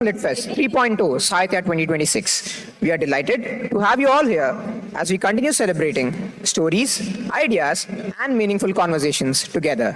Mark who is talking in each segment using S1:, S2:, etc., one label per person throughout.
S1: LitFest 3.0 Sahitya 2026. We are delighted to have you all here as we continue celebrating stories, ideas, and meaningful conversations together.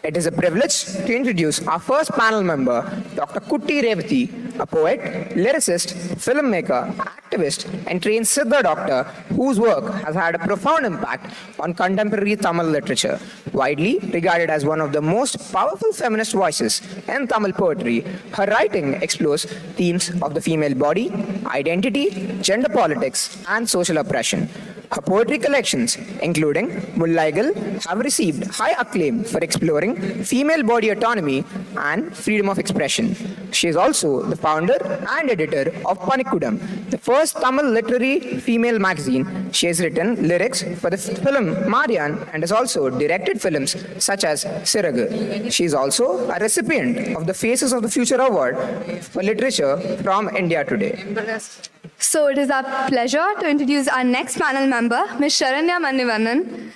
S1: It is a privilege to introduce our first panel member, Dr. Kutti Revati, a poet, lyricist, filmmaker, activist, and trained Siddha doctor whose work has had a profound impact on contemporary Tamil literature. Widely regarded as one of the most powerful feminist voices in Tamil poetry, her writing explores themes of the female body, identity, gender politics, and social oppression. Her poetry collections, including Mullaigal, have received high acclaim for exploring female body autonomy and freedom of expression. She is also the founder and editor of Panikudam, the first Tamil literary female magazine. She has written lyrics for the film Marian and has also directed films such as Siragu. She is also a recipient of the Faces of the Future Award for Literature from India Today.
S2: So it is our pleasure to introduce our next panel member, Ms. Sharanya Manivannan,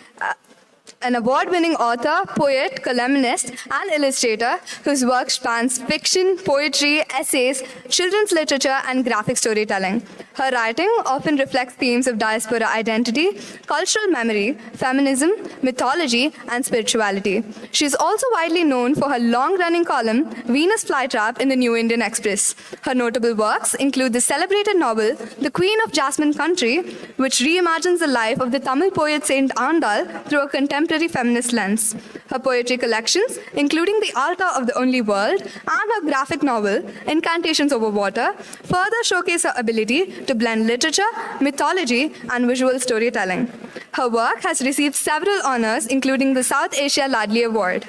S2: an award-winning author, poet, columnist, and illustrator whose work spans fiction, poetry, essays, children's literature, and graphic storytelling. Her writing often reflects themes of diaspora identity, cultural memory, feminism, mythology, and spirituality. She is also widely known for her long-running column, Venus Flytrap, in the New Indian Express. Her notable works include the celebrated novel, The Queen of Jasmine Country, which reimagines the life of the Tamil poet Saint Andal through a contemporary feminist lens. Her poetry collections, including The Altar of the Only World and her graphic novel, Incantations Over Water, further showcase her ability to blend literature, mythology, and visual storytelling. Her work has received several honors, including the South Asia Ladli Award.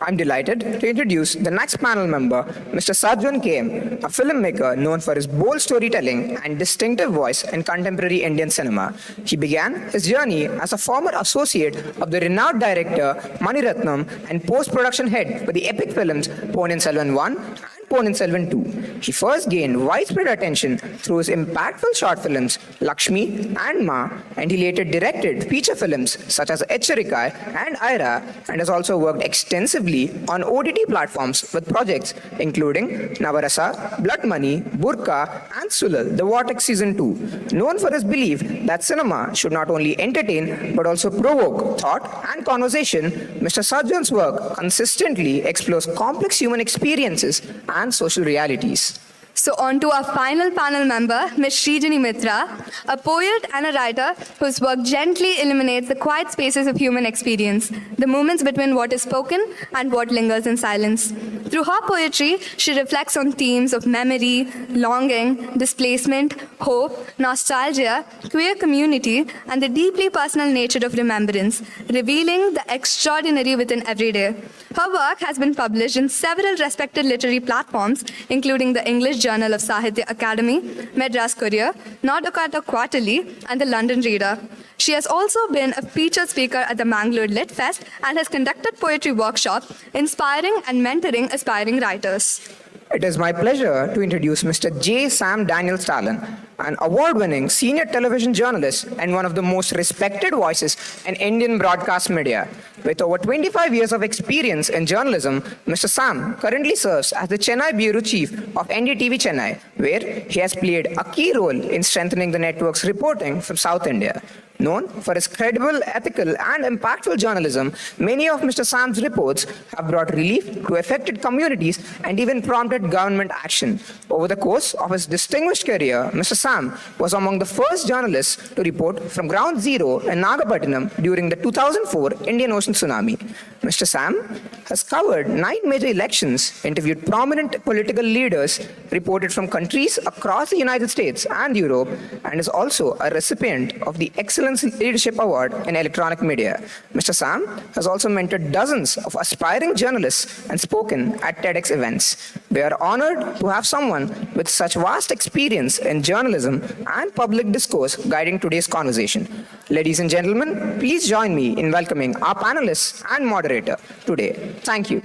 S1: I'm delighted to introduce the next panel member, Mr. Sajjan KM, a filmmaker known for his bold storytelling and distinctive voice in contemporary Indian cinema. He began his journey as a former associate of the renowned director Mani Ratnam and post-production head for the epic films Ponniyin Selvan 1 and Ponniyin Selvan 2. He first gained widespread attention through his impactful short films Lakshmi and Ma, and he later directed feature films such as Echarikai and Aira, and has also worked extensively on OTT platforms with projects including Navarasa, Blood Money, Burka, and Sulal, The Vortex Season 2. Known for his belief that cinema should not only entertain but also provoke thought and conversation, Mr. Sajjan's work consistently explores complex human experiences and social realities.
S2: So on to our final panel member, Ms. Srijani Mitra, a poet and a writer whose work gently illuminates the quiet spaces of human experience, the moments between what is spoken and what lingers in silence. Through her poetry, she reflects on themes of memory, longing, displacement, hope, nostalgia, queer community, and the deeply personal nature of remembrance, revealing the extraordinary within every day. Her work has been published in several respected literary platforms, including the English Journal of Sahitya Academy, Madras Courier, Nordokata Quarterly, and the London Reader. She has also been a featured speaker at the Mangalore Lit Fest and has conducted poetry workshops, inspiring and mentoring aspiring writers.
S1: It is my pleasure to introduce Mr. J. Sam Daniel Stalin, an award-winning senior television journalist and one of the most respected voices in Indian broadcast media. With over 25 years of experience in journalism, Mr. Sam currently serves as the Chennai Bureau Chief of NDTV Chennai, where he has played a key role in strengthening the network's reporting from South India. Known for his credible, ethical, and impactful journalism, many of Mr. Sam's reports have brought relief to affected communities and even prompted government action. Over the course of his distinguished career, Mr. Sam was among the first journalists to report from Ground Zero in Nagapattinam during the 2004 Indian Ocean tsunami. Mr. Sam has covered 9 major elections, interviewed prominent political leaders, reported from countries across the United States and Europe, and is also a recipient of the Excellence Leadership Award in Electronic Media. Mr. Sam has also mentored dozens of aspiring journalists and spoken at TEDx events. We are honored to have someone with such vast experience in journalism and public discourse guiding today's conversation. Ladies and gentlemen, please join me in welcoming our panelists and moderator today. Thank you.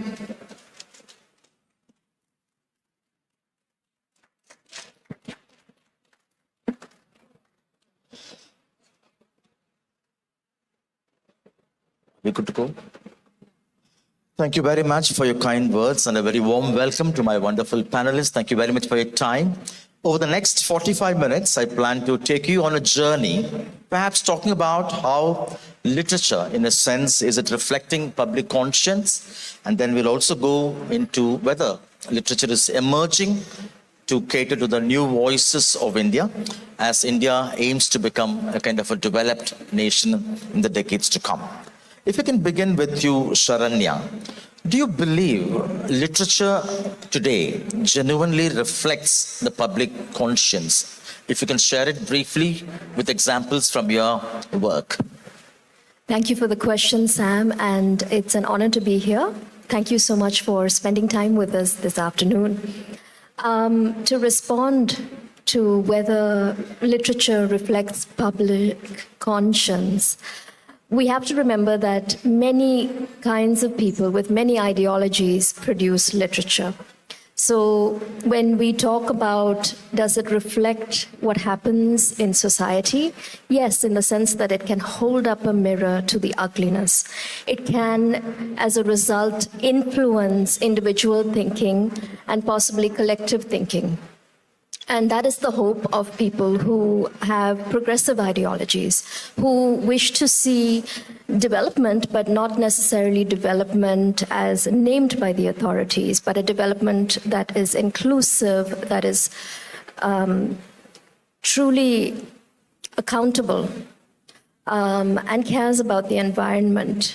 S3: We good to go? Thank you very much for your kind words and a very warm welcome to my wonderful panelists. Thank you very much for your time. Over the next 45 minutes, I plan to take you on a journey, perhaps talking about how literature, in a sense, is it reflecting public conscience? And then we'll also go into whether literature is emerging to cater to the new voices of India as India aims to become a kind of a developed nation in the decades to come. If we can begin with you, Sharanya, do you believe literature today genuinely reflects the public conscience? If you can share it briefly with examples from your work.
S4: Thank you for the question, Sam, and it's an honor to be here. Thank you so much for spending time with us this afternoon. To respond to whether literature reflects public conscience, we have to remember that many kinds of people with many ideologies produce literature. So when we talk about does it reflect what happens in society? Yes, in the sense that it can hold up a mirror to the ugliness. It can, as a result, influence individual thinking and possibly collective thinking. And that is the hope of people who have progressive ideologies, who wish to see development, but not necessarily development as named by the authorities, but a development that is inclusive, that is truly accountable, and cares about the environment,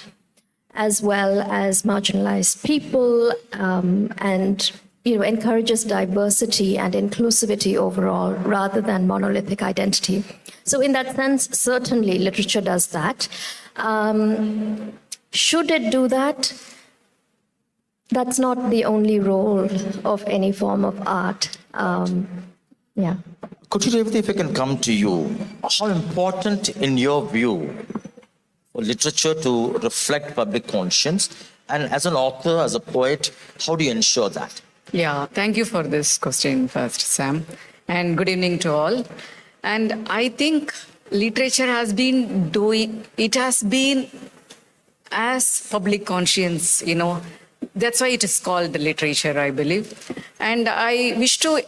S4: as well as marginalized people, and encourages diversity and inclusivity overall rather than monolithic identity. So in that sense, certainly literature does that. Should it do that? That's not the only role of any form of art. Yeah.
S3: Could you, Revati, if I can come to you, how important in your view for literature to reflect public conscience? And as an author, as a poet, how do you ensure that?
S5: Yeah, thank you for this question first, Sam. And good evening to all. And I think literature has been as public conscience, that's why it is called literature, I believe. And I wish to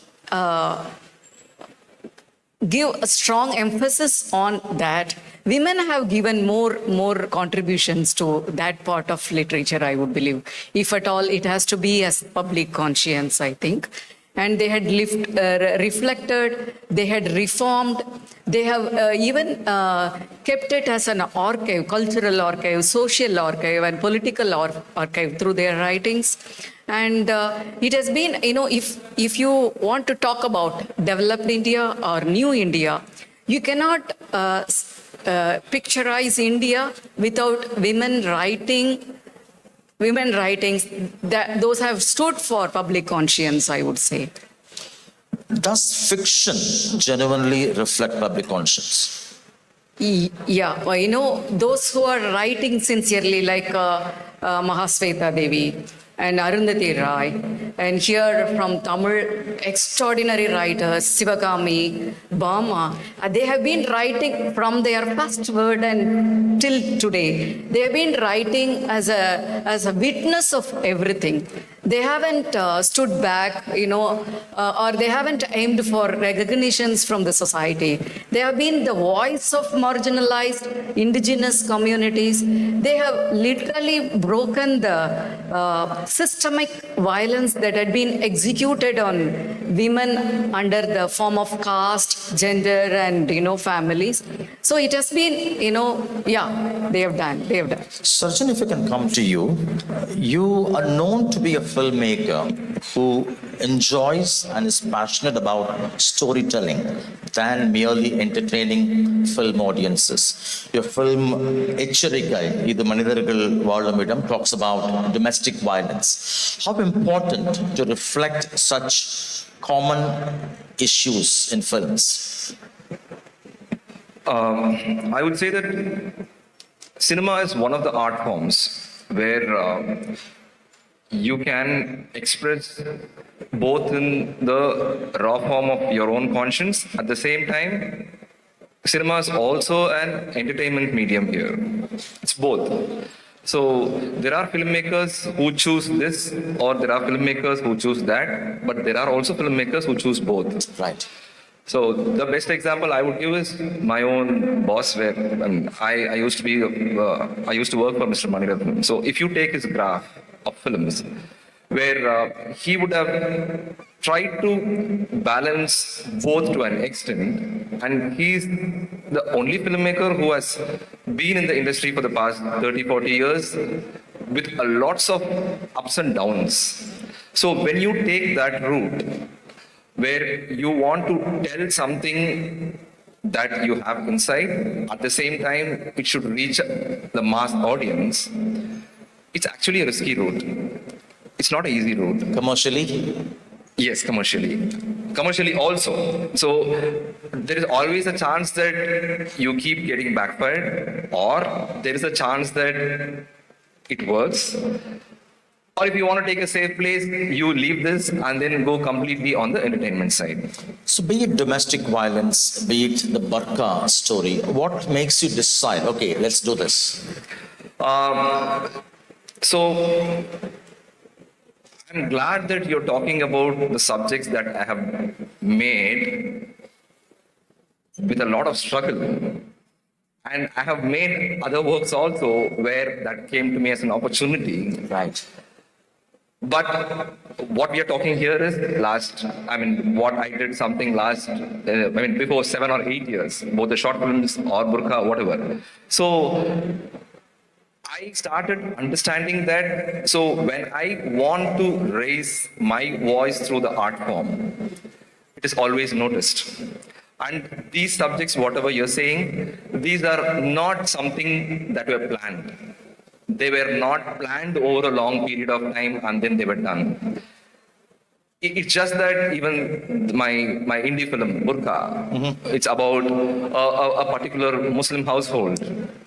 S5: give a strong emphasis on that. Women have given more contributions to that part of literature, I would believe. If at all, it has to be as public conscience, I think. And they had reflected, they had reformed, they have even kept it as an archive, cultural archive, social archive, and political archive through their writings. And it has been, if you want to talk about developed India or new India, you cannot picturize India without women writings that those have stood for public conscience, I would say.
S3: Does fiction genuinely reflect public conscience?
S5: Yeah, those who are writing sincerely, like Mahasweta Devi and Arundhati Roy, and here from Tamil, extraordinary writers, Sivagami, Bama, they have been writing from their first word and till today. They have been writing as a witness of everything. They haven't stood back, or they haven't aimed for recognitions from the society. They have been the voice of marginalized indigenous communities. They have literally broken the systemic violence that had been executed on women under the form of caste, gender, and, families. So it has been, they have done.
S3: Sarjan, if I can come to you, you are known to be a filmmaker who enjoys and is passionate about storytelling than merely entertaining film audiences. Your film Echarikai, Idu Manidhargal Valamidam, talks about domestic violence. How important to reflect such common issues in films?
S6: I would say that cinema is one of the art forms where you can express both in the raw form of your own conscience. At the same time, cinema is also an entertainment medium here. It's both. So there are filmmakers who choose this, or there are filmmakers who choose that, but there are also filmmakers who choose both.
S3: Right.
S6: So the best example I would give is my own boss, where I used to work for Mr. Manirathnam. So if you take his graph of films, where he would have tried to balance both to an extent, and he's the only filmmaker who has been in the industry for the past 30-40 years with lots of ups and downs. So when you take that route, where you want to tell something that you have inside, at the same time it should reach the mass audience, it's actually a risky route. It's not an easy route.
S3: Commercially?
S6: Yes, commercially. Commercially also. So there is always a chance that you keep getting backfired, or there is a chance that it works. Or if you want to take a safe place, you leave this and then go completely on the entertainment side.
S3: So be it domestic violence, be it the burqa story, what makes you decide, okay, let's do this?
S6: So I'm glad that you're talking about the subjects that I have made with a lot of struggle. And I have made other works also where that came to me as an opportunity.
S3: Right.
S6: But what we are talking here is what I did something before 7 or 8 years, both the short films or burqa, whatever. So I started understanding that, so when I want to raise my voice through the art form, it is always noticed. And these subjects, whatever you're saying, these are not something that were planned. They were not planned over a long period of time and then they were done. It's just that even my indie film, Burqa, it's about a particular Muslim household,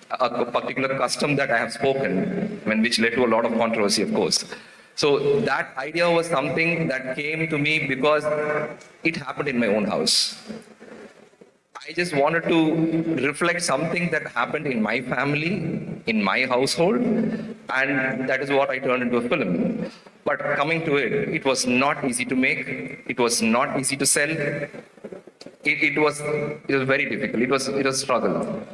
S6: a particular custom that I have spoken, which led to a lot of controversy, of course. So that idea was something that came to me because it happened in my own house. I just wanted to reflect something that happened in my family, in my household, and that is what I turned into a film. But coming to it, it was not easy to make. It was not easy to sell. It was very difficult. It was a struggle.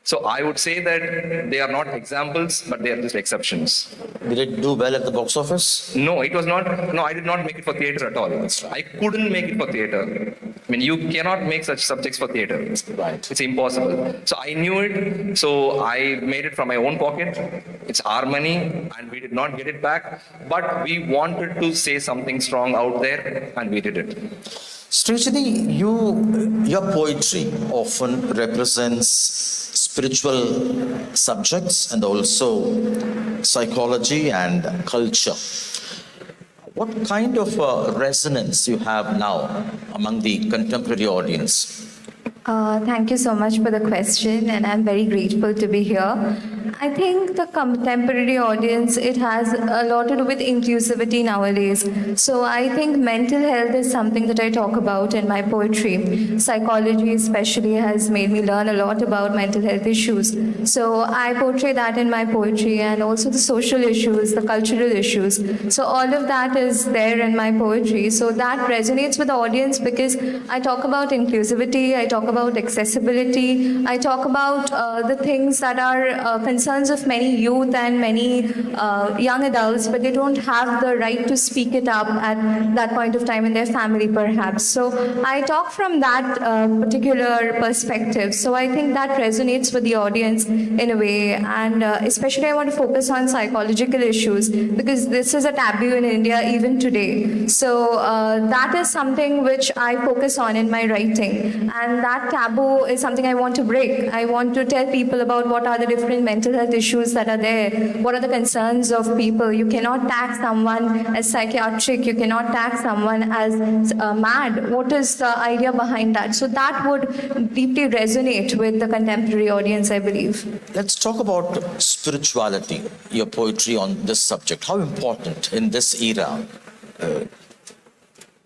S6: So I would say that they are not examples, but they are just exceptions.
S3: Did it do well at the box office?
S6: No, it was not. No, I did not make it for theatre at all. I couldn't make it for theatre. You cannot make such subjects for theatre.
S3: Right.
S6: It's impossible. So I knew it. So I made it from my own pocket. It's our money, and we did not get it back. But we wanted to say something strong out there, and we did it.
S3: Srijani, your poetry often represents spiritual subjects and also psychology and culture. What kind of resonance you have now among the contemporary audience?
S2: Thank you so much for the question, and I'm very grateful to be here. I think the contemporary audience, it has a lot to do with inclusivity nowadays. So I think mental health is something that I talk about in my poetry. Psychology especially has made me learn a lot about mental health issues. So I portray that in my poetry, and also the social issues, the cultural issues. So all of that is there in my poetry. So that resonates with the audience because I talk about inclusivity, I talk about accessibility, I talk about the things that are concerns of many youth and many young adults, but they don't have the right to speak it up at that point of time in their family perhaps. So I talk from that particular perspective. So I think that resonates with the audience in a way, and especially I want to focus on psychological issues because this is a taboo in India even today. So that is something which I focus on in my writing, and that taboo is something I want to break. I want to tell people about what are the different mental health issues that are there, what are the concerns of people. You cannot tag someone as psychiatric, you cannot tag someone as mad. What is the idea behind that? So that would deeply resonate with the contemporary audience, I believe.
S3: Let's talk about spirituality, your poetry on this subject. How important in this era?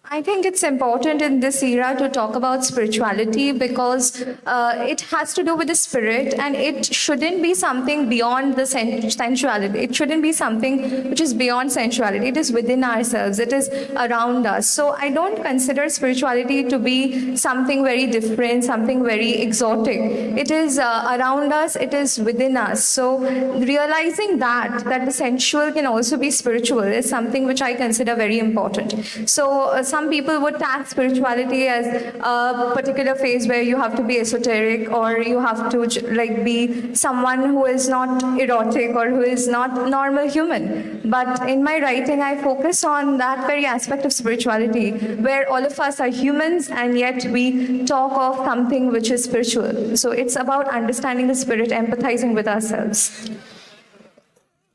S7: I think it's important in this era to talk about spirituality because it has to do with the spirit and it shouldn't be something beyond the sensuality. It shouldn't be something which is beyond sensuality. It is within ourselves. It is around us. So I don't consider spirituality to be something very different, something very exotic. It is around us. It is within us. So realizing that the sensual can also be spiritual is something which I consider very important. So some people would tag spirituality as a particular phase where you have to be esoteric or you have to like be someone who is not erotic or who is not normal human. But in my writing, I focus on that very aspect of spirituality where all of us are humans and yet we talk of something which is spiritual. So it's about understanding the spirit, empathizing with ourselves.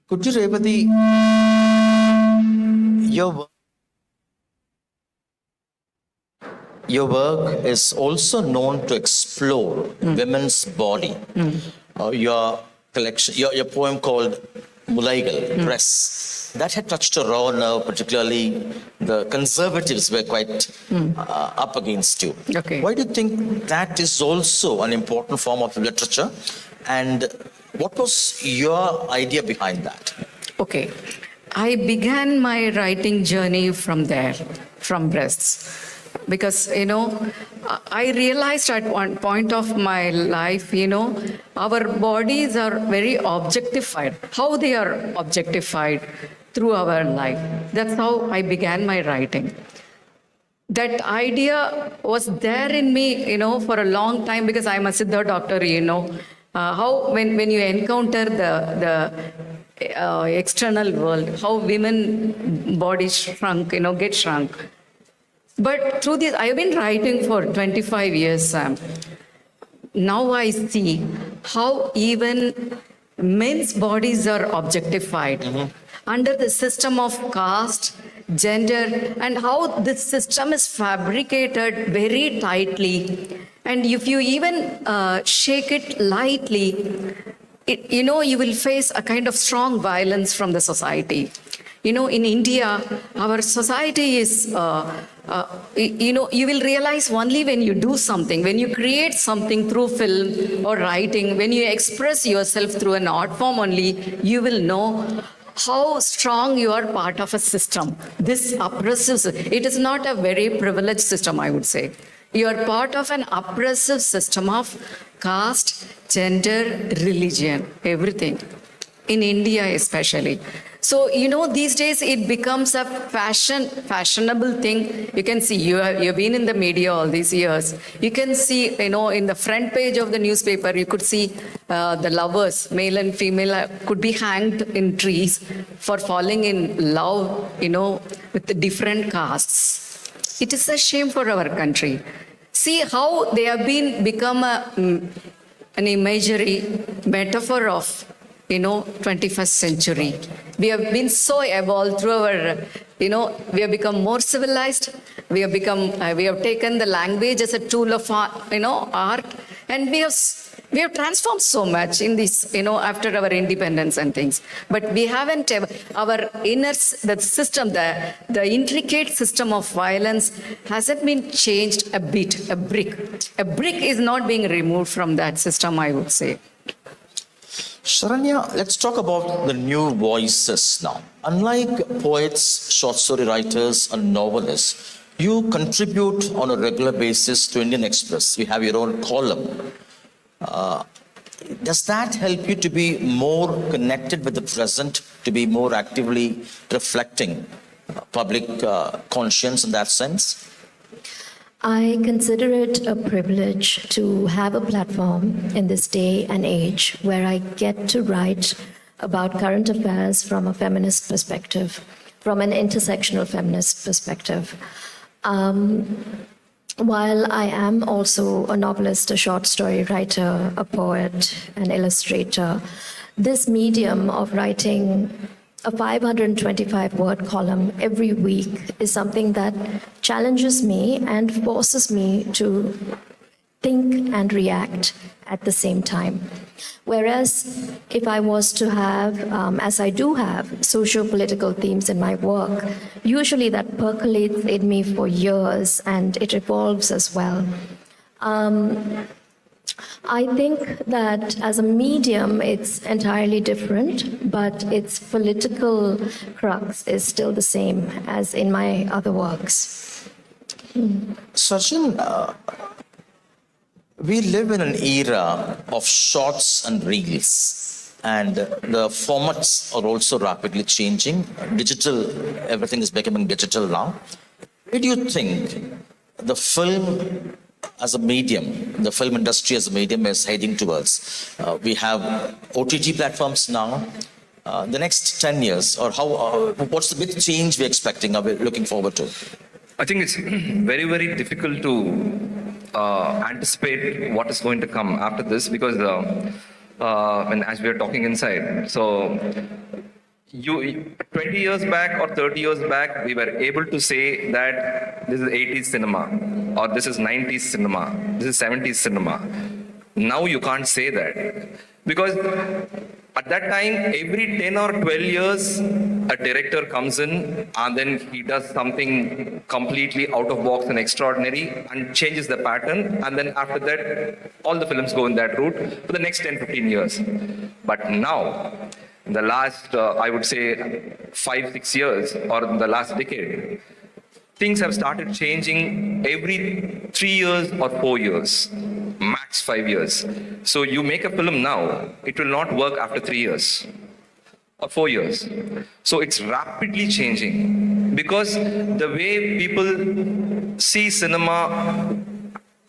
S3: Could you, Revati, your work is also known to explore women's body. Your collection, your poem called Mulaigal, Press, that had touched a raw nerve, particularly the conservatives were quite up against you.
S5: Okay.
S3: Why do you think that is also an important form of literature? And what was your idea behind that?
S5: Okay. I began my writing journey from there, from breasts. Because, I realized at one point of my life, our bodies are very objectified. How they are objectified through our life. That's how I began my writing. That idea was there in me, for a long time because I'm a Siddha doctor, how when you encounter the external world, how women bodies shrunk, get shrunk. But through this, I've been writing for 25 years, Sam. Now I see how even men's bodies are objectified under the system of caste, gender, and how this system is fabricated very tightly. And if you even shake it lightly, you will face a kind of strong violence from the society. In India, our society is, you will realize only when you do something, when you create something through film or writing, when you express yourself through an art form only, you will know how strong you are part of a system. This oppressive, it is not a very privileged system, I would say. You are part of an oppressive system of caste, gender, religion, everything. In India especially. So, these days it becomes a fashionable thing. You can see, you've been in the media all these years. You can see, in the front page of the newspaper, you could see the lovers, male and female, could be hanged in trees for falling in love, with the different castes. It is a shame for our country. See how they have become an imagery, metaphor of 21st century. We have been so evolved through our, we have become more civilized. We have taken the language as a tool of art, and we have transformed so much in this, after our independence and things. But we haven't, our inner, the system, the intricate system of violence hasn't been changed a bit, a brick. A brick is not being removed from that system, I would say.
S3: Sharanya, let's talk about the new voices now. Unlike poets, short story writers, and novelists, you contribute on a regular basis to Indian Express. You have your own column. Does that help you to be more connected with the present, to be more actively reflecting public conscience in that sense?
S4: I consider it a privilege to have a platform in this day and age where I get to write about current affairs from a feminist perspective, from an intersectional feminist perspective. While I am also a novelist, a short story writer, a poet, an illustrator, this medium of writing a 525-word column every week is something that challenges me and forces me to think and react at the same time. Whereas if I was to have, as I do have, socio-political themes in my work, usually that percolates in me for years and it evolves as well. I think that as a medium, it's entirely different, but its political crux is still the same as in my other works.
S3: Sachin, we live in an era of shorts and reels, and the formats are also rapidly changing. Digital, everything is becoming digital now. Where do you think the film as a medium, the film industry as a medium is heading towards? We have OTT platforms now. The next 10 years, or what's the big change we're expecting, are we looking forward to?
S6: I think it's very, very difficult to anticipate what is going to come after this, because as we are talking inside, so 20 years back or 30 years back, we were able to say that this is 80s cinema, or this is 90s cinema, this is 70s cinema. Now you can't say that, because at that time, every 10 or 12 years, a director comes in and then he does something completely out of box and extraordinary and changes the pattern. And then after that, all the films go in that route for the next 10, 15 years. But now, in the last, I would say, 5, 6 years, or in the last decade, things have started changing every 3 years or 4 years, max 5 years. So you make a film now, it will not work after 3 years or 4 years. So it's rapidly changing, because the way people see cinema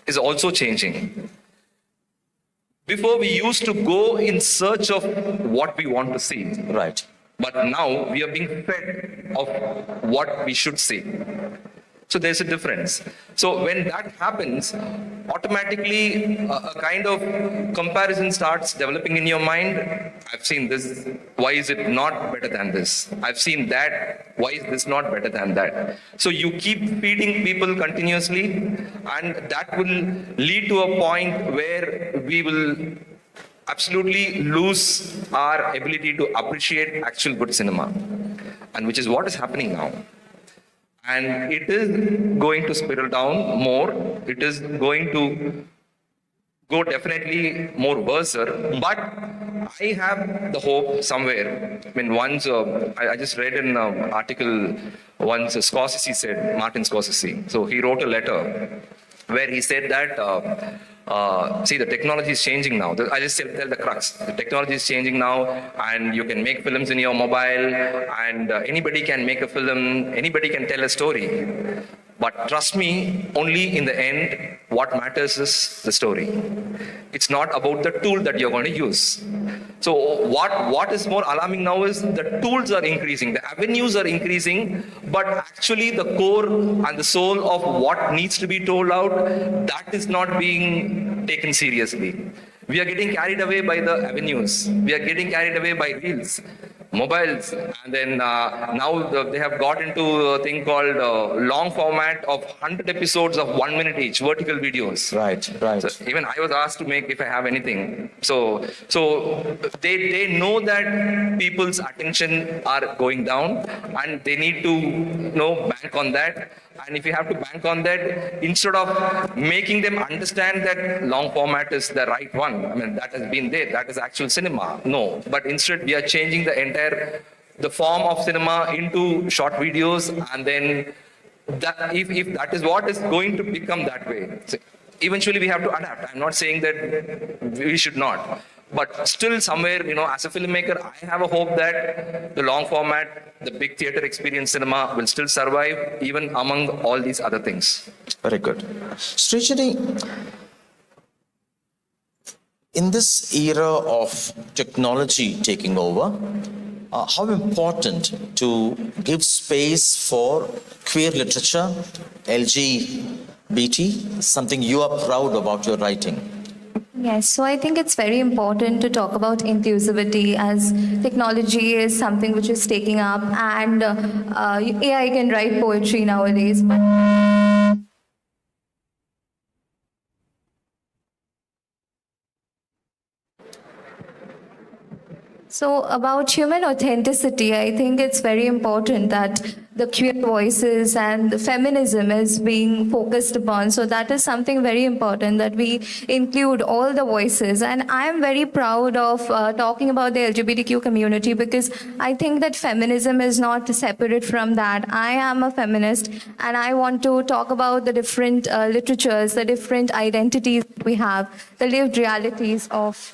S6: is also changing. Before, we used to go in search of what we want to see.
S3: Right.
S6: But now we are being fed of what we should see. So there's a difference. So when that happens, automatically a kind of comparison starts developing in your mind. I've seen this, why is it not better than this? I've seen that, why is this not better than that? So you keep feeding people continuously, and that will lead to a point where we will absolutely lose our ability to appreciate actual good cinema, and which is what is happening now. And it is going to spiral down more. It is going to go definitely more worse. But I have the hope somewhere. I mean, once I just read an article once Scorsese said, Martin Scorsese. So he wrote a letter where he said that see, the technology is changing now. I just tell the crux. The technology is changing now, and you can make films in your mobile, and anybody can make a film, anybody can tell a story. But trust me, only in the end, what matters is the story. It's not about the tool that you're going to use. So what is more alarming now is the tools are increasing, the avenues are increasing, but actually the core and the soul of what needs to be told out, that is not being taken seriously. We are getting carried away by the avenues. We are getting carried away by reels, mobiles, and then now they have got into a thing called long format of 100 episodes of 1 minute each, vertical videos.
S3: Right.
S6: So even I was asked to make if I have anything. So they know that people's attention are going down, and they need to bank on that. And if you have to bank on that, instead of making them understand that long format is the right one, I mean, that has been there, that is actual cinema. No, but instead we are changing the form of cinema into short videos, and then that, if that is what is going to become that way, so eventually we have to adapt. I'm not saying that we should not. But still somewhere, as a filmmaker, I have a hope that the long format, the big theater experience cinema will still survive even among all these other things.
S3: Very good. Srijani, in this era of technology taking over, how important to give space for queer literature, LGBT, something you are proud about your writing?
S7: Yes, so I think it's very important to talk about inclusivity, as technology is something which is taking up, and AI can write poetry nowadays. So about human authenticity, I think it's very important that the queer voices and the feminism is being focused upon. So that is something very important, that we include all the voices. And I am very proud of talking about the LGBTQ community, because I think that feminism is not separate from that. I am a feminist, and I want to talk about the different literatures, the different identities we have, the lived realities of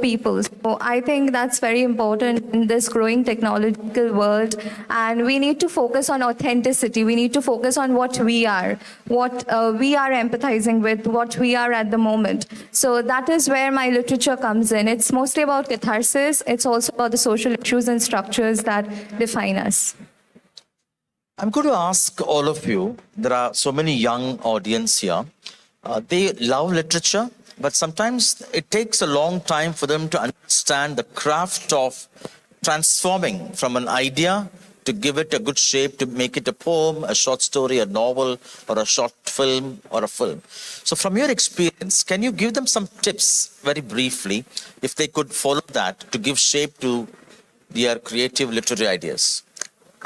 S7: people. So I think that's very important in this growing technological world. And we need to focus on authenticity. We need to focus on what we are empathizing with, what we are at the moment. So that is where my literature comes in. It's mostly about catharsis. It's also about the social issues and structures that define us.
S3: I'm going to ask all of you, there are so many young audience here. They love literature, but sometimes it takes a long time for them to understand the craft of transforming from an idea to give it a good shape, to make it a poem, a short story, a novel, or a short film, or a film. So from your experience, can you give them some tips very briefly, if they could follow that to give shape to their creative literary ideas?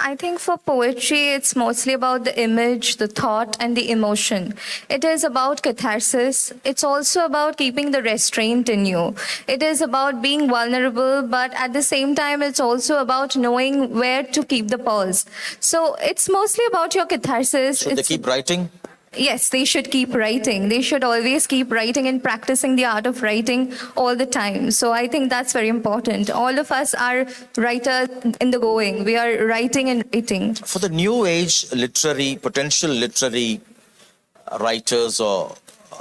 S7: I think for poetry, it's mostly about the image, the thought, and the emotion. It is about catharsis. It's also about keeping the restraint in you. It is about being vulnerable, but at the same time, it's also about knowing where to keep the pause. So it's mostly about your catharsis.
S3: Should they keep writing?
S7: Yes, they should keep writing. They should always keep writing and practicing the art of writing all the time. So I think that's very important. All of us are writers in the going. We are writing and writing.
S3: For the new age potential literary writers or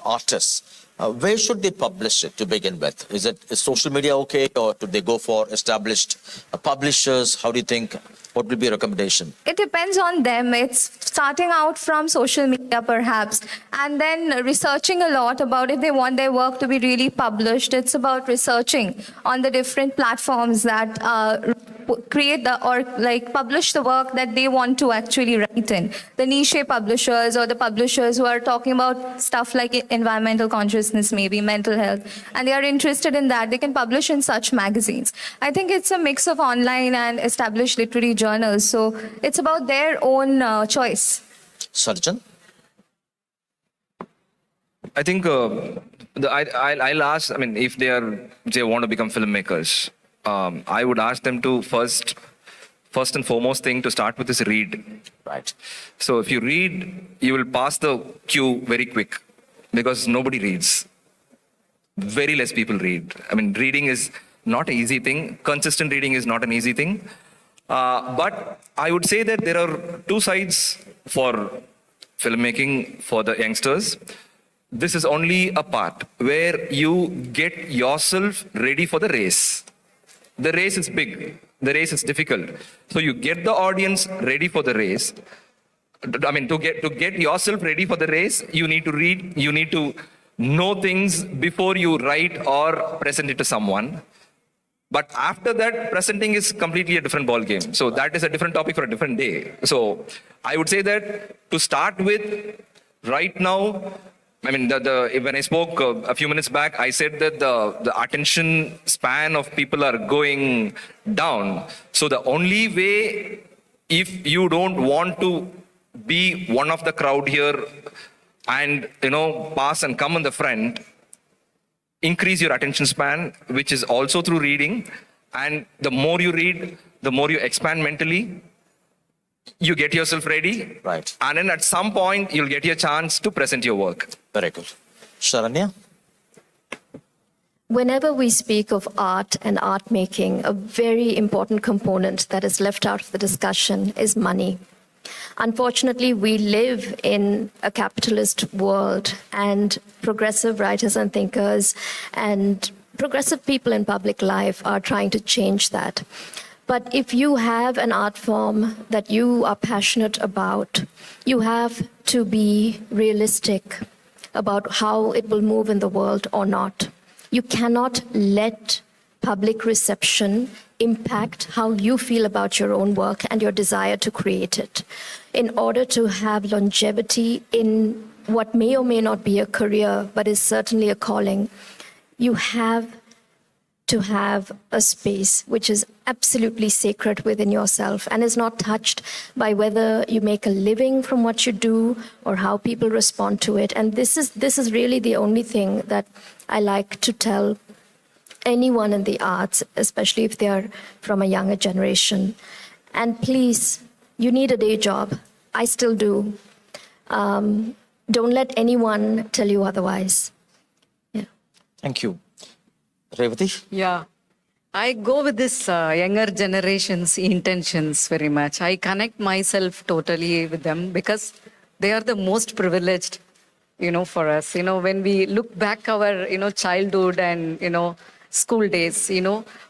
S3: artists, where should they publish it to begin with? Is social media okay, or do they go for established publishers? How do you think? What will be a recommendation?
S7: It depends on them. It's starting out from social media, perhaps, and then researching a lot about if they want their work to be really published. It's about researching on the different platforms that publish the work that they want to actually write in. The niche publishers, or the publishers who are talking about stuff like environmental consciousness, maybe mental health, and they are interested in that, they can publish in such magazines. I think it's a mix of online and established literary journals. So it's about their own choice.
S3: Sarjan?
S6: I think I'll ask, if they want to become filmmakers, I would ask them to first and foremost thing to start with is read.
S3: Right.
S6: So if you read, you will pass the queue very quick, because nobody reads. Very less people read. Reading is not an easy thing. Consistent reading is not an easy thing. But I would say that there are two sides for filmmaking for the youngsters. This is only a part where you get yourself ready for the race. The race is big. The race is difficult. So you get the audience ready for the race. To get yourself ready for the race, you need to read, you need to know things before you write or present it to someone. But after that, presenting is completely a different ball game. So that is a different topic for a different day. So I would say that to start with, right now, when I spoke a few minutes back, I said that the attention span of people are going down. So the only way, if you don't want to be one of the crowd here and, pass and come in the front, increase your attention span, which is also through reading. And the more you read, the more you expand mentally. You get yourself ready.
S3: Right.
S6: And then at some point, you'll get your chance to present your work.
S3: Very good. Sharanya?
S4: Whenever we speak of art and art making, a very important component that is left out of the discussion is money. Unfortunately, we live in a capitalist world, and progressive writers and thinkers and progressive people in public life are trying to change that. But if you have an art form that you are passionate about, you have to be realistic about how it will move in the world or not. You cannot let public reception impact how you feel about your own work and your desire to create it. In order to have longevity in what may or may not be a career, but is certainly a calling, you have to have a space which is absolutely sacred within yourself and is not touched by whether you make a living from what you do or how people respond to it. And this is really the only thing that I like to tell anyone in the arts, especially if they are from a younger generation. And please, you need a day job. I still do. Don't let anyone tell you otherwise. Yeah.
S3: Thank you. Revati?
S5: Yeah. I go with this younger generation's intentions very much. I connect myself totally with them because they are the most privileged, for us. When we look back our, childhood and, school days,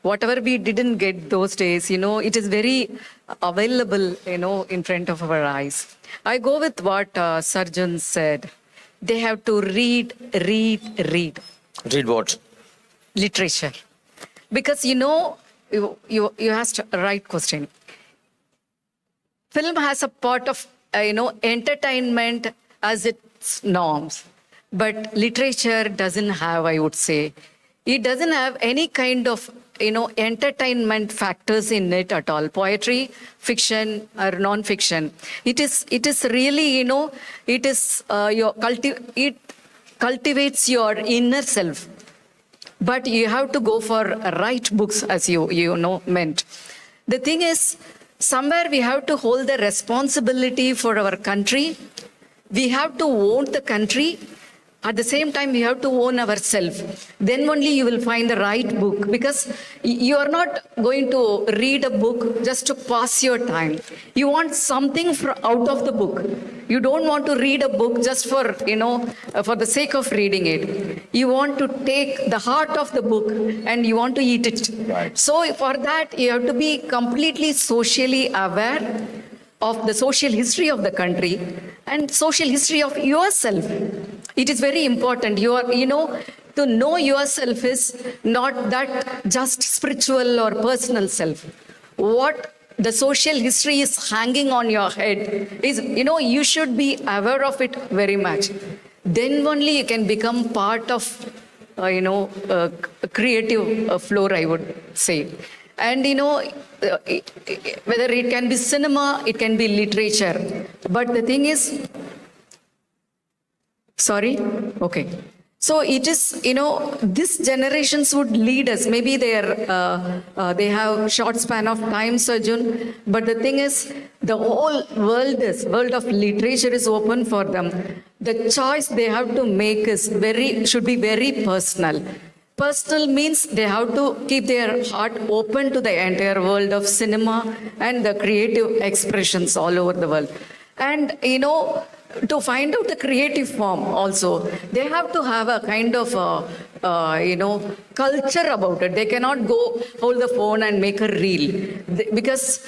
S5: whatever we didn't get those days, it is very available, in front of our eyes. I go with what Sarjan said. They have to read.
S3: Read what?
S5: Literature. Because, you asked a right question. Film has a part of, entertainment as its norms. But literature doesn't have, I would say. It doesn't have any kind of, entertainment factors in it at all. Poetry, fiction, or non-fiction. It is really, it cultivates your inner self. But you have to go for right books, as you meant. The thing is, somewhere we have to hold the responsibility for our country. We have to own the country. At the same time, we have to own ourselves. Then only you will find the right book, because you are not going to read a book just to pass your time. You want something out of the book. You don't want to read a book just for, for the sake of reading it. You want to take the heart of the book and you want to eat it.
S3: Right.
S5: So for that, you have to be completely socially aware of the social history of the country and social history of yourself. It is very important. To know yourself is not that just spiritual or personal self. What the social history is hanging on your head is, you should be aware of it very much. Then only you can become part of, a creative floor, I would say. And, whether it can be cinema, it can be literature. But the thing is, sorry? Okay. So it is, this generations would lead us. Maybe they have short span of time, Sarjun. But the thing is, the whole world of literature is open for them. The choice they have to make should be very personal. Personal means they have to keep their heart open to the entire world of cinema and the creative expressions all over the world. And, to find out the creative form also, they have to have a kind of, culture about it. They cannot go hold the phone and make a reel. Because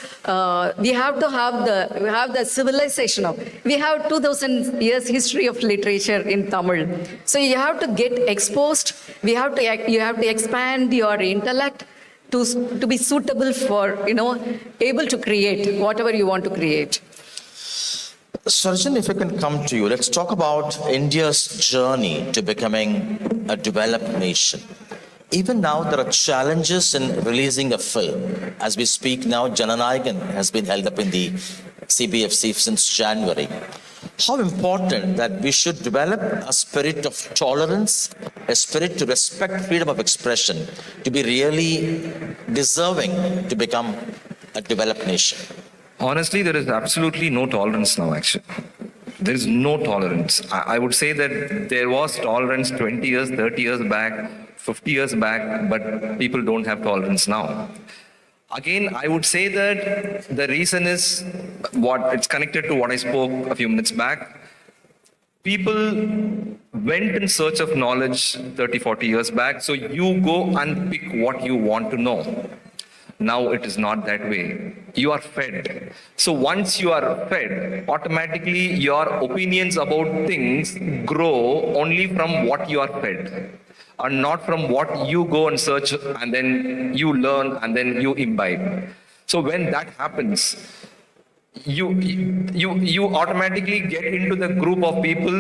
S5: we have the civilization of, we have 2000 years history of literature in Tamil. So you have to get exposed. You have to expand your intellect to be suitable for, able to create whatever you want to create.
S3: Sarjan, if I can come to you, let's talk about India's journey to becoming a developed nation. Even now, there are challenges in releasing a film. As we speak now, Jananayagan has been held up in the CBFC since January. How important that we should develop a spirit of tolerance, a spirit to respect freedom of expression, to be really deserving to become a developed nation.
S6: Honestly, there is absolutely no tolerance now, actually. There is no tolerance. I would say that there was tolerance 20 years, 30 years back, 50 years back, but people don't have tolerance now. Again, I would say that the reason is it's connected to what I spoke a few minutes back. People went in search of knowledge 30, 40 years back, so you go and pick what you want to know. Now it is not that way. You are fed. So once you are fed, automatically your opinions about things grow only from what you are fed, and not from what you go and search and then you learn and then you imbibe. So when that happens, you automatically get into the group of people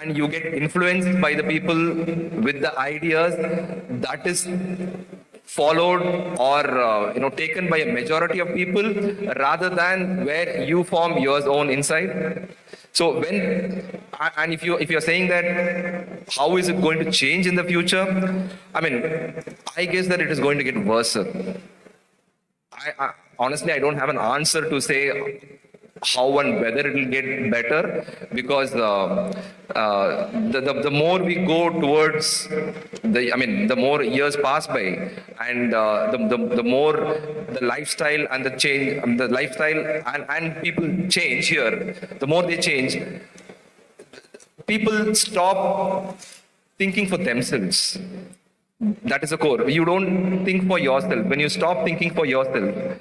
S6: and you get influenced by the people with the ideas that is followed or taken by a majority of people rather than where you form your own inside. So if you're saying that how is it going to change in the future, I guess that it is going to get worse. I honestly, I don't have an answer to say how and whether it will get better, because the more we go towards the more years pass by, and the more the lifestyle and the change, the lifestyle and people change here, the more they change, people stop thinking for themselves. That is the core. You don't think for yourself. When you stop thinking for yourself,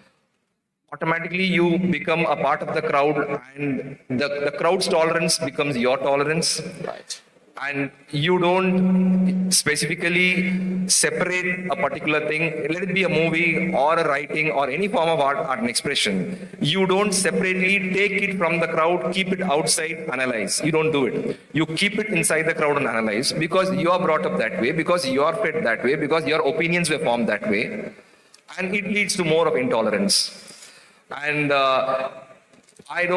S6: automatically you become a part of the crowd, and the crowd's tolerance becomes your tolerance.
S3: Right.
S6: And you don't specifically separate a particular thing, let it be a movie or a writing or any form of art and expression. You don't separately take it from the crowd, keep it outside, analyze. You don't do it. You keep it inside the crowd and analyze, because you are brought up that way, because you are fed that way, because your opinions were formed that way. And it leads to more of intolerance. And and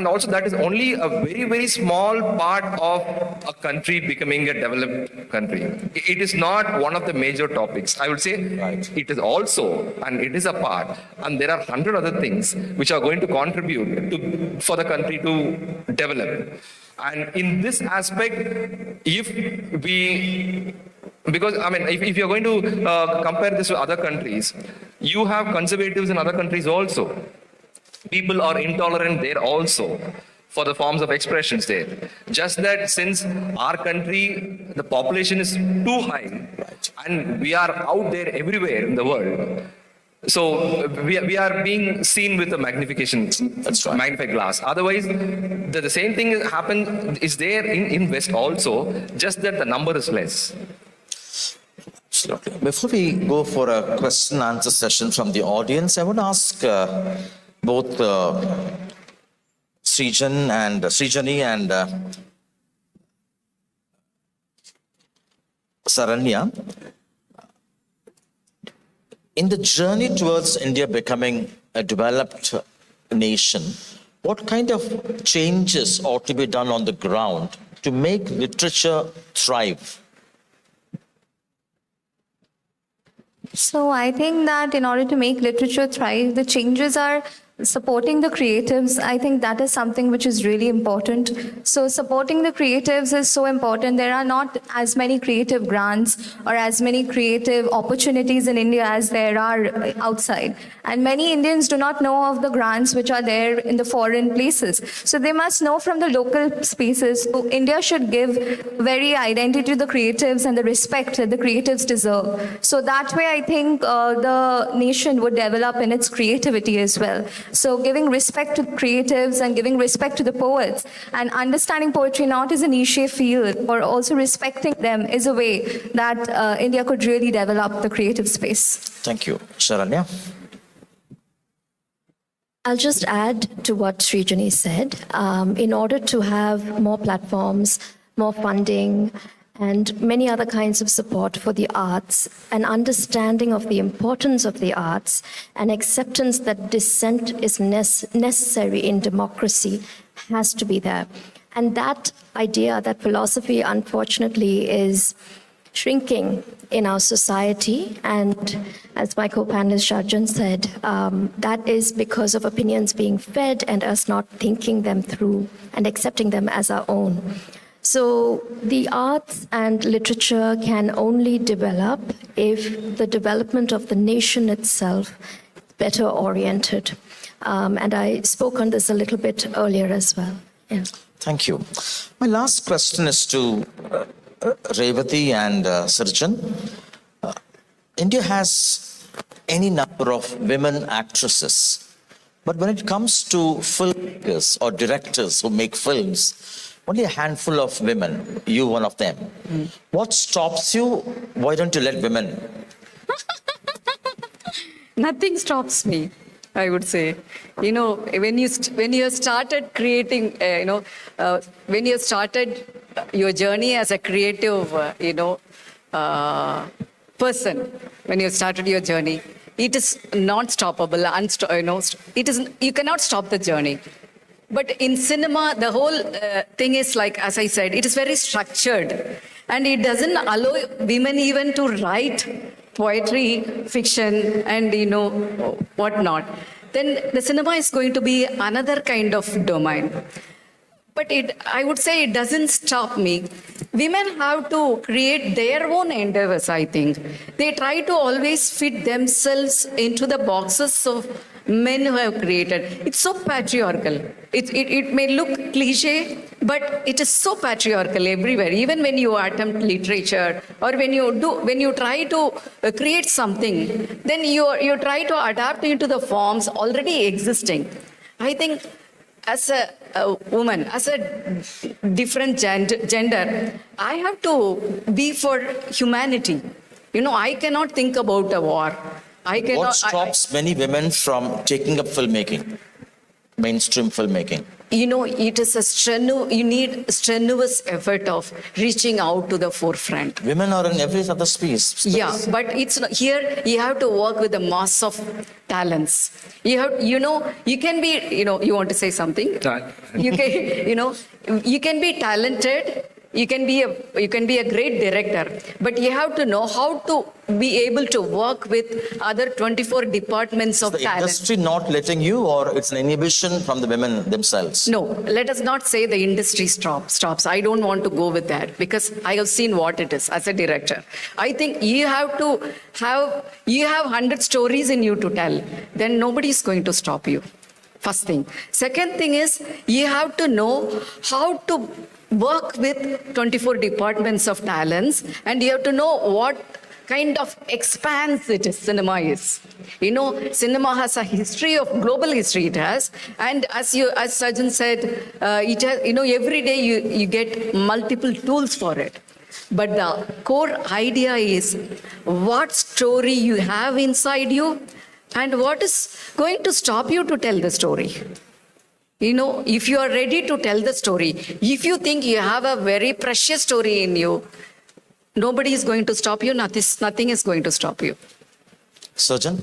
S6: also that is only a very, very small part of a country becoming a developed country. It is not one of the major topics. I would say It is also, and it is a part, and there are 100 other things which are going to contribute for the country to develop. And in this aspect, if you're going to compare this with other countries, you have conservatives in other countries also. People are intolerant there also for the forms of expressions there. Just that since our country, the population is too high, and we are out there everywhere in the world. So we are being seen with a magnification, magnified glass. Otherwise, the same thing is there in West also, just that the number is less.
S3: Absolutely. Before we go for a question and answer session from the audience, I want to ask both Srijani and Saranya, in the journey towards India becoming a developed nation, what kind of changes ought to be done on the ground to make literature thrive?
S7: So I think that in order to make literature thrive, the changes are supporting the creatives. I think that is something which is really important. So supporting the creatives is so important. There are not as many creative grants or as many creative opportunities in India as there are outside. And many Indians do not know of the grants which are there in the foreign places. So they must know from the local spaces. So India should give very identity to the creatives and the respect that the creatives deserve. So that way I think the nation would develop in its creativity as well. So giving respect to creatives and giving respect to the poets and understanding poetry not as a niche field, or also respecting them is a way that India could really develop the creative space.
S3: Thank you. Sharanya?
S4: I'll just add to what Srijani said. In order to have more platforms, more funding, and many other kinds of support for the arts, an understanding of the importance of the arts, and acceptance that dissent is necessary in democracy has to be there. And that idea, that philosophy, unfortunately, is shrinking in our society. And as my co-panelist Sharjan said, that is because of opinions being fed and us not thinking them through and accepting them as our own. So the arts and literature can only develop if the development of the nation itself is better oriented. And I spoke on this a little bit earlier as well. Yeah.
S3: Thank you. My last question is to Revati and Sirjan. India has any number of women actresses, but when it comes to filmmakers or directors who make films, only a handful of women, you one of them. What stops you? Why don't you let women?
S5: Nothing stops me, I would say. You know, when you started creating, when you started your journey as a creative, person when you started your journey. It is not stoppable. You cannot stop the journey. But in cinema, the whole thing is like, as I said, it is very structured. And it doesn't allow women even to write poetry, fiction, and whatnot. Then the cinema is going to be another kind of domain. But I would say it doesn't stop me. Women have to create their own endeavors, I think. They try to always fit themselves into the boxes of men who have created. It's so patriarchal. It may look cliche, but it is so patriarchal everywhere. Even when you attempt literature or when you try to create something, then you try to adapt into the forms already existing. I think as a woman, as a different gender, I have to be for humanity. I cannot think about a war.
S3: What stops many women from taking up filmmaking, mainstream filmmaking?
S5: It is you need strenuous effort of reaching out to the forefront.
S3: Women are in every other space.
S5: Yeah, but it's not, here you have to work with a mass of talents. You can be, you want to say something? You can be talented. You can be a great director, but you have to know how to be able to work with other 24 departments of
S3: the
S5: talent.
S3: Industry not letting you, or it's an inhibition from the women themselves?
S5: No, let us not say the industry stops. I don't want to go with that because I have seen what it is as a director. I think you have 100 stories in you to tell. Then nobody is going to stop you. First thing. Second thing is you have to know how to work with 24 departments of talents, and you have to know what kind of expanse cinema is. Cinema has a history of global history. It has, and as Sajjan said, it has, every day you get multiple tools for it. But the core idea is what story you have inside you, and what is going to stop you to tell the story. If you are ready to tell the story, if you think you have a very precious story in you, nobody is going to stop you, nothing is going to stop you.
S3: Surgeon?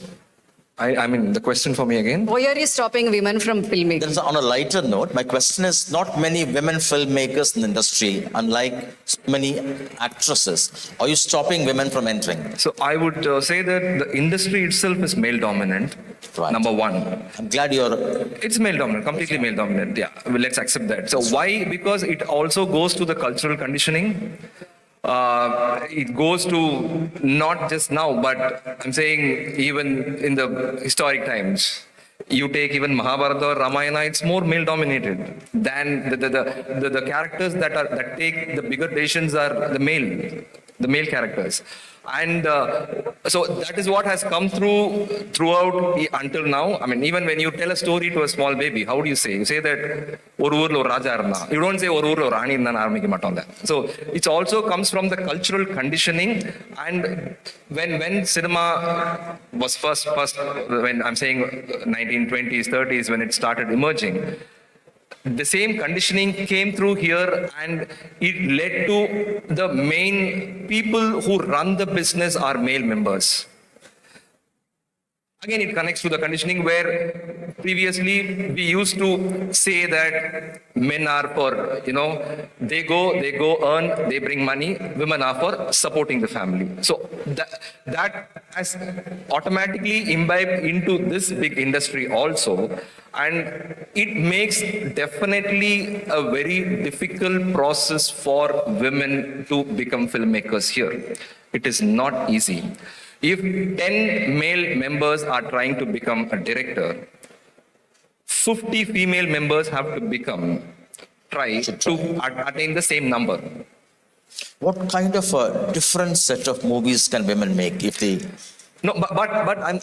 S6: I mean, the question for me again.
S5: Why are you stopping women from filmmaking?
S3: On a lighter note, my question is, not many women filmmakers in the industry, unlike many actresses. Are you stopping women from entering?
S6: So I would say that the industry itself is male dominant.
S3: Right.
S6: Number one.
S3: I'm glad
S6: It's male dominant, completely male dominant. Yeah, well, let's accept that. So why? Because it also goes to the cultural conditioning. It goes to not just now, but I'm saying even in the historic times. You take even Mahabharata or Ramayana, it's more male dominated than the characters that take the bigger decisions are the male characters. And so that is what has come throughout until now. I mean, even when you tell a story to a small baby, how do you say? You say that oru urlo raja irna. You don't say oru urlo rani irna aramikka mattom. So it also comes from the cultural conditioning. And when cinema was first when I'm saying 1920s, 30s, when it started emerging, the same conditioning came through here, and it led to the main people who run the business are male members. Again, it connects to the conditioning where previously we used to say that men are for, they go earn, they bring money, women are for supporting the family. So that has automatically imbibed into this big industry also. And it makes definitely a very difficult process for women to become filmmakers here. It is not easy. If 10 male members are trying to become a director, 50 female members have to try to attain the same number.
S3: What kind of a different set of movies can women make if they...
S6: No, but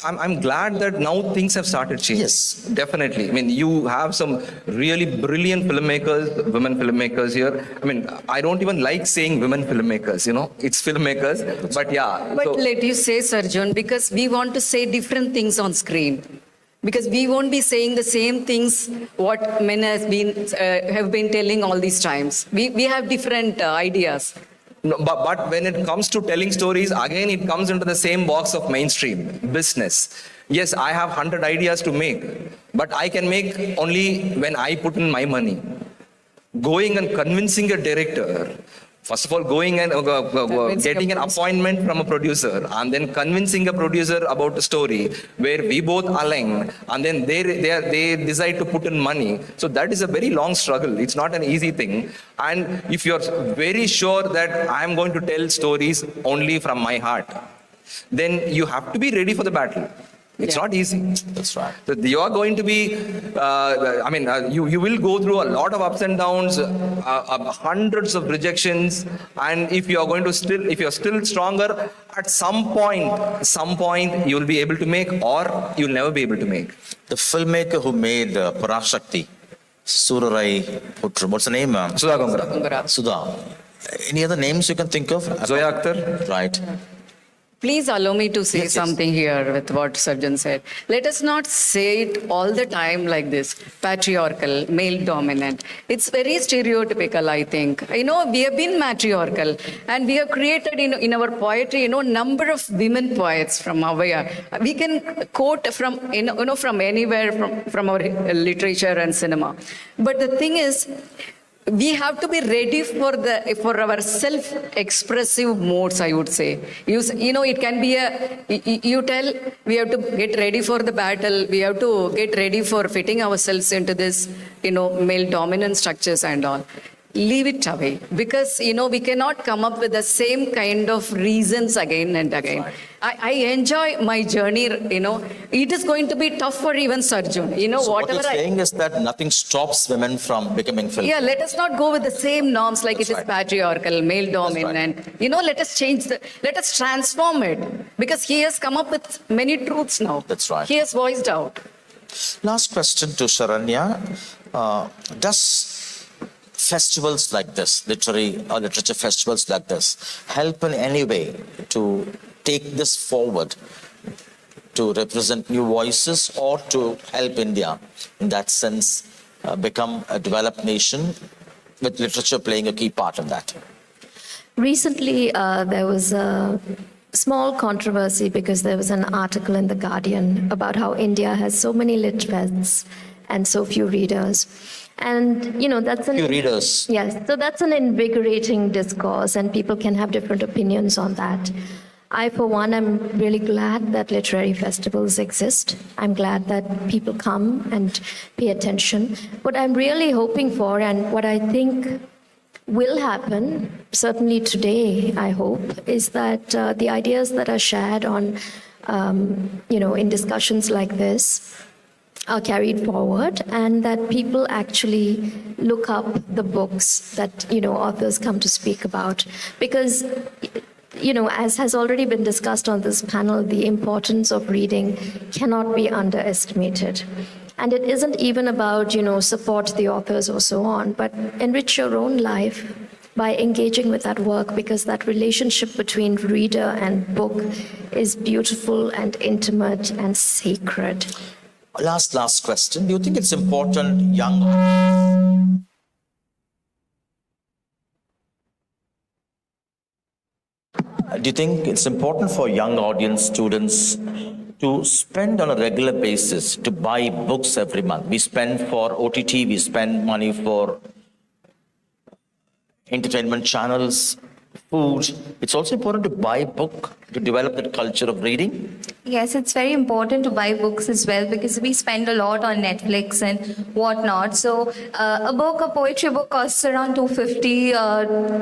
S6: I'm glad that now things have started changing.
S3: Yes.
S6: Definitely. I mean, you have some really brilliant filmmakers, women filmmakers here. I mean, I don't even like saying women filmmakers, it's filmmakers, but yeah.
S5: But let you say, Sarjan, because we want to say different things on screen. Because we won't be saying the same things what men have been telling all these times. We have different ideas.
S6: No, but when it comes to telling stories, again, it comes into the same box of mainstream business. Yes, I have 100 ideas to make, but I can make only when I put in my money. Going and convincing a director, first of all, going and getting an appointment from a producer, and then convincing a producer about a story where we both align, and then they decide to put in money. So that is a very long struggle. It's not an easy thing. And if you're very sure that I'm going to tell stories only from my heart, then you have to be ready for the battle. It's not easy.
S3: That's right.
S6: So you are going to be, you will go through a lot of ups and downs, hundreds of rejections, and if you are going to if you're still stronger, at some point you will be able to make, or you'll never be able to make.
S3: The filmmaker who made Parashakti, Surarai Putru, what's the name?
S6: Sudha Gongara.
S3: Sudha. Any other names you can think of?
S6: Zoya Akhtar.
S3: Right.
S5: Please allow me to say something here with what Sarjan said. Let us not say it all the time like this, patriarchal, male dominant. It's very stereotypical, I think. We have been matriarchal, and we have created in our poetry, number of women poets from Avaya. We can quote from, from anywhere, from our literature and cinema. But the thing is, we have to be ready for our self-expressive modes, I would say. It can be you tell we have to get ready for the battle. We have to get ready for fitting ourselves into this, male dominant structures and all. Leave it away, because we cannot come up with the same kind of reasons again and again. I enjoy my journey. It is going to be tough for even Sarjun.
S3: So
S5: whatever
S3: what you're saying is that nothing stops women from becoming film.
S5: Yeah, let us not go with the same norms like it is patriarchal, male dominant. Let us let us transform it, because he has come up with many truths now.
S3: That's right.
S5: He has voiced out.
S3: Last question to Sharanya. Does festivals like this, literature festivals like this, help in any way to take this forward, to represent new voices, or to help India in that sense become a developed nation, with literature playing a key part in that?
S4: Recently, there was a small controversy because there was an article in The Guardian about how India has so many lit fests and so few readers. And, that's
S3: Few readers.
S4: Yes, so that's an invigorating discourse, and people can have different opinions on that. I, for one, am really glad that literary festivals exist. I'm glad that people come and pay attention. What I'm really hoping for, and what I think will happen, certainly today, I hope, is that the ideas that are shared on, in discussions like this are carried forward, and that people actually look up the books that, authors come to speak about. Because, as has already been discussed on this panel, the importance of reading cannot be underestimated. And it isn't even about, support the authors or so on, but enrich your own life by engaging with that work, because that relationship between reader and book is beautiful and intimate and sacred.
S3: Last question. Do you think it's important Do you think it's important for young audience, students, to spend on a regular basis to buy books every month? We spend for OTT, we spend money for entertainment channels, food. It's also important to buy a book to develop that culture of reading.
S7: Yes, it's very important to buy books as well, because we spend a lot on Netflix and whatnot. So a poetry book costs around 250,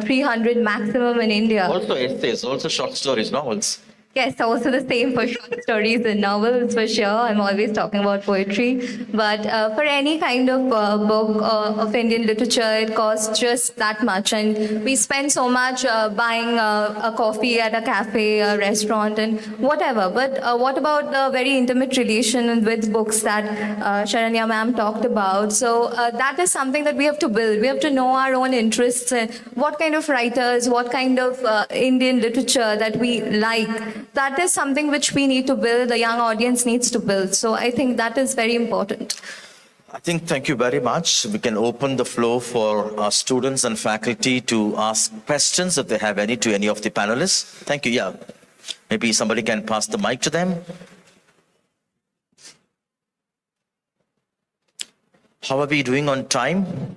S7: 300 maximum in India.
S3: Also essays, also short stories, novels.
S7: Yes, also the same for short stories and novels, for sure. I'm always talking about poetry. But for any kind of book of Indian literature, it costs just that much. And we spend so much buying a coffee at a cafe, a restaurant, and whatever. But what about the very intimate relation with books that Sharanya ma'am talked about? So that is something that we have to build. We have to know our own interests and what kind of writers, what kind of Indian literature that we like. That is something which we need to build, the young audience needs to build. So I think that is very important.
S3: I think thank you very much. We can open the floor for our students and faculty to ask questions if they have any to any of the panelists. Thank you. Yeah. Maybe somebody can pass the mic to them. How are we doing on time?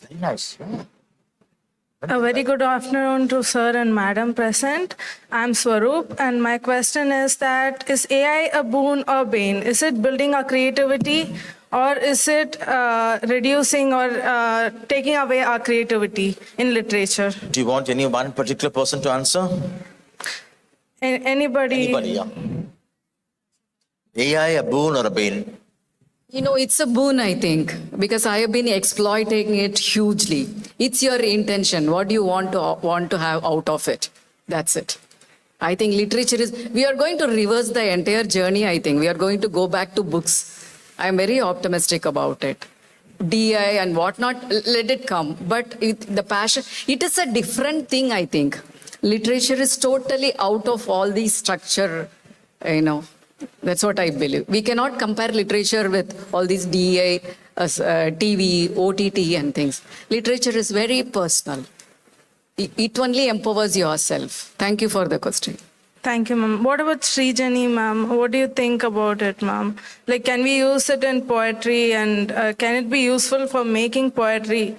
S3: Very nice. Yeah.
S8: A very good afternoon to sir and madam present. I'm Swaroop, and my question is that is AI a boon or bane? Is it building our creativity, or is it reducing or taking away our creativity in literature?
S3: Do you want any one particular person to answer?
S8: Anybody?
S3: Anybody, yeah. AI a boon or a bane?
S5: You know, it's a boon, I think, because I have been exploiting it hugely. It's your intention. What do you want to have out of it? That's it. I think literature is, we are going to reverse the entire journey, I think. We are going to go back to books. I'm very optimistic about it. DI and whatnot, let it come. But the passion, it is a different thing, I think. Literature is totally out of all the structure, you know. That's what I believe. We cannot compare literature with all these DA, TV, OTT and things. Literature is very personal. It only empowers yourself. Thank you for the question.
S8: Thank you, ma'am. What about Srijani, ma'am? What do you think about it, ma'am? Like, can we use it in poetry, and can it be useful for making poetry?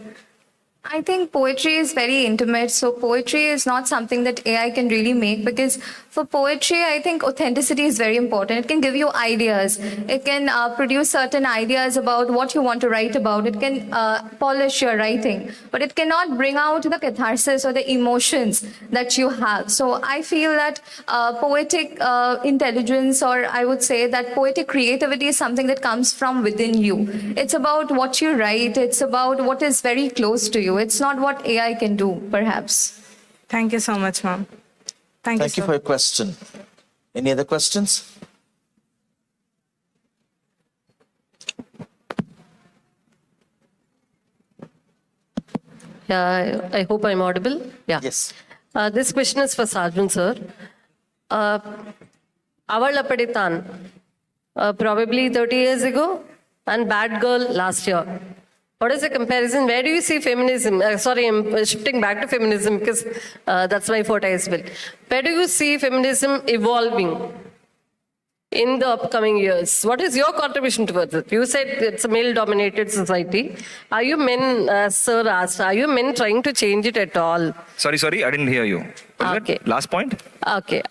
S7: I think poetry is very intimate, so poetry is not something that AI can really make, because for poetry, I think authenticity is very important. It can give you ideas. It can produce certain ideas about what you want to write about. It can polish your writing, but it cannot bring out the catharsis or the emotions that you have. So I feel that poetic intelligence, or I would say that poetic creativity is something that comes from within you. It's about what you write. It's about what is very close to you. It's not what AI can do, perhaps.
S8: Thank you so much, ma'am.
S3: Thank you
S8: sir.
S3: for your question. Any other questions?
S9: Yeah, I hope I'm audible. Yeah.
S3: Yes.
S9: This question is for Sarjan, sir. Avalapaditan, probably 30 years ago, and Bad Girl last year. What is the comparison? Where do you see feminism? Sorry, I'm shifting back to feminism because that's my forte as well. Where do you see feminism evolving in the upcoming years? What is your contribution towards it? You said it's a male-dominated society. Are you men, sir asked, are you men trying to change it at all?
S6: Sorry, I didn't hear you. What is
S9: Okay.
S6: it? Last point?
S9: Okay.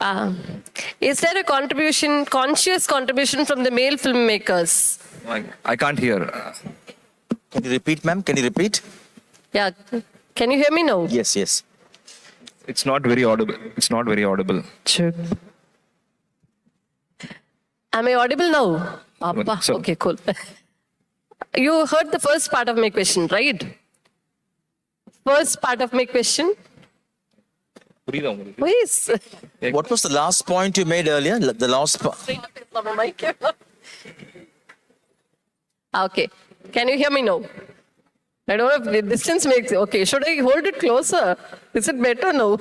S9: Is there a contribution, conscious contribution from the male filmmakers?
S6: I can't hear.
S3: Can you repeat, ma'am? Can you repeat?
S9: Yeah. Can you hear me now?
S3: Yes.
S6: It's not very audible.
S9: Sure. Am I audible now? Appa.
S6: So-
S9: Okay, cool. You heard the first part of my question, right? First part of my question? Please.
S3: What was the last point you made earlier? The last part.
S9: Okay. Can you hear me now? I don't know if the distance makes it. Okay. Should I hold it closer? Is it better now?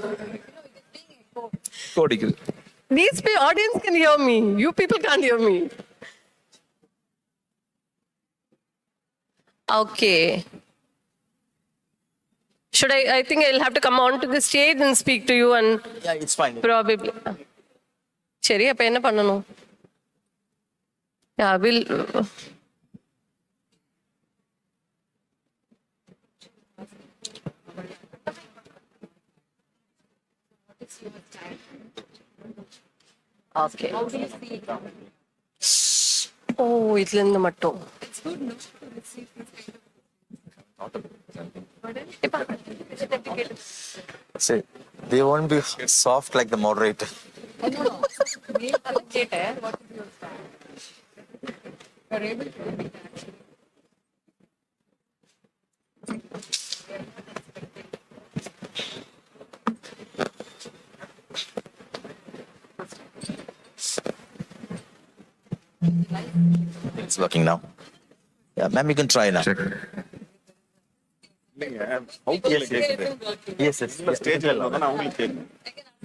S9: These audience can hear me. You people can't hear me. Okay. Should I think I'll have to come on to the stage and speak to you and
S3: Yeah, it's fine.
S9: probably. Sherry, appa enna pannanum? Yeah, we'll. Okay. Oh, idlinda mattum.
S3: Say, they won't be soft like the moderator. It's working now. Yeah, ma'am, you can try now.
S6: Check.
S3: Yes, yes.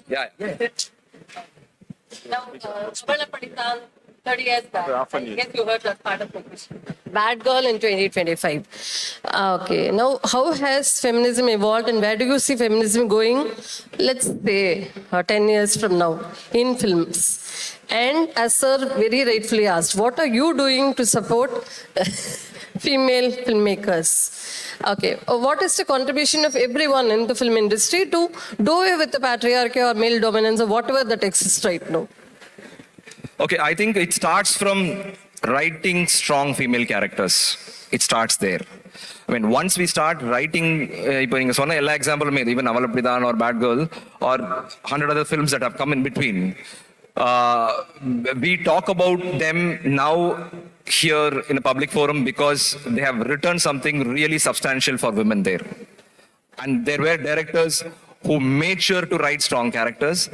S6: Yeah.
S9: Now, 30 years back. I guess you heard that part of the question. Bad girl in 2025. Okay. Now, how has feminism evolved and where do you see feminism going, let's say, 10 years from now in films? And as sir very rightfully asked, what are you doing to support female filmmakers? Okay. What is the contribution of everyone in the film industry to do away with the patriarchy or male dominance or whatever that exists right now?
S6: Okay, I think it starts from writing strong female characters. It starts there. I mean, once we start writing, example, even Valedictory or Bad Girl or 100 other films that have come in between, we talk about them now here in a public forum because they have written something really substantial for women there. And there were directors who made sure to write strong characters.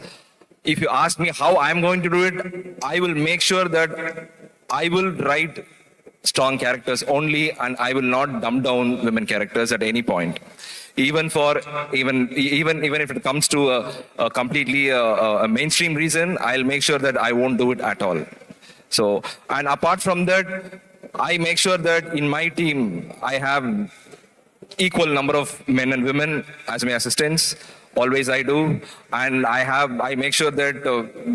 S6: If you ask me how I'm going to do it, I will make sure that I will write strong characters only, and I will not dumb down women characters at any point. Even if it comes to a completely a mainstream reason, I'll make sure that I won't do it at all. So, and apart from that, I make sure that in my team I have equal number of men and women as my assistants. Always I do, and I make sure that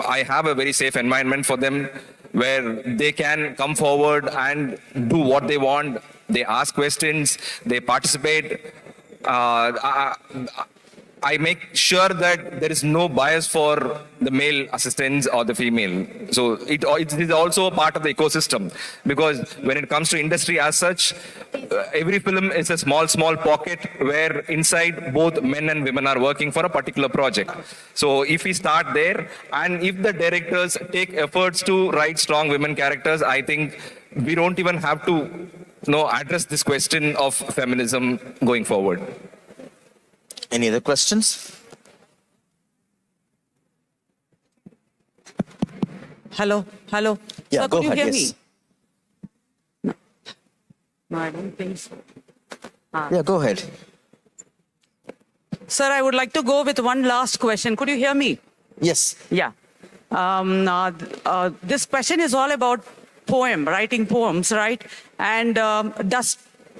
S6: I have a very safe environment for them where they can come forward and do what they want. They ask questions, they participate. I make sure that there is no bias for the male assistants or the female. So it is also a part of the ecosystem, because when it comes to industry as such, every film is a small pocket where inside both men and women are working for a particular project. So if we start there, and if the directors take efforts to write strong women characters, I think we don't even have to address this question of feminism going forward.
S3: Any other questions?
S10: Hello.
S3: Yeah,
S10: Sir,
S3: go
S10: could you
S3: ahead.
S10: hear
S3: Yes.
S10: me? No, I don't think so.
S3: Yeah, go ahead.
S10: Sir, I would like to go with one last question. Could you hear me?
S3: Yes.
S10: Yeah. This question is all about writing poems, right? And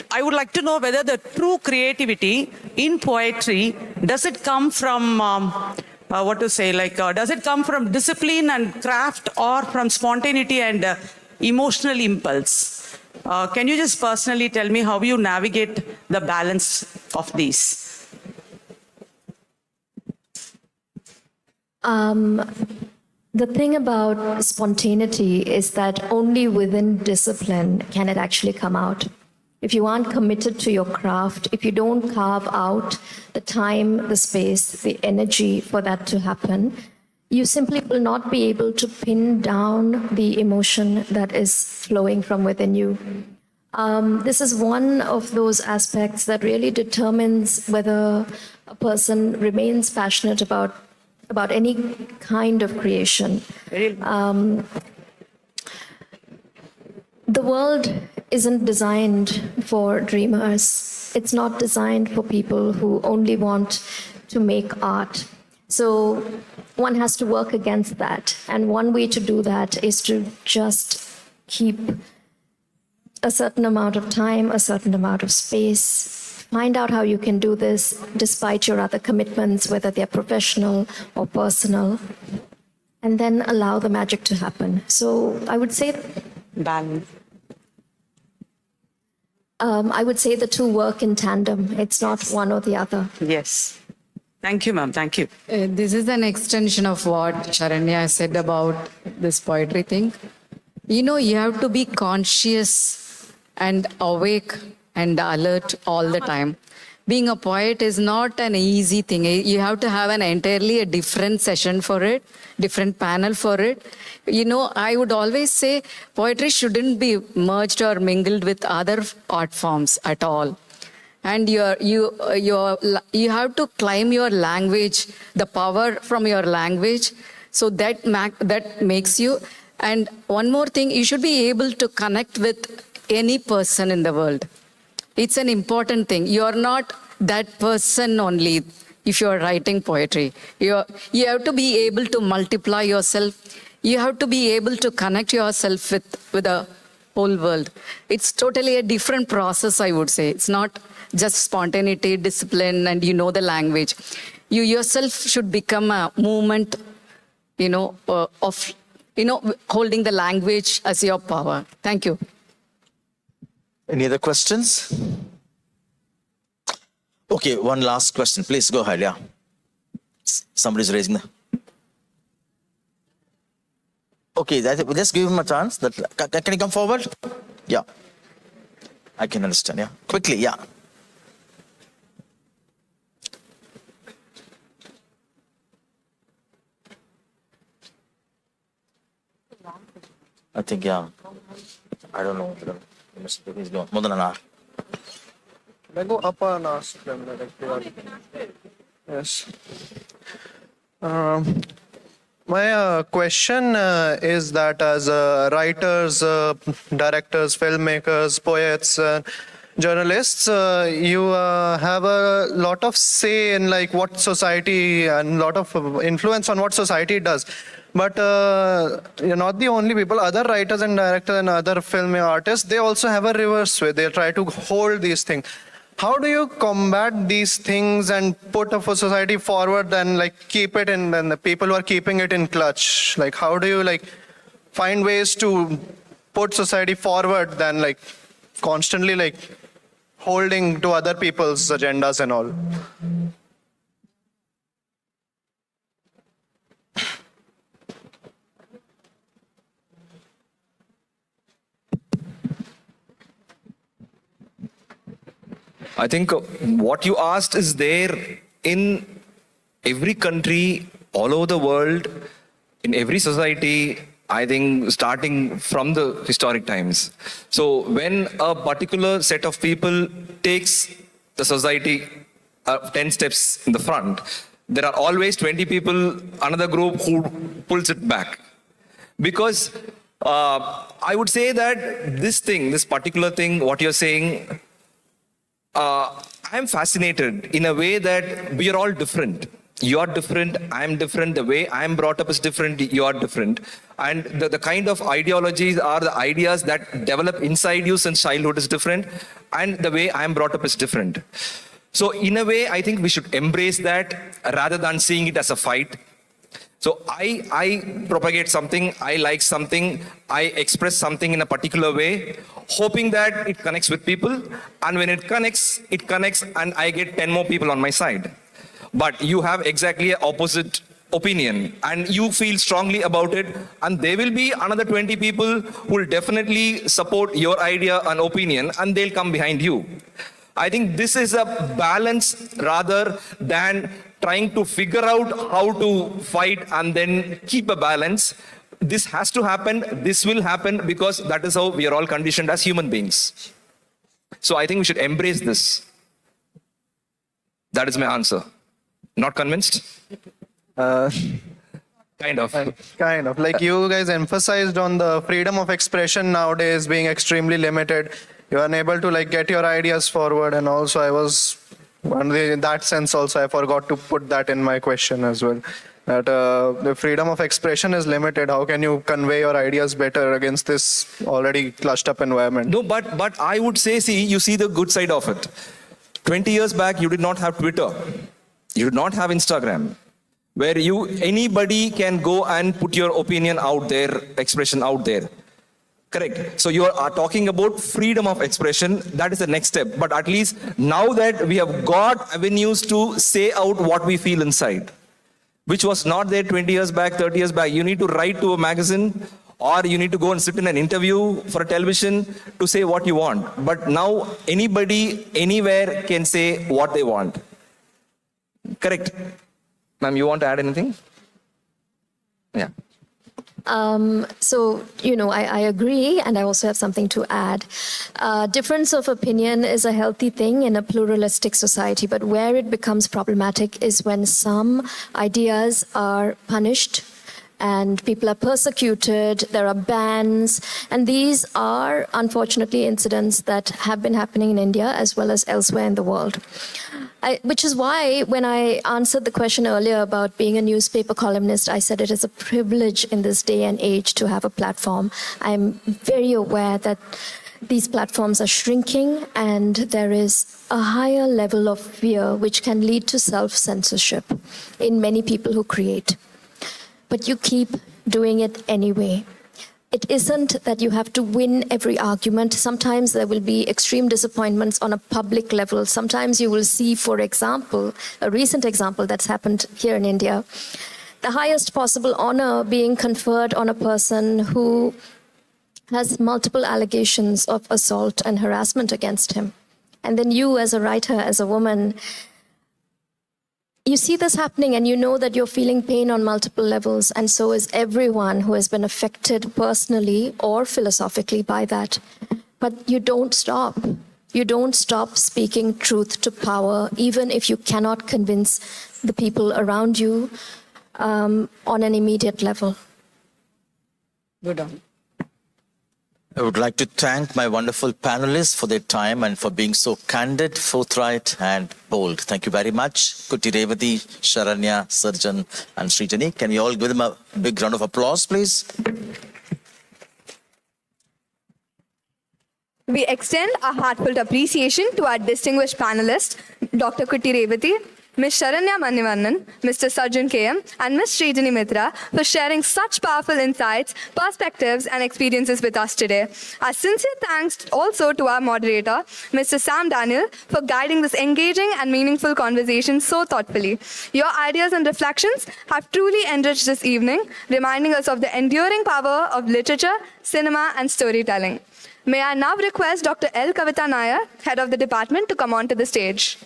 S10: I would like to know whether the true creativity in poetry, does it come from, does it come from discipline and craft, or from spontaneity and emotional impulse? Can you just personally tell me how you navigate the balance of these?
S4: The thing about spontaneity is that only within discipline can it actually come out. If you aren't committed to your craft, if you don't carve out the time, the space, the energy for that to happen, you simply will not be able to pin down the emotion that is flowing from within you. This is one of those aspects that really determines whether a person remains passionate about any kind of creation. The world isn't designed for dreamers. It's not designed for people who only want to make art. So one has to work against that. And one way to do that is to just keep a certain amount of time, a certain amount of space. Find out how you can do this despite your other commitments, whether they're professional or personal, and then allow the magic to happen. So I would say
S10: Balance.
S4: I would say the two work in tandem. It's not one or the other.
S10: Yes. Thank you, ma'am. Thank you.
S5: This is an extension of what Sharanya said about this poetry thing. You have to be conscious and awake and alert all the time. Being a poet is not an easy thing. You have to have an entirely a different session for it, different panel for it. I would always say poetry shouldn't be merged or mingled with other art forms at all. And you have to climb your language, the power from your language, so that makes you. And one more thing, you should be able to connect with any person in the world. It's an important thing. You're not that person only if you're writing poetry. You have to be able to multiply yourself. You have to be able to connect yourself with the whole world. It's totally a different process, I would say. It's not just spontaneity, discipline, and you know the language. You yourself should become a movement, holding the language as your power. Thank you.
S3: Any other questions? Okay, one last question. Please go ahead, yeah. Somebody's raising the... Okay, just give him a chance. Can you come forward? Yeah. I can understand, yeah. Quickly, yeah. I think, yeah. I don't know. He's gone. More than an hour.
S11: Can I go up and ask them? Yes. My question is that as writers, directors, filmmakers, poets, journalists, you have a lot of say in like what society and a lot of influence on what society does. But you're not the only people. Other writers and directors and other film artists, they also have a reverse way. They try to hold these things. How do you combat these things and put a society forward and like keep it in, and the people who are keeping it in clutch? Like how do you like find ways to put society forward than like constantly like holding to other people's agendas and all?
S6: I think what you asked is there in every country, all over the world, in every society, I think starting from the historic times. So when a particular set of people takes the society 10 steps in the front, there are always 20 people, another group who pulls it back. Because I would say that this particular thing, what you're saying, I'm fascinated in a way that we are all different. You're different, I'm different, the way I'm brought up is different, you're different. And the kind of ideologies are the ideas that develop inside you since childhood is different, and the way I'm brought up is different. So in a way, I think we should embrace that rather than seeing it as a fight. So I propagate something, I like something, I express something in a particular way, hoping that it connects with people. And when it connects, and I get 10 more people on my side. But you have exactly an opposite opinion and you feel strongly about it, and there will be another 20 people who will definitely support your idea and opinion, and they'll come behind you. I think this is a balance rather than trying to figure out how to fight and then keep a balance. This has to happen, this will happen, because that is how we are all conditioned as human beings. So I think we should embrace this. That is my answer. Not convinced? Kind of.
S11: Kind of. Like you guys emphasized on the freedom of expression nowadays being extremely limited. You are unable to like get your ideas forward, and also I was, in that sense also I forgot to put that in my question as well. That the freedom of expression is limited. How can you convey your ideas better against this already clushed up environment?
S6: No, but I would say, you see the good side of it. 20 years back, you did not have Twitter. You did not have Instagram, where anybody can go and put your opinion out there, expression out there. Correct. So you are talking about freedom of expression. That is the next step. But at least now that we have got avenues to say out what we feel inside, which was not there 20 years back, 30 years back. You need to write to a magazine, or you need to go and sit in an interview for a television to say what you want. But now anybody, anywhere can say what they want. Correct. Ma'am, you want to add anything? Yeah.
S4: So, I agree, and I also have something to add. Difference of opinion is a healthy thing in a pluralistic society, but where it becomes problematic is when some ideas are punished and people are persecuted, there are bans, and these are unfortunately incidents that have been happening in India as well as elsewhere in the world. Which is why when I answered the question earlier about being a newspaper columnist, I said it is a privilege in this day and age to have a platform. I'm very aware that these platforms are shrinking and there is a higher level of fear which can lead to self-censorship in many people who create. But you keep doing it anyway. It isn't that you have to win every argument. Sometimes there will be extreme disappointments on a public level. Sometimes you will see, for example, a recent example that's happened here in India, the highest possible honor being conferred on a person who has multiple allegations of assault and harassment against him. And then you, as a writer, as a woman, you see this happening and you know that you're feeling pain on multiple levels, and so is everyone who has been affected personally or philosophically by that. But you don't stop. You don't stop speaking truth to power, even if you cannot convince the people around you on an immediate level.
S5: Good on.
S3: I would like to thank my wonderful panelists for their time and for being so candid, forthright, and bold. Thank you very much. Kuti Revati, Sharanya, Sarjan, and Srijani. Can you all give them a big round of applause, please?
S2: We extend our heartfelt appreciation to our distinguished panelists, Dr. Kuti Revati, Ms. Sharanya Manivannan, Mr. Sarjan KM, and Ms. Srijani Mitra for sharing such powerful insights, perspectives, and experiences with us today. Our sincere thanks also to our moderator, Mr. Sam Daniel, for guiding this engaging and meaningful conversation so thoughtfully. Your ideas and reflections have truly enriched this evening, reminding us of the enduring power of literature, cinema, and storytelling. May I now request Dr. L. Kavita Nair, head of the department, to come onto the stage.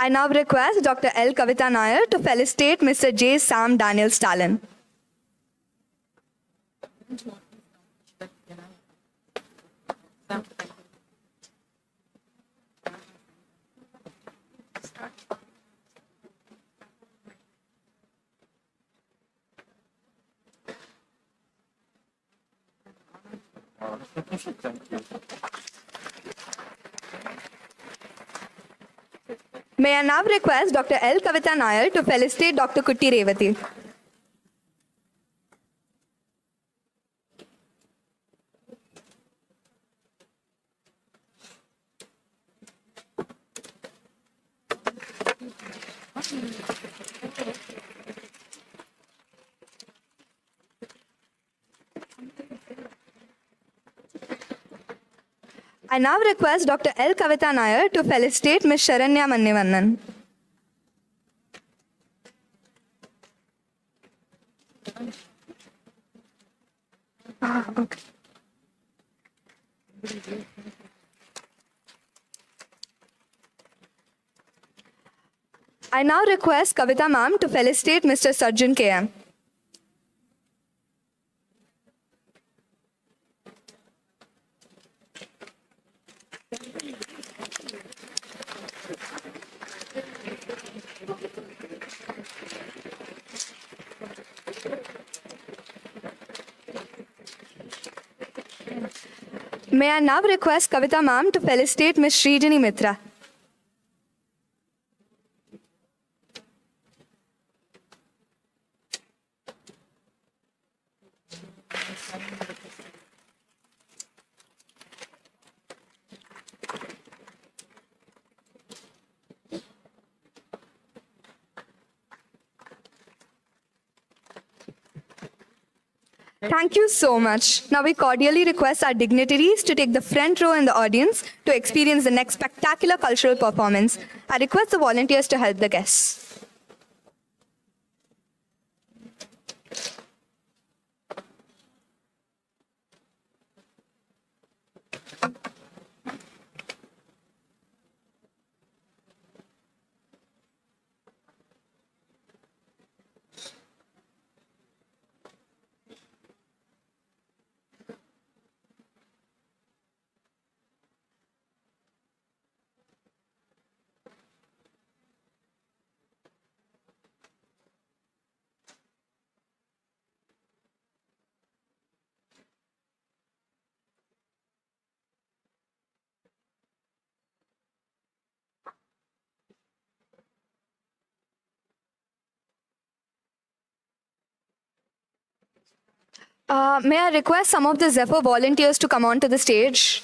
S2: I now request Dr. L. Kavita Nair to felicitate Mr. J. Sam Daniel Stalin. May I now request Dr. L. Kavita Nair to felicitate Dr. Kuti Revati. I now request Dr. L. Kavita Nair to felicitate Ms. Sharanya Manivannan. Okay. I now request Kavita ma'am to felicitate Mr. Sarjan KM. May I now request Kavita ma'am to felicitate Ms. Srijani Mitra. Thank you so much. Now we cordially request our dignitaries to take the front row in the audience to experience the next spectacular cultural performance. I request the volunteers to help the guests. May I request some of the Zephyr volunteers to come on to the stage?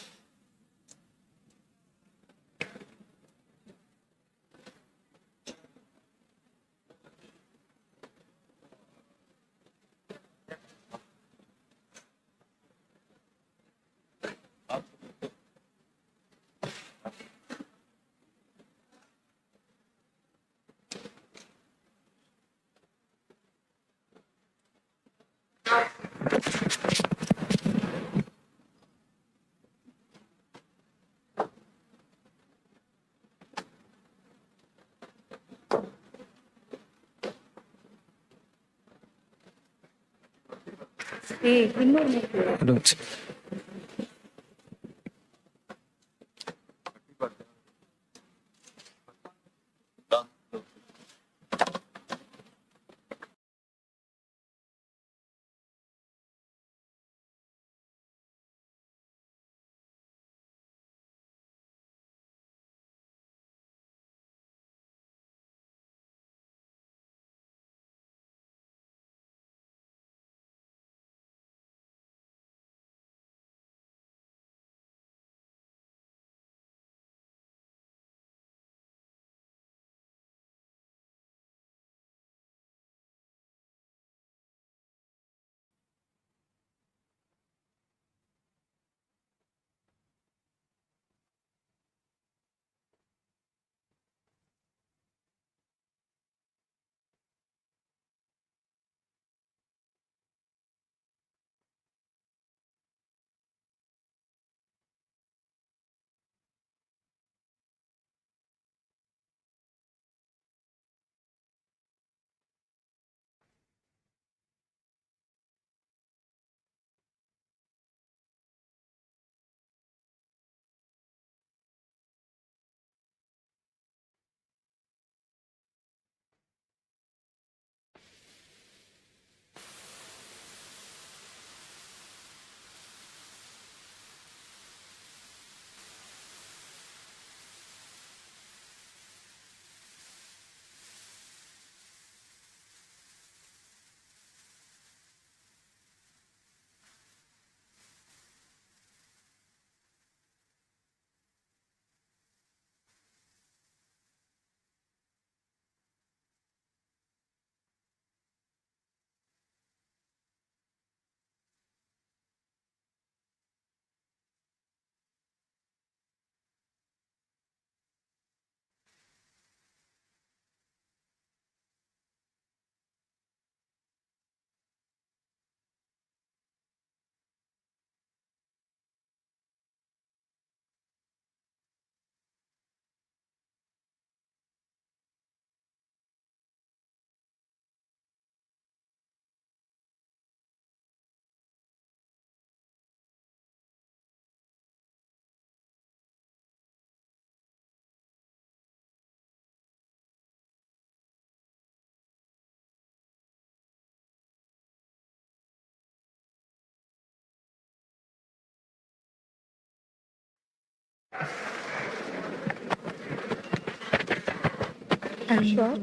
S7: Sure.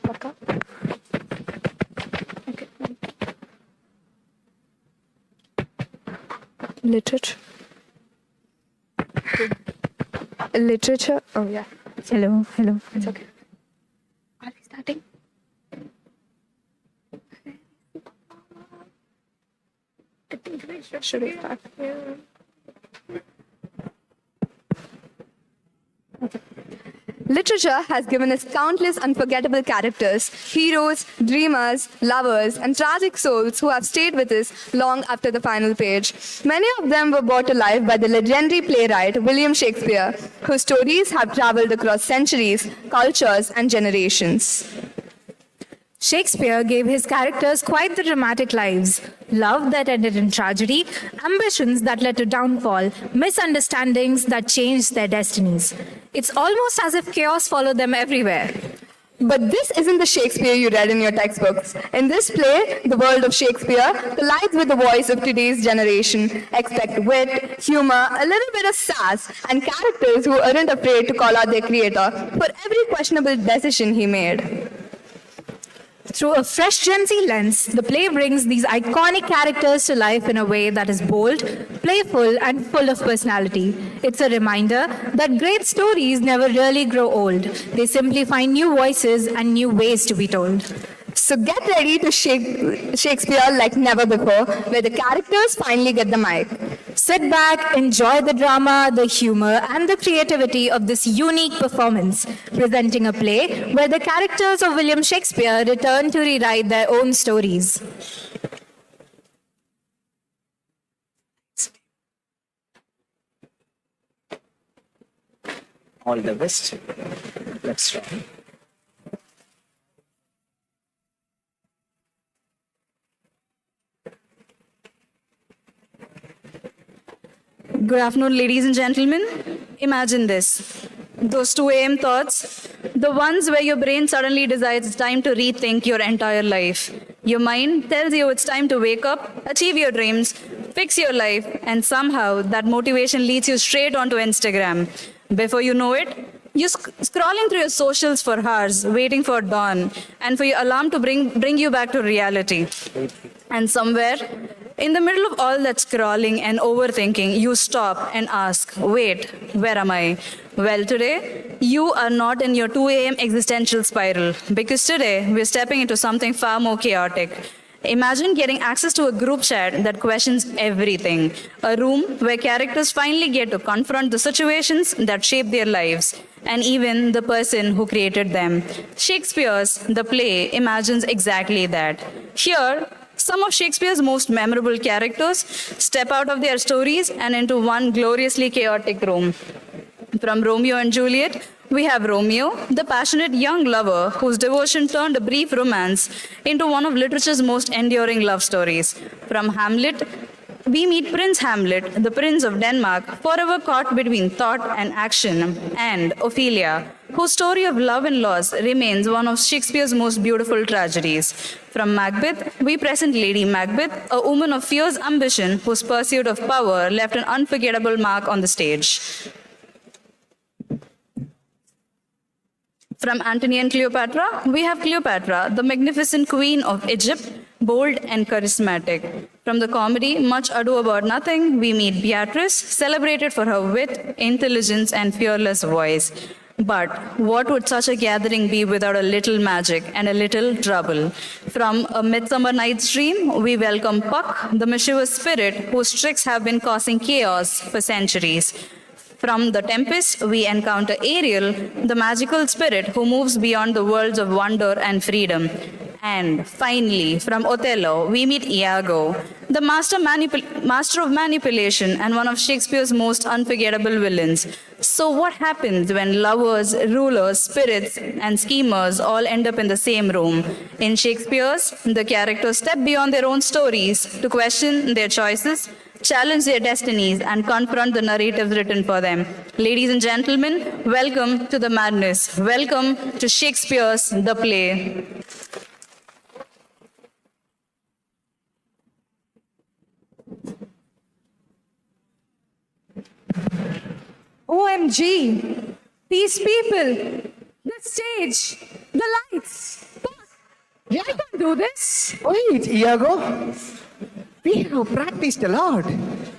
S7: Paka. Okay.
S2: Literature. Literature. Oh, yeah.
S7: Hello.
S2: It's okay. Are we starting? I think we should we start? Literature has given us countless unforgettable characters, heroes, dreamers, lovers, and tragic souls who have stayed with us long after the final page. Many of them were brought to life by the legendary playwright William Shakespeare, whose stories have traveled across centuries, cultures, and generations.
S12: Shakespeare gave his characters quite the dramatic lives. Love that ended in tragedy, ambitions that led to downfall, misunderstandings that changed their destinies. It's almost as if chaos followed them everywhere.
S2: But this isn't the Shakespeare you read in your textbooks. In this play, the world of Shakespeare collides with the voice of today's generation. Expect wit, humor, a little bit of sass, and characters who aren't afraid to call out their creator for every questionable decision he made.
S12: Through a fresh Gen Z lens, the play brings these iconic characters to life in a way that is bold, playful, and full of personality. It's a reminder that great stories never really grow old. They simply find new voices and new ways to be told.
S2: So get ready to Shakespeare like never before, where the characters finally get the mic.
S12: Sit back, enjoy the drama, the humor, and the creativity of this unique performance, presenting a play where the characters of William Shakespeare return to rewrite their own stories.
S1: All the best. Let's try.
S13: Good afternoon, ladies and gentlemen. Imagine this. Those 2 a.m. thoughts, the ones where your brain suddenly decides it's time to rethink your entire life. Your mind tells you it's time to wake up, achieve your dreams, fix your life, and somehow that motivation leads you straight onto Instagram. Before you know it, you're scrolling through your socials for hours, waiting for dawn, and for your alarm to bring you back to reality. And somewhere, in the middle of all that scrolling and overthinking, you stop and ask, wait, where am I? Well, today, you are not in your 2 a.m. existential spiral, because today, we're stepping into something far more chaotic. Imagine getting access to a group chat that questions everything. A room where characters finally get to confront the situations that shape their lives, and even the person who created them. Shakespeare's The Play imagines exactly that. Here, some of Shakespeare's most memorable characters step out of their stories and into one gloriously chaotic room. From Romeo and Juliet, we have Romeo, the passionate young lover whose devotion turned a brief romance into one of literature's most enduring love stories. From Hamlet, we meet Prince Hamlet, the Prince of Denmark, forever caught between thought and action, and Ophelia, whose story of love and loss remains one of Shakespeare's most beautiful tragedies. From Macbeth, we present Lady Macbeth, a woman of fierce ambition whose pursuit of power left an unforgettable mark on the stage. From Antony and Cleopatra, we have Cleopatra, the magnificent queen of Egypt, bold and charismatic. From the comedy Much Ado About Nothing, we meet Beatrice, celebrated for her wit, intelligence, and fearless voice. But what would such a gathering be without a little magic and a little trouble? From A Midsummer Night's Dream, we welcome Puck, the mischievous spirit whose tricks have been causing chaos for centuries. From The Tempest, we encounter Ariel, the magical spirit who moves beyond the worlds of wonder and freedom. And finally, from Othello, we meet Iago, the master of manipulation and one of Shakespeare's most unforgettable villains. So what happens when lovers, rulers, spirits, and schemers all end up in the same room? In Shakespeare's, the characters step beyond their own stories to question their choices, challenge their destinies, and confront the narratives written for them. Ladies and gentlemen, welcome to the madness. Welcome to Shakespeare's The Play.
S7: OMG, these people, the stage, the lights. I can't do this.
S1: Wait, Iago. We have practiced a lot.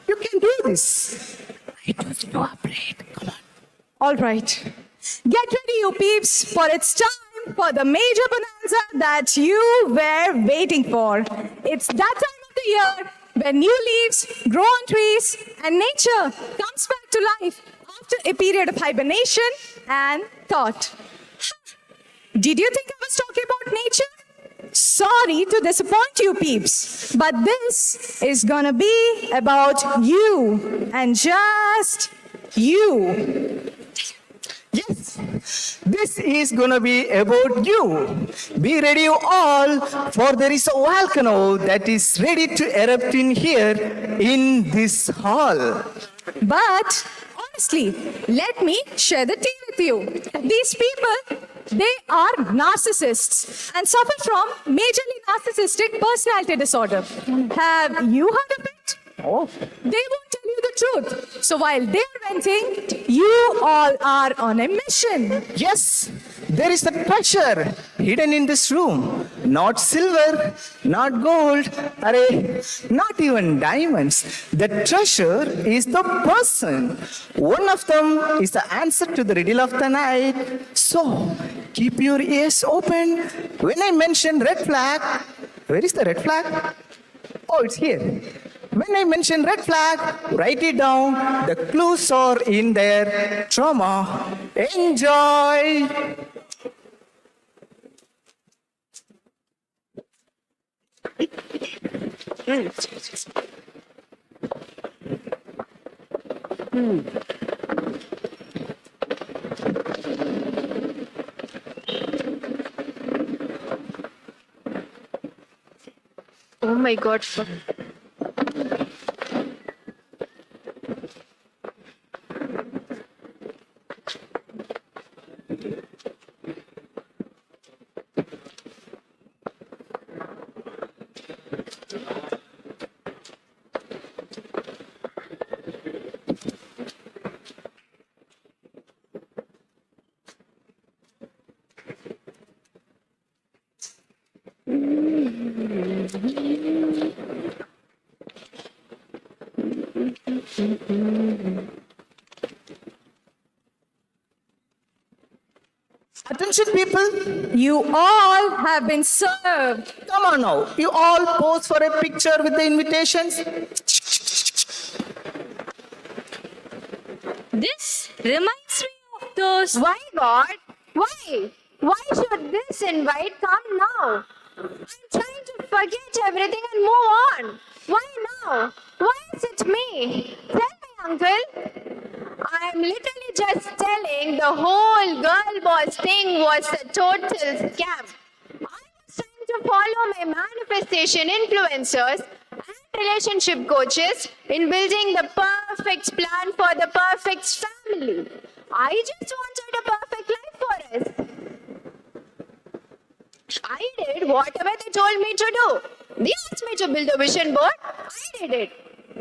S1: You can do this. It was no upgrade. Come on.
S7: All right. Get ready, you peeps, for it's time for the major bonanza that you were waiting for. It's that time of the year when new leaves grow on trees and nature comes back to life after a period of hibernation and thought. Did you think I was talking about nature? Sorry to disappoint you, peeps, but this is gonna be about you and just you.
S1: Yes, this is gonna be about you. Be ready all, for there is a volcano that is ready to erupt in here in this hall.
S7: But honestly, let me share the tea with you. These people, they are narcissists and suffer from majorly narcissistic personality disorder. Have you heard of it?
S1: Oh.
S7: They won't tell you the truth. So while they're venting, you all are on a mission.
S1: Yes,
S14: there is a treasure hidden in this room. Not silver, not gold, not even diamonds. The treasure is the person. One of them is the answer to the riddle of the night. So, keep your ears open. When I mention red flag, where is the red flag? Oh, it's here. When I mention red flag, write it down. The clues are in there. Trauma. Enjoy.
S2: Oh my God.
S14: Attention, people.
S12: You all have been served.
S14: Come on now. You all pose for a picture with the invitations.
S12: This reminds me of those.
S2: Why, God? Why? Why should this invite come now? I'm trying to forget everything and move on. Why now? Why is it me? Tell me, uncle. I'm literally just telling the whole girl boss thing was a total scam. I was trying to follow my manifestation influencers and relationship coaches in building the perfect plan for the perfect family. I just wanted a perfect life for us. I did whatever they told me to do. They asked me to build a vision board. I did it.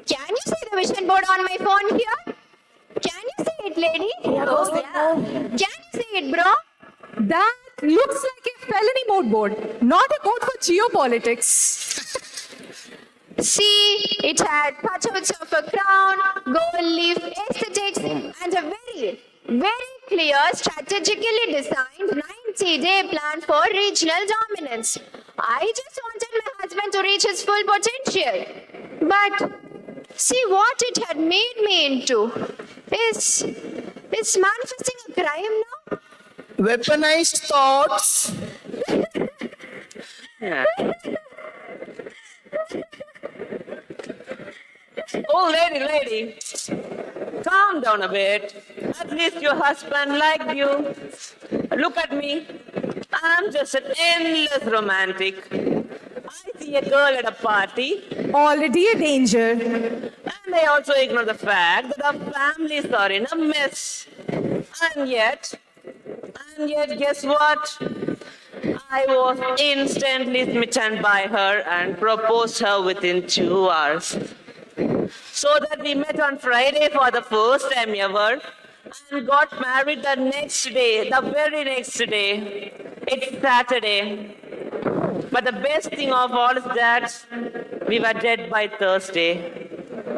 S2: Can you see the vision board on my phone here? Can you see it, lady? Yeah. Can you see it, bro?
S12: That looks like a felony mode board, not a board for geopolitics.
S2: See, it had touchouts of a crown, gold leaf aesthetics, and a very, very clear, strategically designed 90-day plan for regional dominance. I just wanted my husband to reach his full potential. But see what it had made me into. Is manifesting a crime now?
S14: Weaponized thoughts.
S15: Oh, lady, calm down a bit. At least your husband liked you. Look at me. I'm just an endless romantic. I see a girl at a party.
S12: Already a danger.
S15: And I also ignore the fact that our families are in a mess. And yet, guess what? I was instantly smitten by her and proposed her within 2 hours. So that we met on Friday for the first time ever and got married the next day, the very next day. It's Saturday. But the best thing of all is that we were dead by Thursday.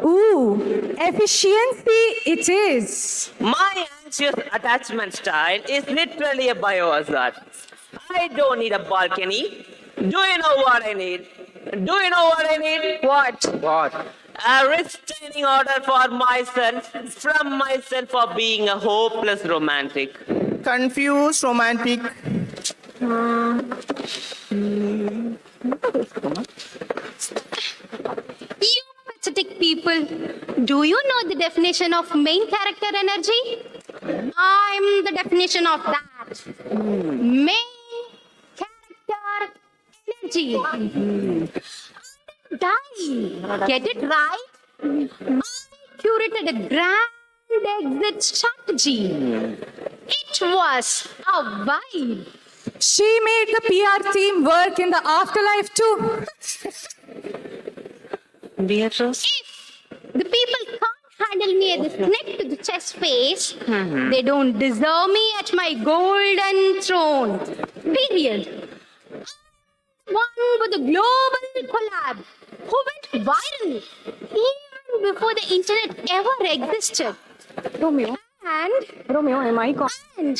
S12: Ooh, efficiency it is.
S15: My anxious attachment style is literally a biohazard. I don't need a balcony. Do you know what I need? What? A restraining order for myself, from myself for being a hopeless romantic.
S14: Confused romantic.
S2: You pathetic people. Do you know the definition of main character energy? I'm the definition of that. Main character energy. Die. Get it right? I curated a grand exit strategy. It was a vibe.
S12: She made the PR team work in the afterlife too.
S15: Beatrice?
S2: If the people can't handle
S16: tackle me at this neck to the chest face, they don't deserve me at my golden throne. Period. One with a global collab who went viral even before the internet ever existed.
S13: Romeo.
S16: And
S13: Romeo, am I calling?
S16: and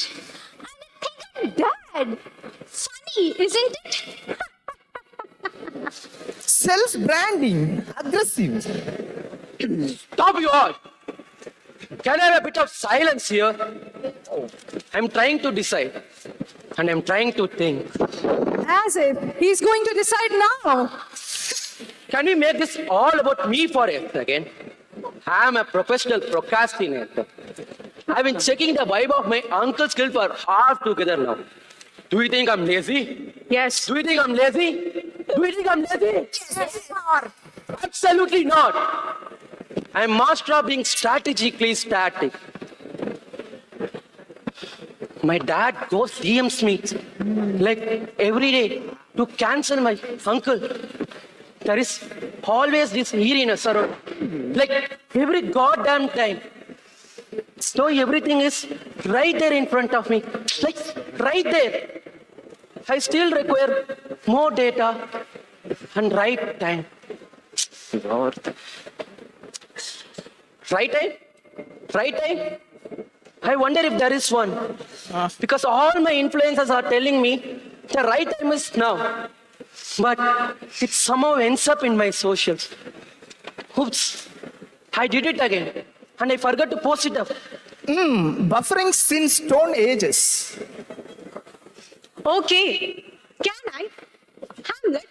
S16: I think I'm dead. Funny, isn't it?
S14: Self-branding, aggressive.
S17: Stop you all! Can I have a bit of silence here? I'm trying to decide. And I'm trying to think.
S7: As if he's going to decide now.
S17: Can we make this all about me for a second? I'm a professional procrastinator. I've been checking the vibe of my uncle's guild for hours together now. Do you think I'm lazy?
S7: Yes.
S17: Do you think I'm lazy? Do you think I'm lazy? Yes. Absolutely not. I'm master of being strategically static. My dad goes DMs me like every day to cancel my uncle. There is always this eeriness around, like every goddamn time. So everything is right there in front of me, like right there. I still require more data and right time. Lord. Right time? Right time? I wonder if there is one. Because all my influencers are telling me the right time is now. But it somehow ends up in my socials. Oops, I did it again. And I forgot to post it up.
S14: Buffering since stone ages.
S13: Okay. Can I? Hamlet,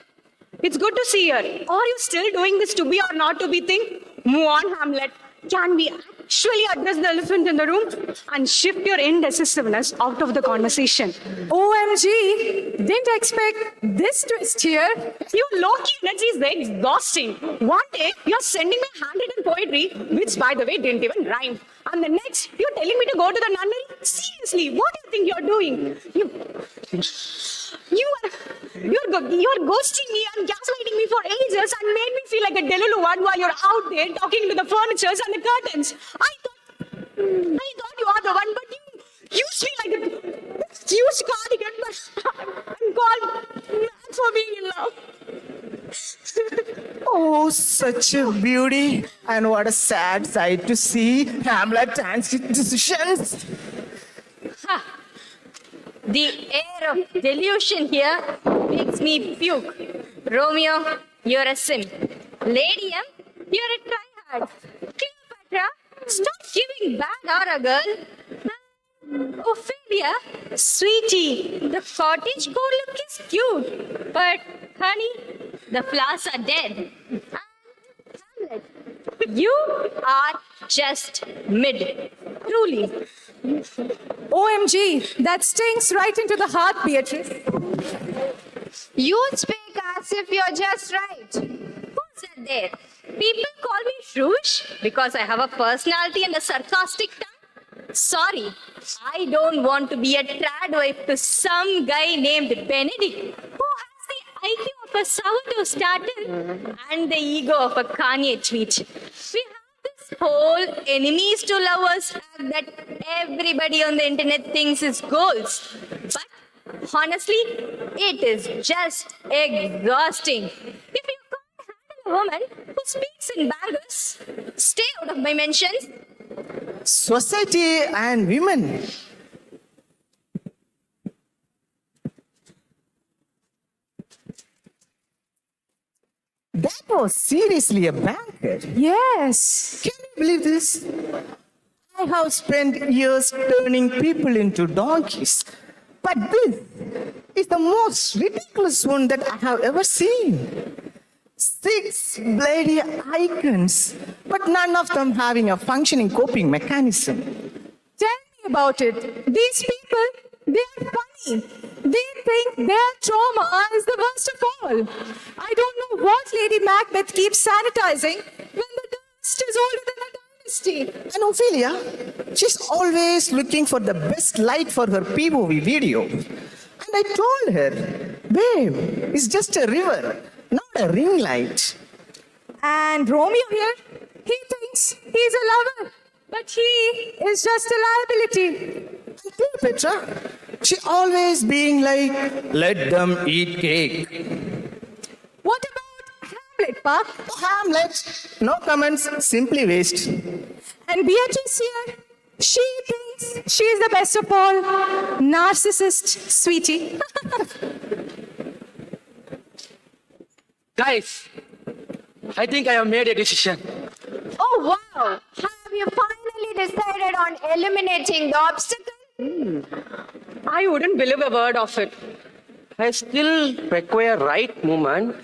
S13: it's good to see you. Are you still doing this to be or not to be thing? Move on, Hamlet. Can we actually address the elephant in the room and shift your indecisiveness out of the conversation?
S7: OMG, didn't expect this twist here.
S13: Your low-key energy is exhausting. One day, you're sending me handwritten poetry, which, by the way, didn't even rhyme. And the next, you're telling me to go to the nunnery? Seriously, what do you think you're doing? You're ghosting me and gaslighting me for ages and made me feel like a Delulu one while you're out there talking to the furnitures and the curtains. I thought you are the one, but you used me like a used cardigan, but I'm called mad for being in love.
S14: Oh, such a beauty. And what a sad sight to see Hamlet and his decisions.
S16: The air of delusion here makes me puke. Romeo, you're a simp. Lady M, you're a tryhard. Cleopatra, stop giving bad aura, girl. Ophelia, sweetie, the cottage core look is cute. But, honey, the flowers are dead. And Hamlet, you are just mid. Truly.
S7: OMG, that stings right into the heart, Beatrice.
S16: You speak as if you're just right. Who's that there? People call me Shrush because I have a personality and a sarcastic tongue. Sorry, I don't want to be a trad wife to some guy named Benedict who has the IQ of a sourdough starter and the ego of a Kanye tweet. We have this whole enemies to lovers that everybody on the internet thinks is goals. But honestly, it is just exhausting. If you can't handle a woman who speaks in bangers, stay out of my mentions.
S14: Society and women. That was seriously a banquet.
S7: Yes.
S14: Can you believe this? I have spent years turning people into donkeys. But this is the most ridiculous one that I have ever seen. 6 bloody icons, but none of them having a functioning coping mechanism.
S7: Tell me about it. These people, they are funny. They think their trauma is the worst of all. I don't know what Lady Macbeth keeps sanitizing when the dust is older than a dynasty.
S14: And Ophelia, she's always looking for the best light for her POV video. And I told her, babe, it's just a river, not a ring light.
S7: And Romeo here, he thinks
S12: thinks he's a lover, but he is just a liability.
S14: Petra, she always being like, let them eat cake.
S12: What about Hamlet, Park?
S14: Hamlet, no comments, simply waste.
S12: And Beatrice here, she thinks she is the best of all. Narcissist, sweetie.
S17: Guys, I think I have made a decision.
S16: Oh wow! Have you finally decided on eliminating the obstacle?
S17: I wouldn't believe a word of it. I still require right movement.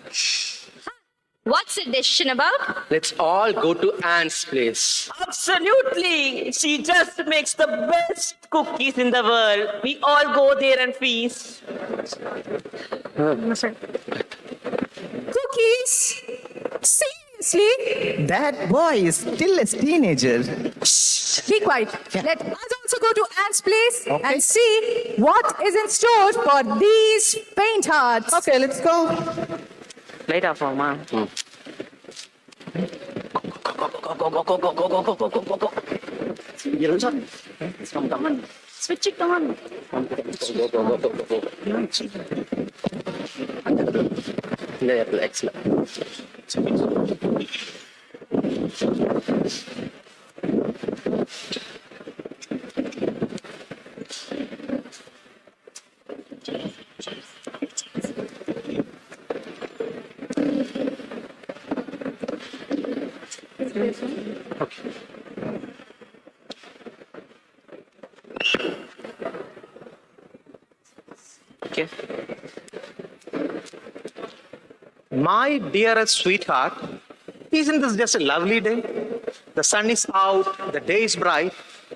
S16: What's the decision about?
S17: Let's all go to Anne's place.
S15: Absolutely. She just makes the best cookies in the world. We all go there and feast.
S12: Cookies? Seriously?
S14: That boy is still a teenager.
S12: Be quiet. Let us also go to Anne's place and see what is in store for these faint hearts.
S14: Okay, let's go.
S15: Later, Mama.
S17: Go.
S15: Come on. Switch it on.
S17: There, excellent.
S15: Okay.
S18: My dearest sweetheart, isn't this just a lovely day? The sun is out, the day is bright,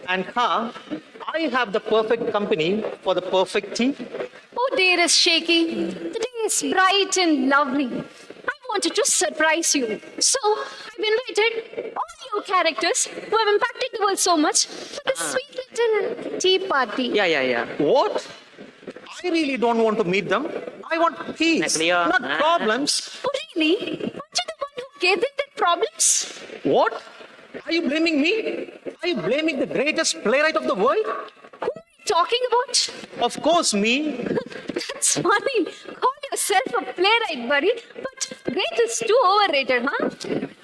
S18: and I have the perfect company for the perfect tea.
S16: Oh, dearest Shaky, the day is bright and lovely. I wanted to surprise you. So, I've invited all your characters who have impacted the world so much for this sweet little tea party.
S15: Yeah.
S18: What? I really don't want to meet them. I want peace, not problems.
S16: Oh, really? Aren't you the one who gave them their problems?
S18: What? Are you blaming me? Are you blaming the greatest playwright of the world?
S16: Who are you talking about?
S18: Of course, me.
S16: That's funny. Call yourself a playwright, buddy. But great is too overrated, huh?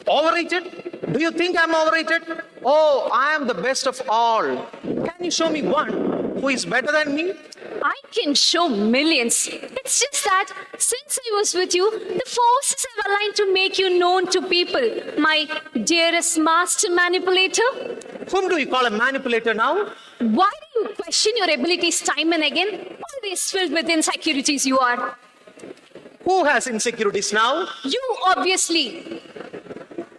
S18: Overrated? Do you think I'm overrated? Oh, I am the best of all. Can you show me one who is better than me?
S16: I can show millions. It's just that since I was with you, the forces have aligned to make you known to people. My dearest master manipulator.
S18: Whom do you call a manipulator now?
S16: Why do you question your abilities time and again? Always filled with insecurities you are.
S18: Who has insecurities now?
S16: You, obviously.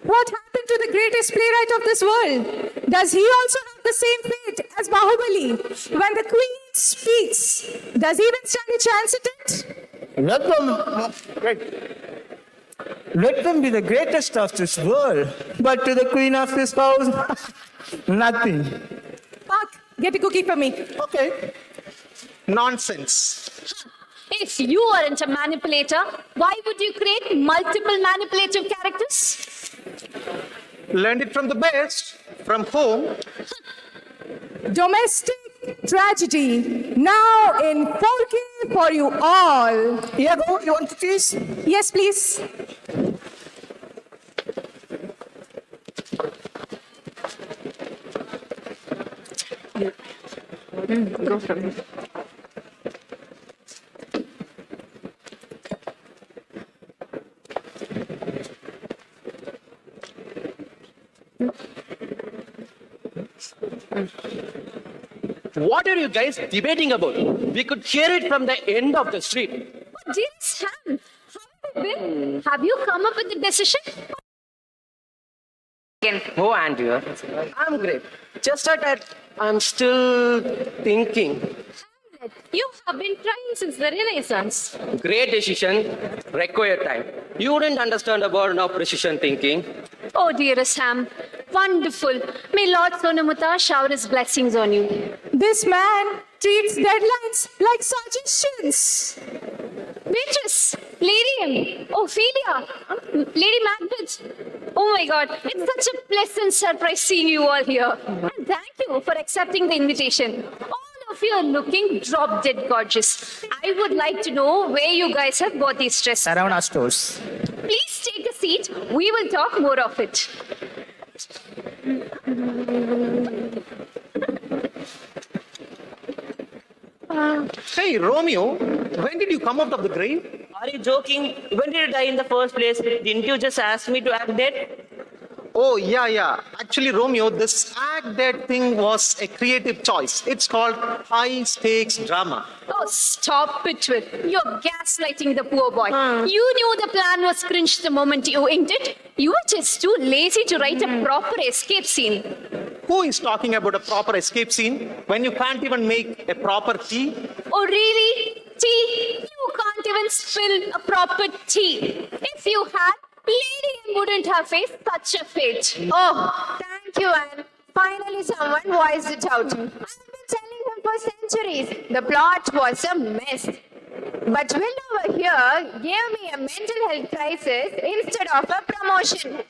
S12: What happened to the greatest playwright of this world? Does he also have the same fate as Bahubali? When the queen speaks, does he even stand a chance at it?
S14: Let them be the greatest of this world, but to the queen of this house, nothing.
S12: Park, get a cookie for me.
S18: Okay. Nonsense.
S16: If you aren't a manipulator, why would you create multiple manipulative characters?
S18: Learned it from the best. From whom?
S12: Domestic tragedy, now in 4K for you all.
S14: Yeah, go. You want cookies?
S12: Yes, please.
S15: Go from here.
S17: What are you guys debating about? We could hear it from the end of the street.
S16: Oh, dear Sam, how have you been? Have you come up with a decision?
S17: Oh, Andrea, I'm great. Just that I'm still thinking.
S16: You have been trying since the Renaissance.
S17: Great decision, require time. You wouldn't understand about now precision thinking.
S16: Oh, dearest Sam, wonderful. May Lord Sonamuta shower his blessings on you.
S12: This man treats deadlines like suggestions.
S16: Beatrice, Lady M, Ophelia, Lady Macbeth. Oh my God, it's such a pleasant surprise seeing you all here. And thank you for accepting the invitation. All of you are looking drop dead gorgeous. I would like to know where you guys have bought these dresses.
S1: Around our stores.
S16: Please take a seat. We will talk more of it.
S18: Hey, Romeo, when did you come out of the grave?
S15: Are you joking? When did you die in the first place? Didn't you just ask me to act dead?
S18: Oh, yeah. Actually, Romeo, this act dead thing was a creative choice. It's called high stakes drama.
S16: Oh, stop it, Will. You're gaslighting the poor boy. You knew the plan was cringe the moment you inked it. You were just too lazy to write a proper escape scene.
S18: Who is talking about a proper escape scene when you can't even make a proper tea?
S16: Oh, really? Tea? You can't even spill a proper tea. If you had, Lady M wouldn't have faced such a fate.
S19: Oh, thank you, Anne. Finally, someone voiced it out. I've been telling him for centuries. The plot was a mess. But Will over here gave me a mental health crisis instead of a promotion.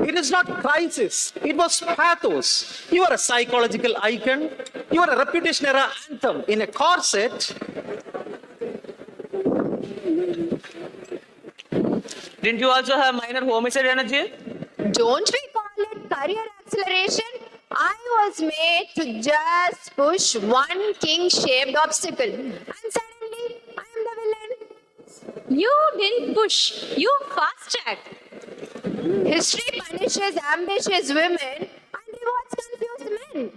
S18: It is not crisis. It was pathos. You are a psychological icon. You are a reputation era anthem in a corset.
S15: Didn't you also have minor homicide energy?
S19: Don't we call it career acceleration? I was made to just push one king-shaped obstacle. And suddenly, I am the villain.
S16: You didn't push. You fast-tracked.
S19: History punishes ambitious women and rewards confused men.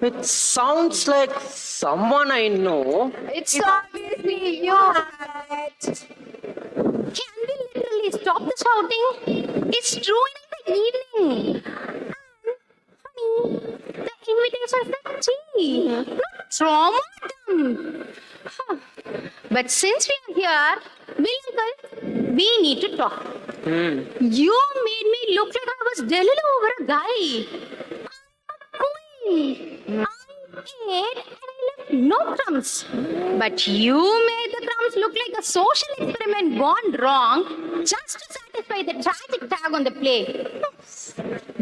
S17: It sounds like someone I know.
S19: It's obviously you, Harriet.
S16: Can we literally stop the shouting? It's ruining the evening. And, honey, the invitations are tea, not trauma. But since we are here, Will, we need to talk. You made me look like I was delulu over a guy. I'm a queen. I ate and I left no crumbs. But you made the crumbs look like a social experiment gone wrong just to satisfy the tragic tag on the plate.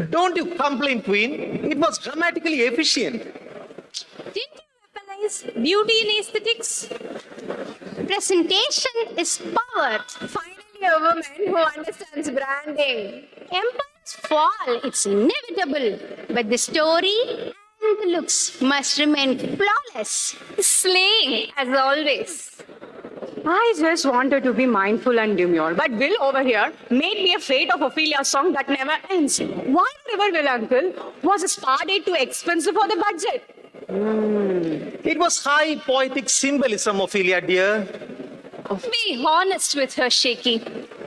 S18: Don't you complain, Queen. It was dramatically efficient.
S16: Didn't you weaponize beauty in aesthetics? Presentation is power.
S19: Finally, a woman who understands branding.
S16: Empires fall, it's inevitable. But the story and the looks must remain flawless. Slaying, as always.
S5: I just wanted to be mindful and demure, but Will over here made me a Fate of Ophelia song that never ends. Whatever, Will uncle, was a spa date too expensive for the budget?
S18: It was high poetic symbolism, Ophelia dear.
S16: Be honest with her, Shaky.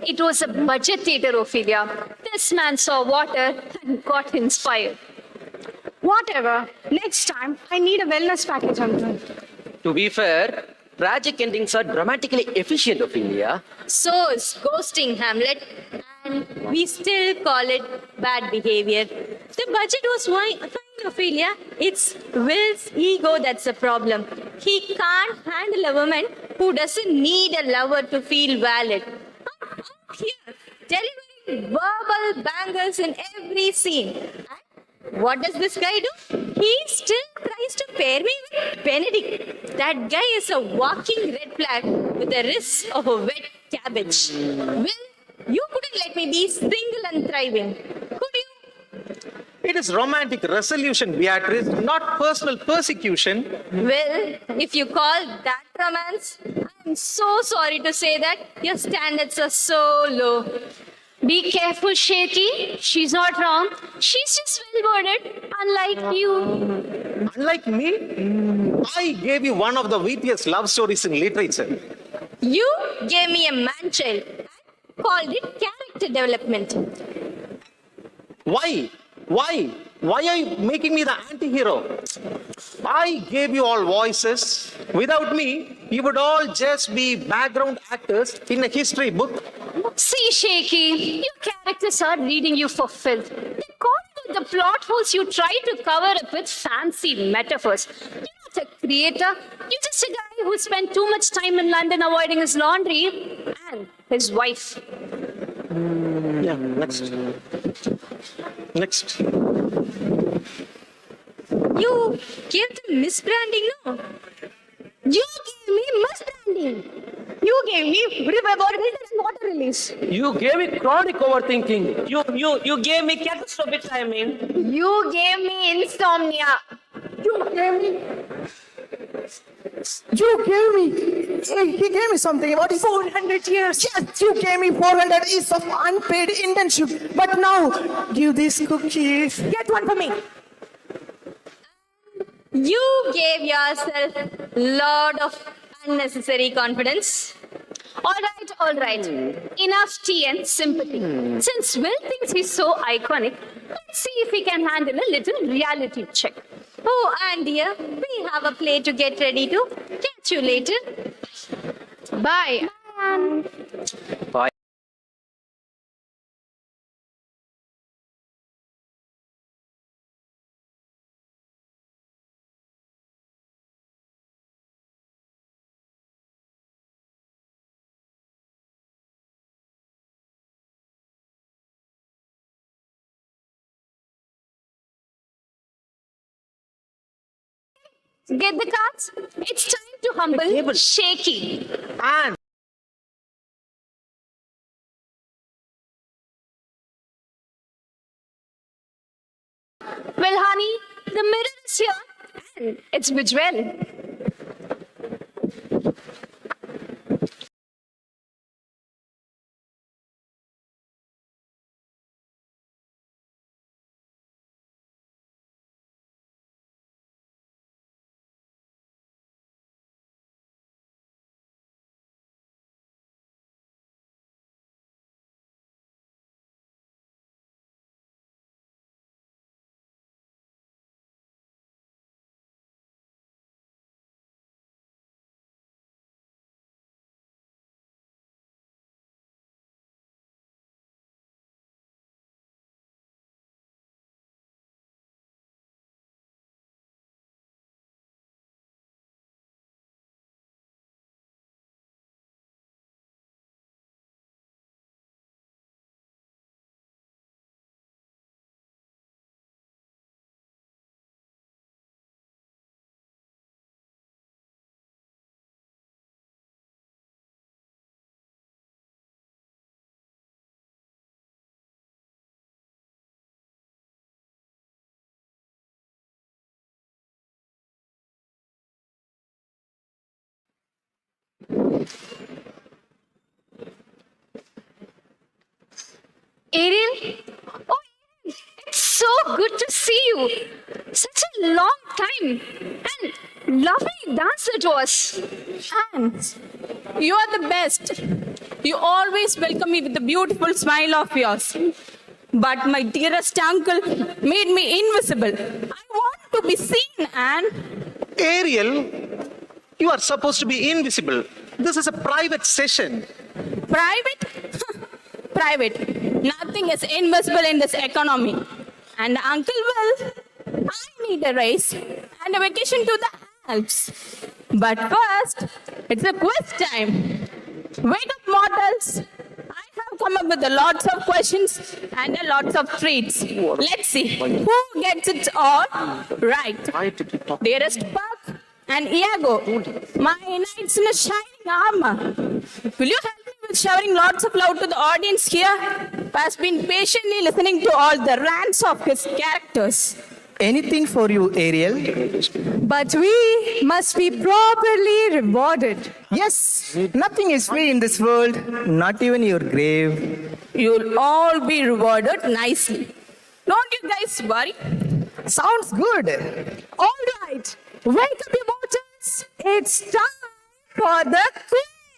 S16: It was a budget theater, Ophelia. This man saw water and got inspired.
S5: Whatever. Next time, I need a wellness package, uncle.
S17: To be fair, tragic endings are dramatically efficient, Ophelia.
S16: So is ghosting, Hamlet. And we still call it bad behavior. The budget was fine, Ophelia. It's Will's ego that's the problem. He can't handle a woman who doesn't need a lover to feel valid. Here, delivering verbal bangers in every scene. And what does this guy do? He still tries to pair me with Benedict. That guy is a walking red flag with the risk of a wet cabbage. Will, you couldn't let me be single and thriving, could you?
S18: It is romantic resolution, Beatrice, not personal persecution.
S16: Well, if you call that romance, I'm so sorry to say that your standards are so low. Be careful, Shaky. She's not wrong. She's just well-worded, unlike you.
S18: Unlike me? I gave you one of the wittiest love stories in literature.
S16: You gave me a man-child and called it character development.
S18: Why? Why are you making me the anti-hero? I gave you all voices. Without me, you would all just be background actors in a history book.
S16: See, Shaky, your characters are reading you for filth. They call you the plot holes you try to cover up with fancy metaphors. You're not a creator. You're just a guy who spent too much time in London avoiding his laundry and his wife.
S17: Yeah, next. Next.
S16: You gave them misbranding, no? You gave me misbranding. You gave me water and water release.
S17: You gave me chronic overthinking.
S15: You gave me catastrophic timing.
S19: You gave me insomnia.
S14: You gave me, he gave me something about 400 years. Yes, you gave me 400 years of unpaid internship. But now, give these cookies. Get one for me.
S16: You gave yourself lot of unnecessary confidence. All right. Enough tea and sympathy. Since Will thinks he's so iconic, let's see if he can handle a little reality check. Oh, and dear, we have a play to get ready to. Catch you later.
S19: Bye.
S17: Bye.
S16: Get the cards? It's time to humble Shaky.
S18: And
S16: Well, honey, the mirror is here and it's Visual. Ariel? Oh, Ariel, it's so good to see you. Such a long time. And lovely dance it was.
S7: And you are the best. You always welcome me with the beautiful smile of yours. But my dearest uncle made me invisible. I want to be seen, Anne.
S18: Ariel, you are supposed to be invisible. This is a private session.
S7: Private? Private. Nothing is invisible in this economy. And Uncle Will, I need a raise and a vacation to the Alps. But first, it's a quiz time. Wake up, mortals. I have come up with a lots of questions and a lots of treats. Let's see who gets it all right. Dearest Puck and Iago, my knights in a shining armor. Will you help me with showering lots of love to the audience here who has been patiently listening to all the rants of his characters?
S14: Anything for you, Ariel.
S12: But we must be properly rewarded.
S14: Yes, nothing is free in this world, not even your grave.
S7: You'll all be rewarded nicely. Don't you guys worry?
S14: Sounds good.
S12: All right, wake up your mortals. It's time for the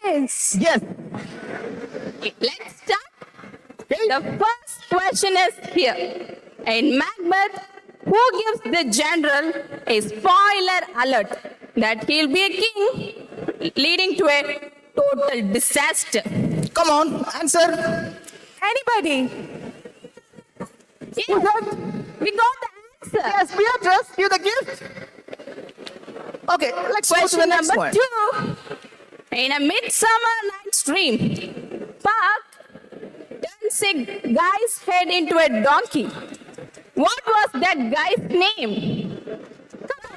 S12: quiz.
S14: Yes.
S7: Let's start. The first question is here. In Macbeth, who gives the general a spoiler alert that he'll be a king, leading to a total disaster?
S14: Come on, answer.
S12: Anybody?
S7: Yes, we got the answer.
S14: Yes, Beatrice, you the gift. Okay, let's go to
S7: Question
S14: the next
S7: number
S14: one.
S7: 2. In a midsummer night's dream, Puck turns
S20: turns a guy's head into a donkey. What was that guy's name?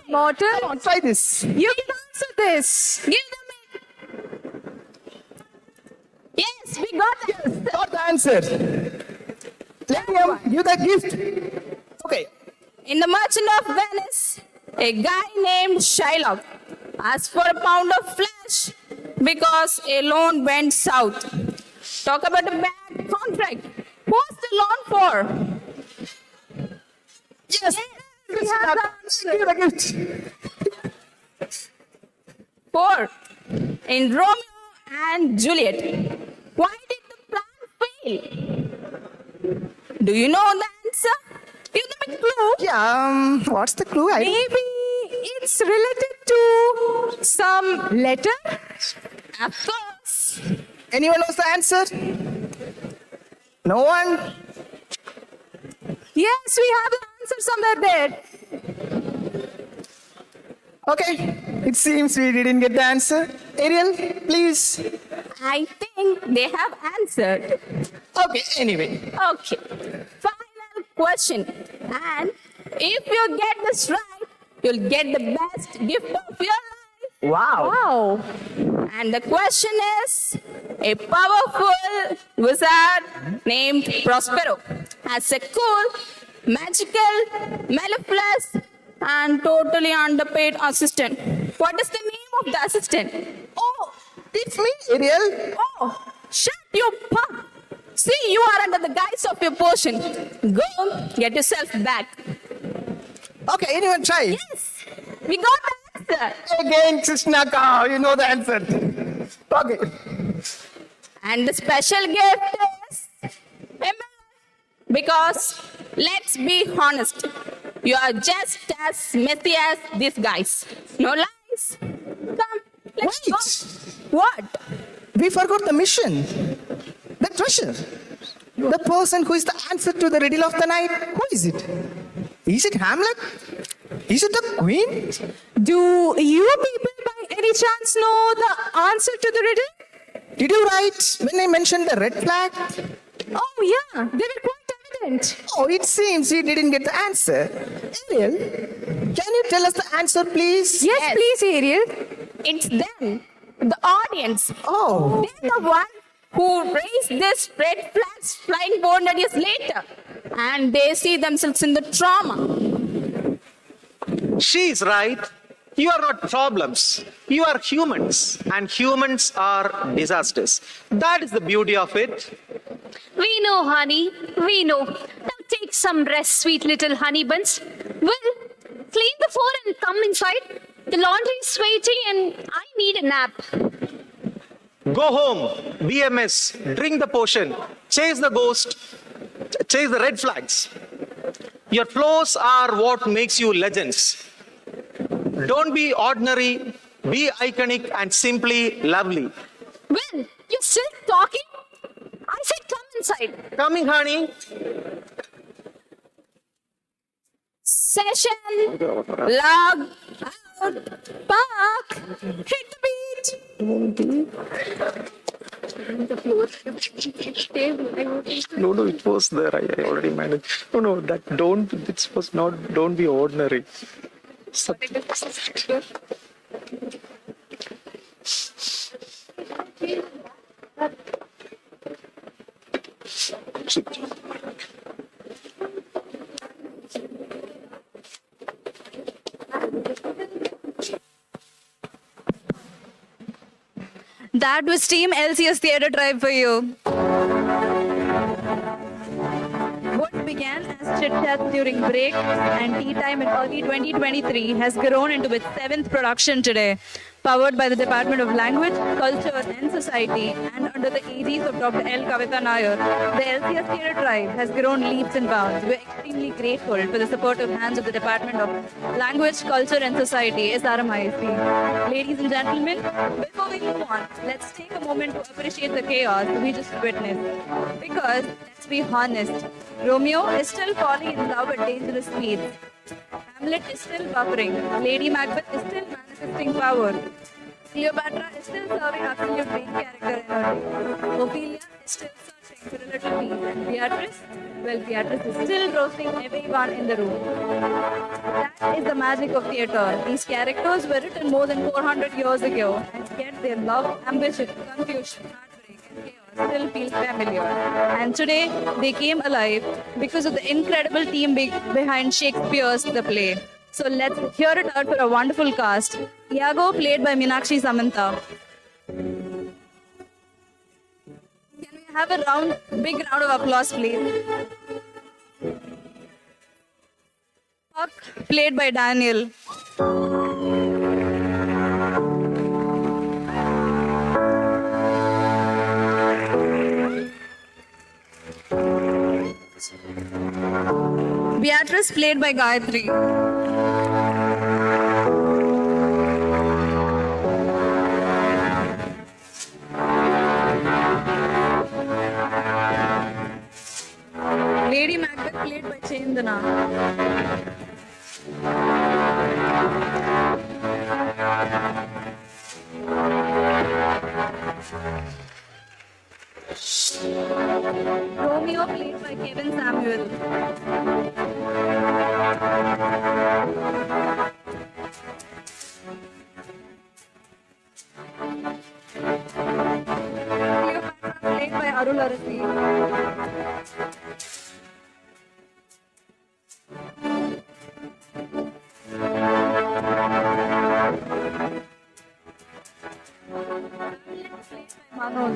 S14: Mortal. Come on, try this.
S20: You can answer this. Give them it. Yes, we got the answer.
S14: Got the answer. Let me give the gift. Okay.
S20: In The Merchant of Venice, a guy named Shylock asked for a pound of flesh because a loan went south. Talk about a bad contract. What's the loan for?
S14: Yes.
S20: We have the answer.
S14: Give the gift.
S20: 4. In Romeo and Juliet, why did the plan fail? Do you know the answer? Give them a clue.
S14: Yeah, what's the clue?
S20: Maybe it's related to some letter? Of course.
S14: Anyone knows the answer? No one?
S20: Yes, we have the answer somewhere there.
S14: Okay, it seems we didn't get the answer. Ariel, please.
S20: I think they have answered.
S14: Okay, anyway.
S20: Okay. Final question. And if you get this right, you'll get the best gift of your life.
S14: Wow.
S20: Wow. And the question is, a powerful wizard named Prospero has a cool, magical, mellifluous, and totally underpaid assistant. What is the name of the assistant?
S14: Oh, it's me, Ariel.
S20: Oh, shut your pump. See, you are under the guise of your potion. Go, get yourself back.
S14: Okay, anyone try?
S20: Yes, we got the answer.
S14: Again, Krishnaka, you know the answer. Okay.
S20: And the special gift is because let's be honest, you are just as messy as these guys. No lies. Come, let's go.
S14: What? We forgot the mission. The treasure. The person who is the answer to the riddle of the night. Who is it? Is it Hamlet? Is it the Queen?
S20: Do you people by any chance know the answer to the riddle?
S14: Did you write when I mentioned the red flag?
S20: Oh yeah, they were quite evident.
S14: Oh, it seems we didn't get the answer. Ariel, can you tell us the answer, please?
S20: Yes, please, Ariel. It's them, the audience.
S14: Oh.
S20: They're the one who raised this red flags flying 400 years later. And they see themselves in the trauma.
S18: She's right. You are not problems. You are humans. And humans are disasters. That is the beauty of it.
S16: We know, honey. We know. Now take some rest, sweet little honey buns. Well, clean the floor and come inside. The laundry's waiting and I need a nap.
S18: Go home, be a mess, drink the potion, chase the ghost, chase the red flags. Your flaws are what makes you legends. Don't be ordinary, be iconic and simply lovely.
S16: Well, you're still talking? I said come inside.
S18: Coming, honey.
S20: Session, log, out, park, hit the beat.
S18: No, it was there. I already managed. No, that don't, it was not, don't be ordinary.
S13: That was Team LCS Theatre Tribe for you. What began as chit-chats during break and tea time in early 2023 has grown into its 7th production today. Powered by the Department of Language, Culture and Society and under the aegis of Dr. L. Kavita Nair, the LCS Theatre Tribe has grown leaps and bounds. We're extremely grateful for the supportive hands of the Department of Language, Culture and Society, SRMIST. Ladies and gentlemen, before we move on, let's take a moment to appreciate the chaos we just witnessed. Because, let's be honest, Romeo is still falling in love at dangerous speeds. Hamlet is still buffering. Lady Macbeth is still manifesting power. Cleopatra is still serving absolute main character energy. Ophelia is still searching for a little peace. Beatrice? Well, Beatrice is still roasting everyone in the room. That is the magic of theatre. These characters were written more than 400 years ago, and yet their love, ambition, confusion, heartbreak, and chaos still feel familiar. And today, they came alive because of the incredible team behind Shakespeare's The Play. So let's hear it out for a wonderful cast. Iago, played by Meenakshi Samantha. Can we have a big round of applause, please? Puck, played by Daniel. Beatrice, played by Gayatri. Lady Macbeth, played by Chandana. Romeo, played by Kevin Samuel. Cleopatra, played by Arul Arasi. Manoj.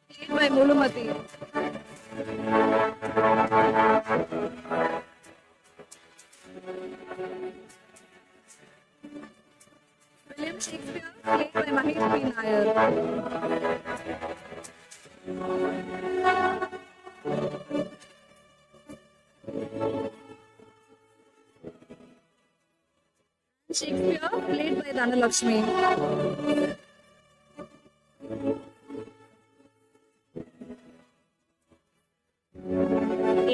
S13: Played by Mulumati. William Shakespeare, played by Mahesh P. Nair. Shakespeare, played by Dhanalakshmi.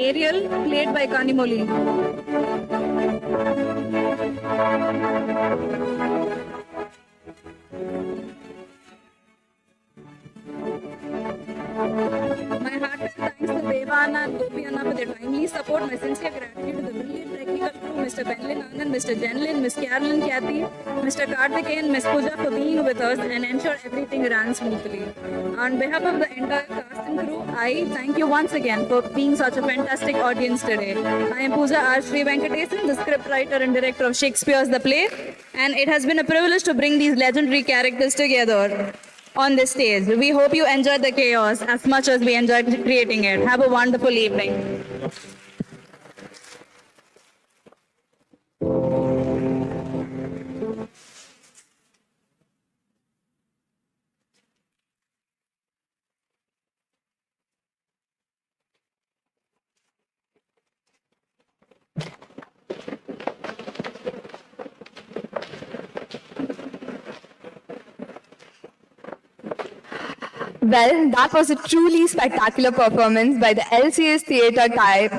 S13: Ariel, played by Kanimoli. My heartfelt thanks to Devanna and Gopianna for their timely support. My sincere gratitude to the brilliant technical crew, Mr. Benlin Anand, Mr. Jenlin, Miss Carolyn Kathy, Mr. Karthikeyan, Miss Pooja for being with us and ensure everything ran smoothly. On behalf of the entire cast and crew, I thank you once again for being such a fantastic audience today. I am Pooja R. Sri Venkatesan, the script writer and director of Shakespeare's The Play, and it has been a privilege to bring these legendary characters together on this stage. We hope you enjoyed the chaos as much as we enjoyed creating it. Have a wonderful evening.
S2: Well, that was a truly spectacular performance by the LCS Theatre Type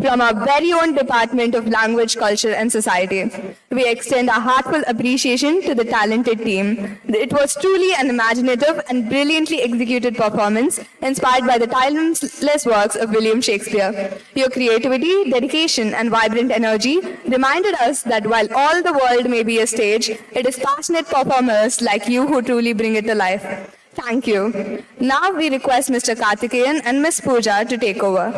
S2: from our very own Department of Language, Culture and Society. We extend our heartfelt appreciation to the talented team. It was truly an imaginative and brilliantly executed performance inspired by the timeless works of William Shakespeare. Your creativity, dedication and vibrant energy reminded us that while all the world may be a stage, it is passionate performers like you who truly bring it to life. Thank you. Now we request Mr. Karthikeyan and Ms. Pooja to take over.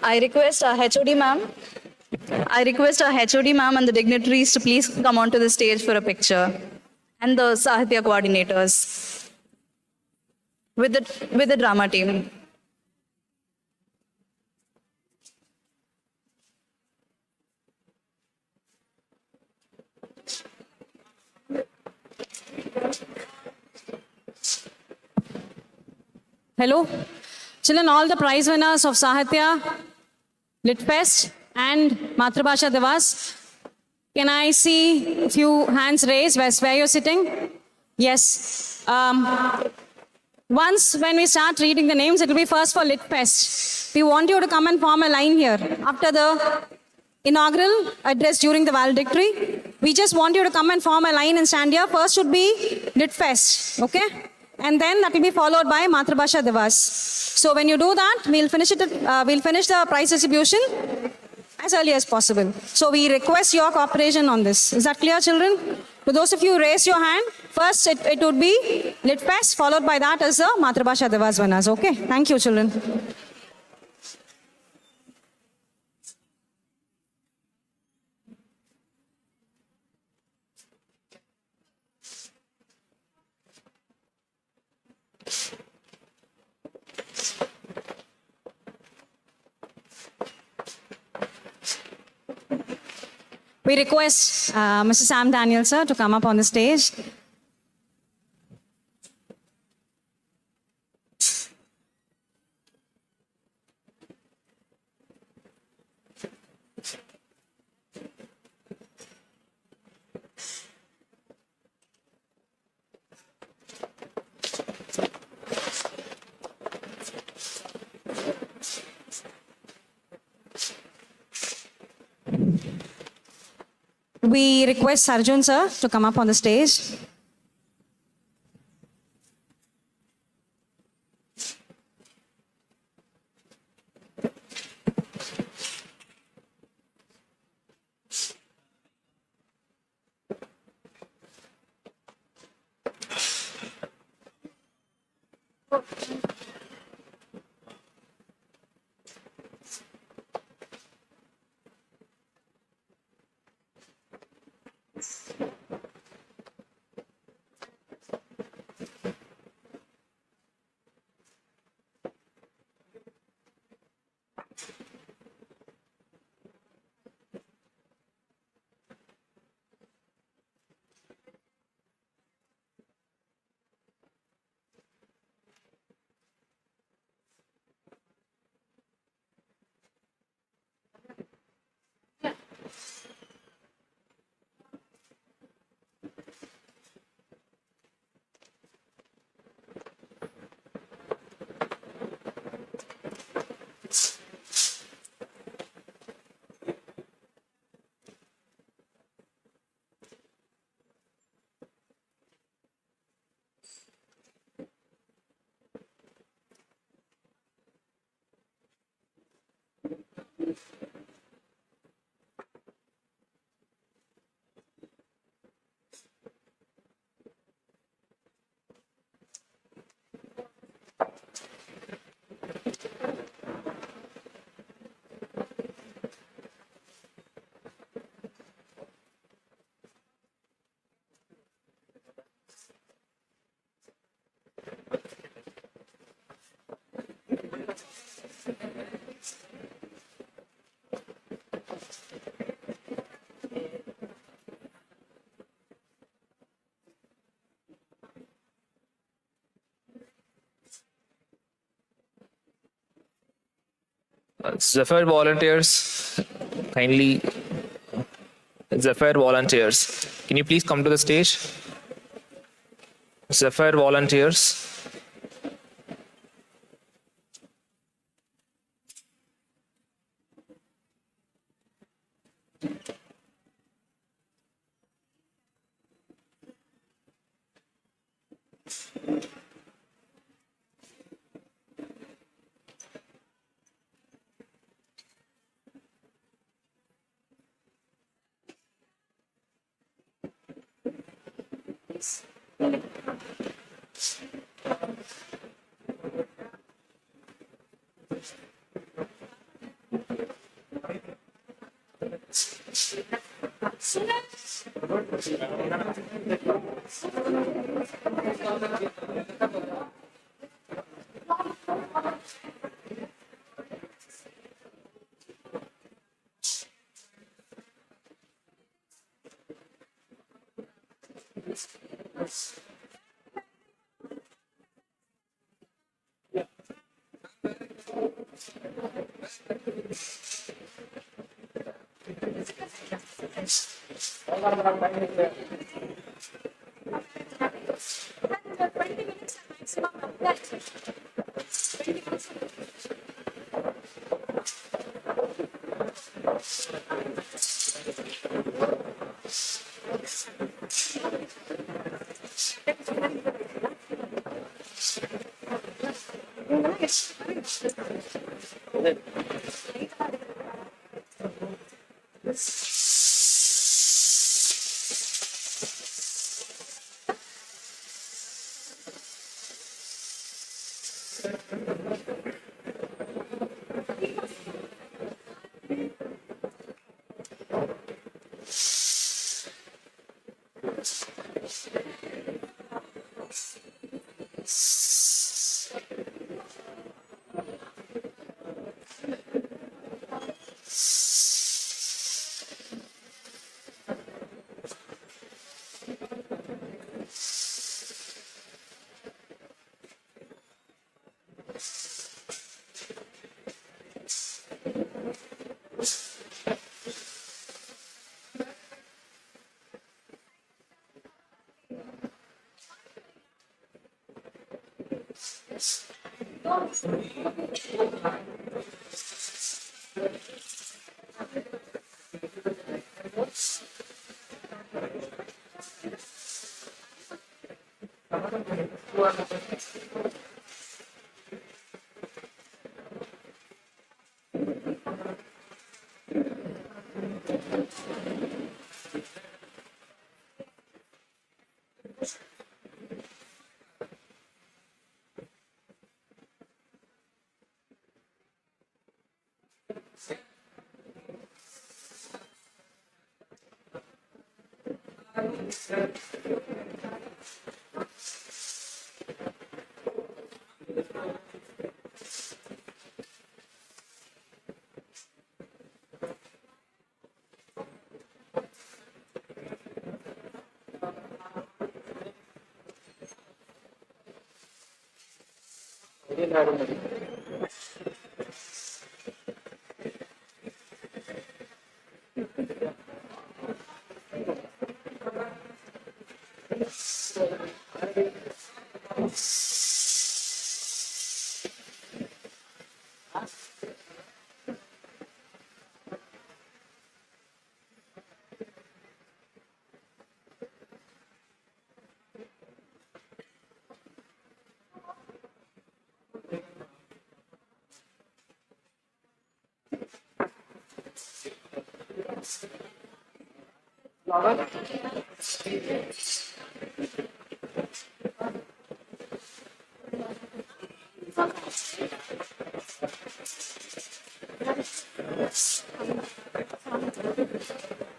S13: I request our HOD ma'am. I request our HOD ma'am and the dignitaries to please come onto the stage for a picture, and the Sahitya coordinators with the drama team.
S21: Hello. Children, all the prize winners of Sahitya, Lit Fest and Matrabhasha Divas. Can I see a few hands raised where you're sitting? Yes. Once when we start reading the names, it will be first for Lit Fest. We want you to come and form a line here. After the inaugural address during the valedictory, we just want you to come and form a line and stand here. First should be Lit Fest, okay? And then that will be followed by Matrabhasha Divas. So when you do that, we'll finish the prize distribution as early as possible. So we request your cooperation on this. Is that clear, children? For those of you who raise your hand, first it would be Lit Fest, followed by that as the Matrabhasha Divas winners. Okay? Thank you, children. We request Mr. Sam Daniel, sir, to come up on the stage. We request Arjun, sir, to come up on the stage.
S22: Zephyr volunteers, kindly. Zephyr volunteers, can you please come to the stage? Zephyr volunteers.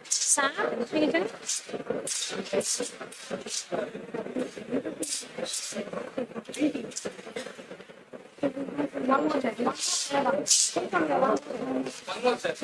S21: Sam, Sweden. One more check. One more check.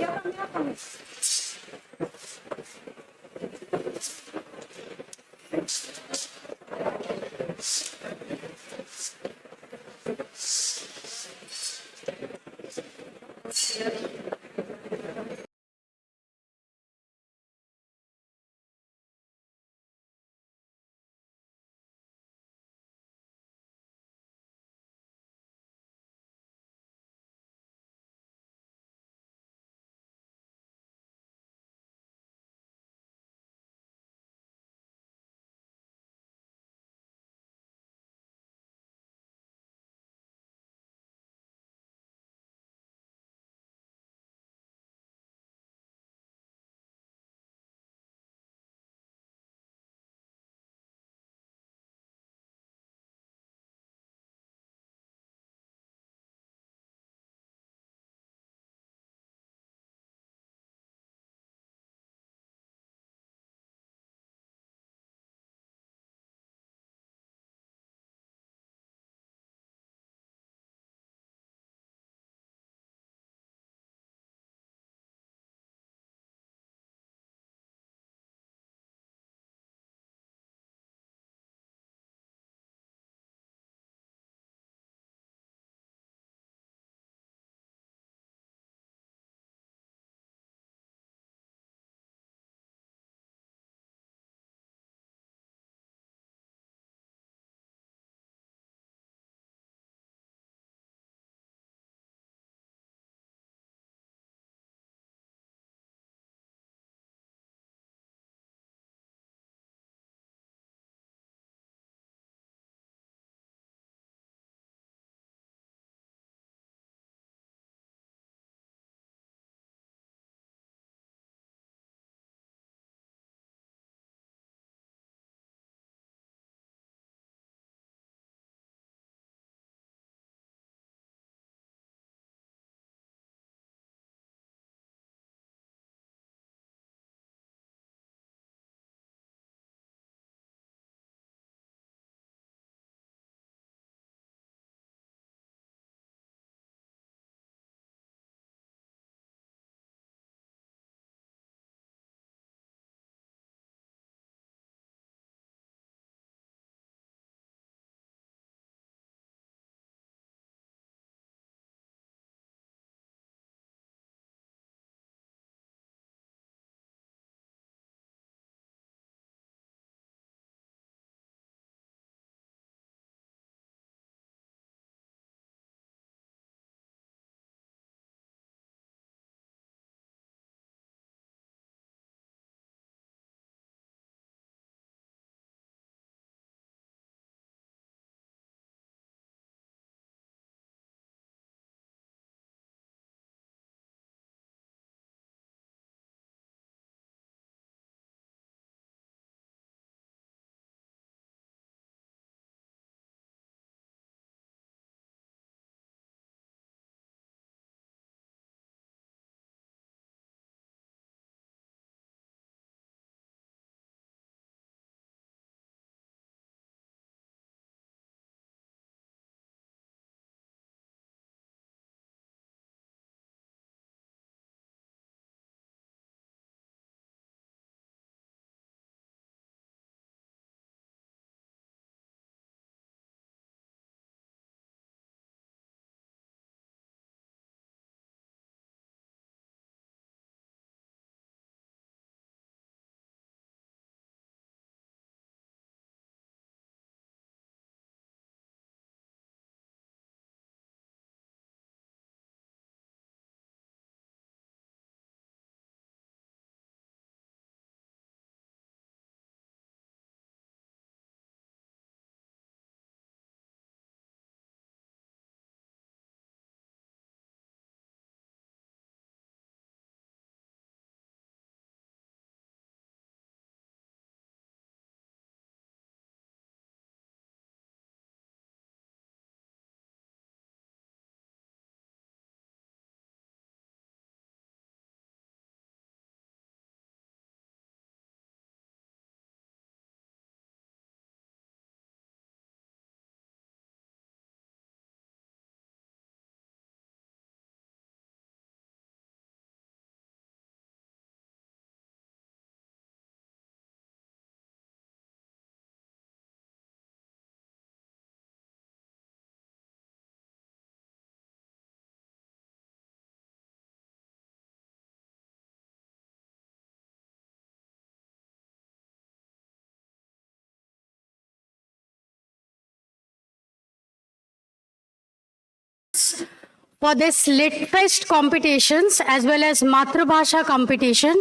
S8: for this Lit Fest competitions as well as Matrabhasha competition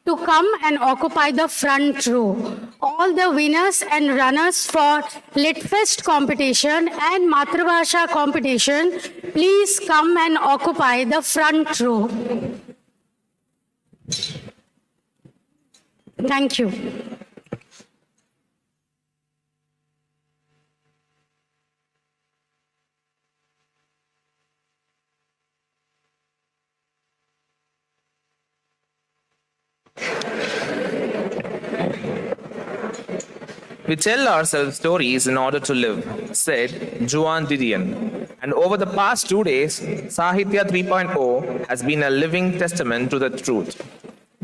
S8: to come and occupy the front row. All the winners and runners for Lit Fest competition and Matrabhasha competition, please come and occupy the front row. Thank you.
S22: We tell ourselves stories in order to live, said Juan Didion. And over the past 2 days, Sahitya 3.0 has been a living testament to the truth.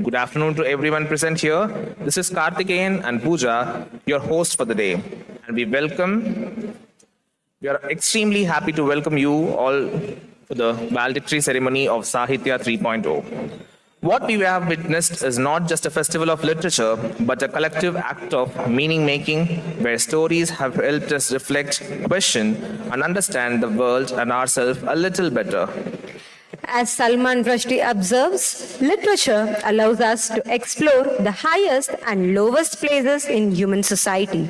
S22: Good afternoon to everyone present here. This is Karthikeyan and Pooja, your host for the day. And we are extremely happy to welcome you all for the valedictory ceremony of Sahitya 3.0. What we have witnessed is not just a festival of literature, but a collective act of meaning-making, where stories have helped us reflect, question, and understand the world and ourselves a little better.
S9: As Salman Rushdie observes, literature allows us to explore the highest and lowest places in human society.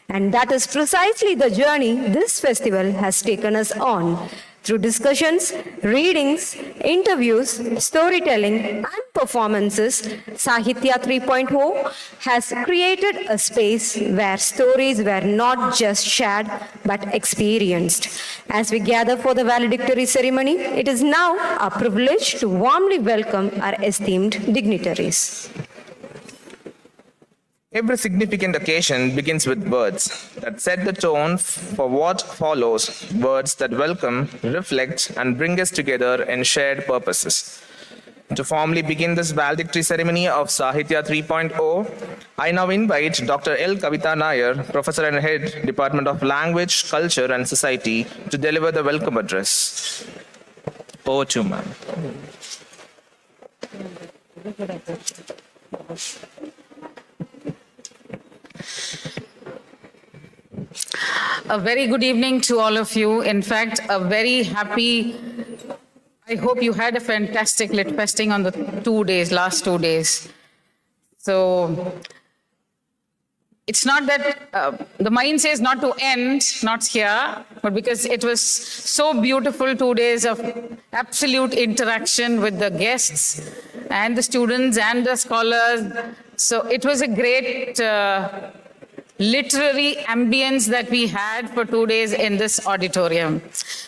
S9: And that is precisely the journey this festival has taken us on. Through discussions, readings, interviews, storytelling, and performances, Sahitya 3.0 has created a space where stories were not just shared but experienced. As we gather for the valedictory ceremony, it is now our privilege to warmly welcome our esteemed dignitaries.
S22: Every significant occasion begins with words that set the tone for what follows, words that welcome, reflect, and bring us together in shared purposes. To formally begin this valedictory ceremony of Sahitya 3.0, I now invite Dr. L. Kavita Nair, Professor and Head, Department of Language, Culture and Society, to deliver the welcome address. Over to you, ma'am.
S23: A very good evening to all of you. In fact, a very happy, I hope you had a fantastic Lit Festing on the last 2 days. So it's not that the mind says not to end, not here, but because it was so beautiful 2 days of absolute interaction with the guests and the students and the scholars. So it was a great literary ambience that we had for 2 days in this auditorium.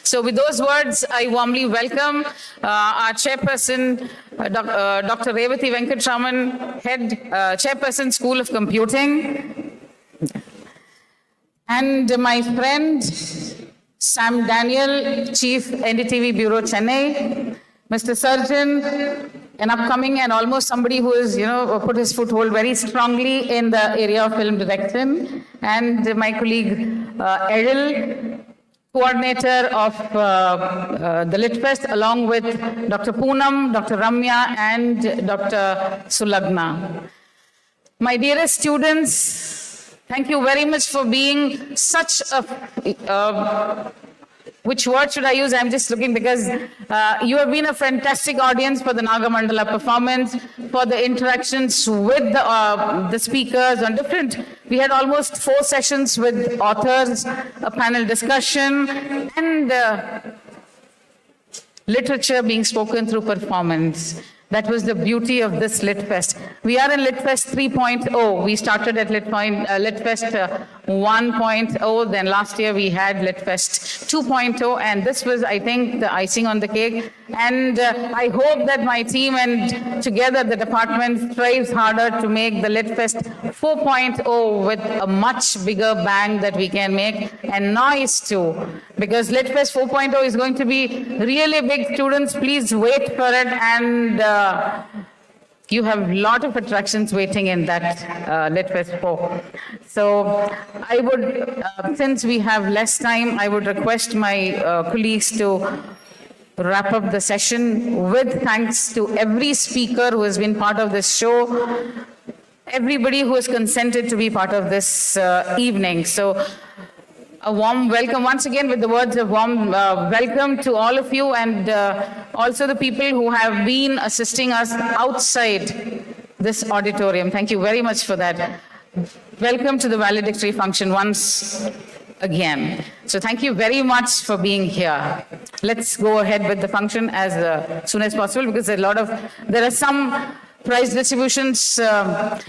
S23: So with those words, I warmly welcome our chairperson, Dr. Revathi Venkatraman, head chairperson, School of Computing, and my friend, Sam Daniel, Chief NDTV Bureau, Chennai, Mr. Surgeon, an upcoming and almost somebody who has, put his foothold very strongly in the area of film direction, and my colleague Eril, coordinator of the Lit Fest, along with Dr. Poonam, Dr. Ramya, and Dr. Sulagna. My dearest students, thank you very much for being such a which word should I use? I'm just looking because you have been a fantastic audience for the Nagamandala performance, for the interactions with the speakers on different. We had almost 4 sessions with authors, a panel discussion, and literature being spoken through performance. That was the beauty of this Lit Fest. We are in Lit Fest 3.0. We started at Lit Fest 1.0. Then last year we had Lit Fest 2.0. And this was, I think, the icing on the cake. And I hope that my team and together the department strives harder to make the Lit Fest 4.0 with a much bigger bang that we can make, and noise too. Because Lit Fest 4.0 is going to be really big. Students, please wait for it, and you have a lot of attractions waiting in that Lit Fest 4. So I would, since we have less time, I would request my colleagues to wrap up the session with thanks to every speaker who has been part of this show, everybody who has consented to be part of this evening. So a warm welcome once again with the words of warm welcome to all of you and also the people who have been assisting us outside this auditorium. Thank you very much for that. Welcome to the valedictory function once again. So thank you very much for being here. Let's go ahead with the function as soon as possible because there are some prize distributions.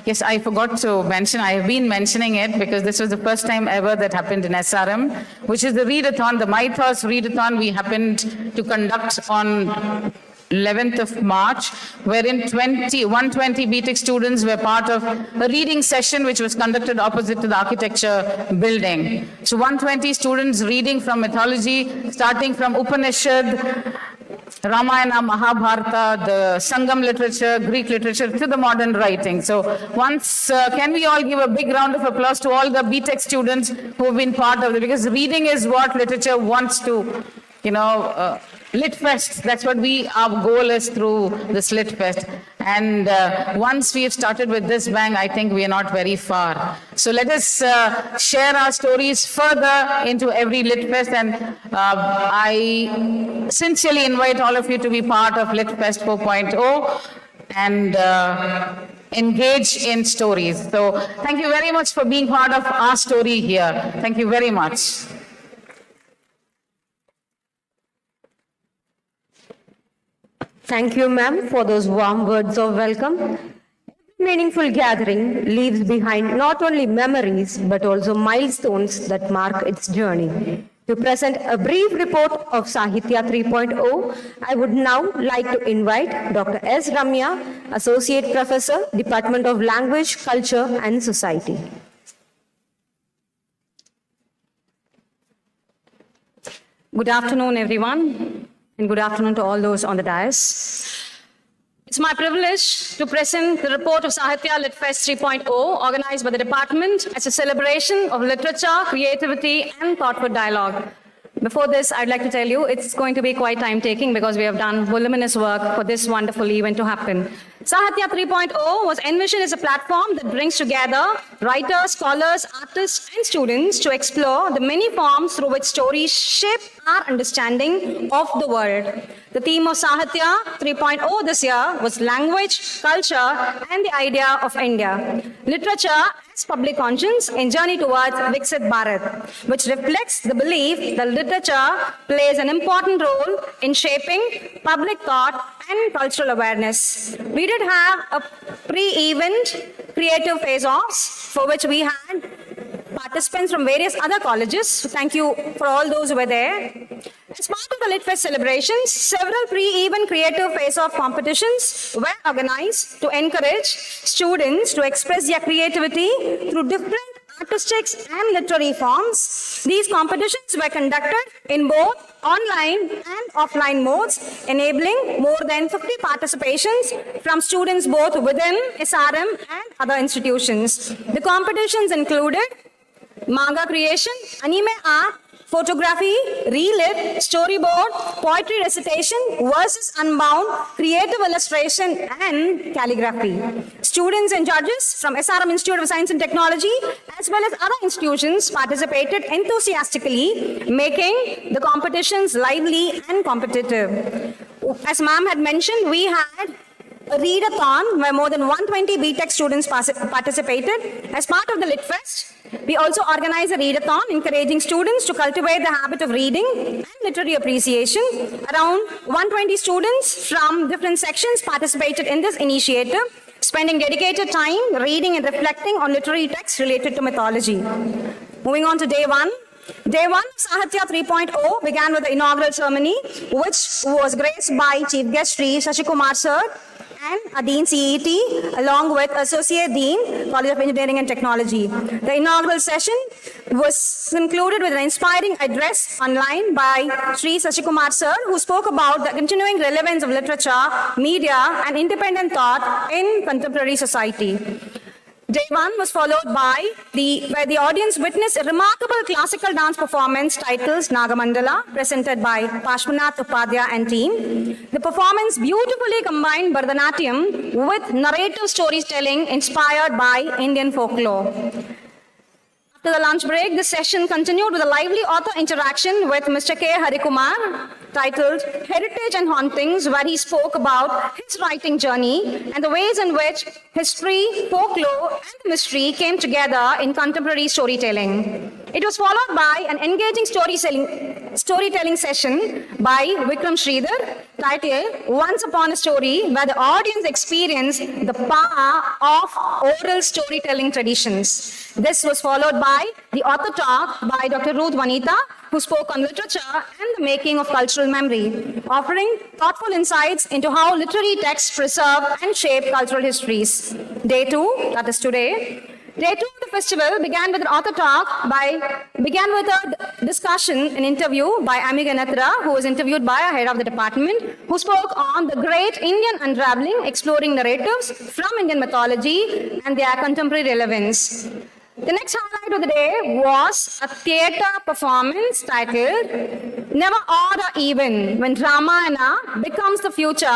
S23: Yes, I forgot to mention, I have been mentioning it because this was the first time ever that happened in SRM, which is the readathon, the Mythos readathon we happened to conduct on 11th of March, wherein 120 BTech students were part of a reading session which was conducted opposite to the architecture building. So 120 students reading from mythology, starting from Upanishad, Ramayana, Mahabharata, the Sangam literature, Greek literature, to the modern writing. So can we all give a big round of applause to all the BTech students who have been part of it, because reading is what literature wants to, LitFest, that's what our goal is through this LitFest. And once we have started with this bang, I think we are not very far. So let us share our stories further into every LitFest. And I sincerely invite all of you to be part of LitFest 4.0 and engage in stories. So thank you very much for being part of our story here. Thank you very much.
S9: Thank you, ma'am, for those warm words of welcome. Meaningful gathering leaves behind not only memories, but also milestones that mark its journey. To present a brief report of Sahitya 3.0, I would now like to invite Dr. S. Ramya, Associate Professor, Department of Language, Culture and Society.
S21: Good afternoon, everyone. And good afternoon to all those on the dais. It's my privilege to present the report of Sahitya LitFest 3.0, organized by the department as a celebration of literature, creativity, and thoughtful dialogue. Before this, I'd like to tell you it's going to be quite time-taking because we have done voluminous work for this wonderful event to happen. Sahitya 3.0 was envisioned as a platform that brings together writers, scholars, artists, and students to explore the many forms through which stories shape our understanding of the world. The theme of Sahitya 3.0 this year was language, culture, and the idea of India. Literature as public conscience and journey towards Viksit Bharat, which reflects the belief that literature plays an important role in shaping public thought and cultural awareness. We did have a pre-event creative face-offs for which we had participants from various other colleges. So thank you for all those who were there. As part of the LitFest celebrations, several pre-event creative face-off competitions were organized to encourage students to express their creativity through different artistic and literary forms. These competitions were conducted in both online and offline modes, enabling more than 50 participations from students both within SRM and other institutions. The competitions included manga creation, anime art, photography, relit, storyboard, poetry recitation, verses unbound, creative illustration, and calligraphy. Students and judges from SRM Institute of Science and Technology, as well as other institutions, participated enthusiastically, making the competitions lively and competitive. As ma'am had mentioned, we had a readathon where more than 120 BTech students participated. As part of the LitFest, we also organized a readathon encouraging students to cultivate the habit of reading and literary appreciation. Around 120 students from different sections participated in this initiative, spending dedicated time reading and reflecting on literary texts related to mythology. Moving on to day one. Day one of Sahitya 3.0 began with the inaugural ceremony, which was graced by Chief Guest Sri Sasikumar Sir and a Dean CET, along with Associate Dean, College of Engineering and Technology. The inaugural session was concluded with an inspiring address online by Sri Sasikumar Sir, who spoke about the continuing relevance of literature, media, and independent thought in contemporary society. Day one was followed by where the audience witnessed a remarkable classical dance performance titled Nagamandala, presented by Pashwanath Upadhyaya and team. The performance beautifully combined Bharatanatyam with narrative storytelling inspired by Indian folklore. After the lunch break, this session continued with a lively author interaction with Mr. K. Harikumar, titled Heritage and Hauntings, where he spoke about his writing journey and the ways in which history, folklore, and mystery came together in contemporary storytelling. It was followed by an engaging storytelling session by Vikram Sridhar, titled Once Upon a Story, where the audience experienced the power of oral storytelling traditions. This was followed by the author talk by Dr. Ruth Vanitha, who spoke on literature and the making of cultural memory, offering thoughtful insights into how literary texts preserve and shape cultural histories. Day 2, that is today. Day 2 of the festival began with an author talk began with a discussion, an interview by Ami Ganatra, who was interviewed by a head of the department, who spoke on the great Indian unraveling, exploring narratives from Indian mythology and their contemporary relevance. The next highlight of the day was a theatre performance titled Never Odd or Even, When Ramayana Becomes the Future,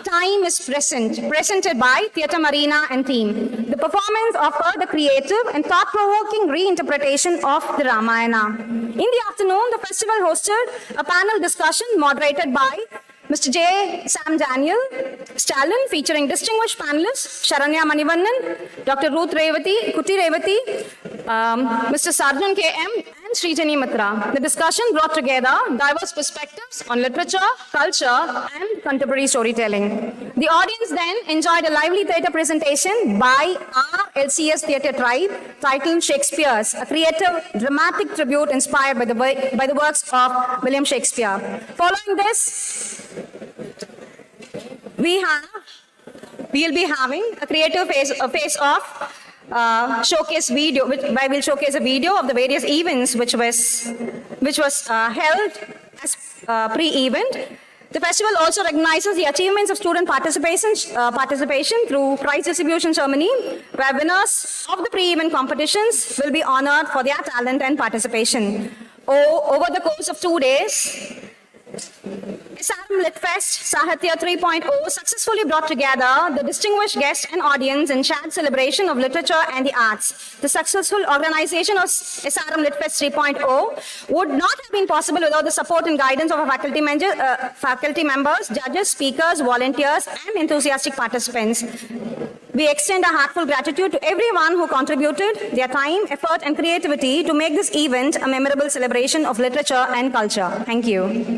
S21: Time is Present, presented by Theatre Marina and team. The performance offered a creative and thought-provoking reinterpretation of the Ramayana. In the afternoon, the festival hosted a panel discussion moderated by Mr. J. Sam Daniel Stalin, featuring distinguished panelists Sharanya Manivannan, Dr. Ruth Kuti Revati, Mr. Sarjan K.M. and Srijani Mitra. The discussion brought together diverse perspectives on literature, culture, and contemporary storytelling. The audience then enjoyed a lively theatre presentation by our LCS Theatre Tribe titled Shakespeare's, a creative dramatic tribute inspired by the works of William Shakespeare. Following this, we'll be having a creative face-off showcase video, where we'll showcase a video of the various events which was held as pre-event. The festival also recognizes the achievements of student participation through prize distribution ceremony, where winners of the pre-event competitions will be honored for their talent and participation. Over the course of 2 days, SRM Litfest Sahitya 3.0 successfully brought together the distinguished guests and audience in shared celebration of literature and the arts. The successful organization of SRM Litfest 3.0 would not have been possible without the support and guidance of our faculty members, judges, speakers, volunteers, and enthusiastic participants. We extend our heartfelt gratitude to everyone who contributed their time, effort, and creativity to make this event a memorable celebration of literature and culture. Thank you.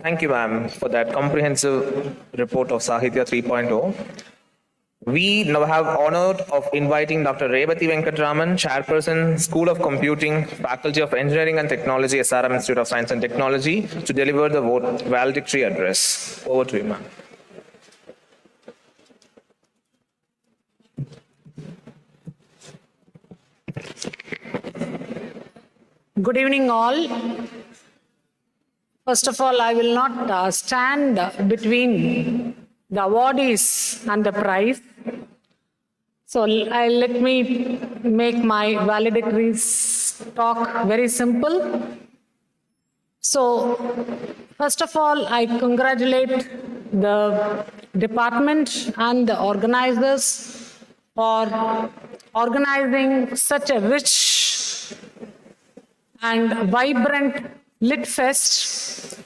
S22: Thank you, ma'am, for that comprehensive report of Sahitya 3.0. We now have honor of inviting Dr. Revati Venkatraman, Chairperson, School of Computing, Faculty of Engineering and Technology, SRM Institute of Science and Technology, to deliver the valedictory address. Over to you, ma'am.
S6: Good evening, all. First of all, I will not stand between the awardees and the prize. So let me make my valedictories talk very simple. So first of all, I congratulate the department and the organizers for organizing such a rich and vibrant Lit Fest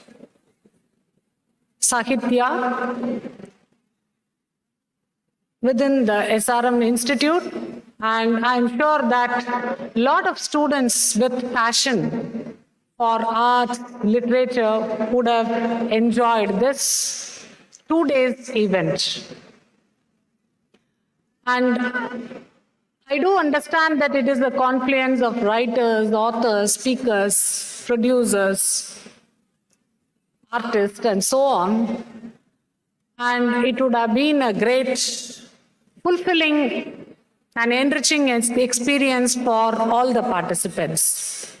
S6: Sahitya within the SRM Institute, and I'm sure that a lot of students with passion for art, literature would have enjoyed this 2 days event. And I do understand that it is a confluence of writers, authors, speakers, producers, artists, and so on. And it would have been a great, fulfilling, and enriching experience for all the participants.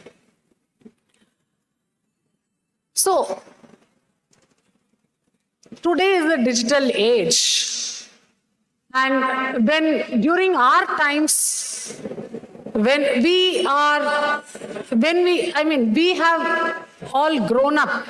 S6: So, today is a digital age. And during our times, we have all grown up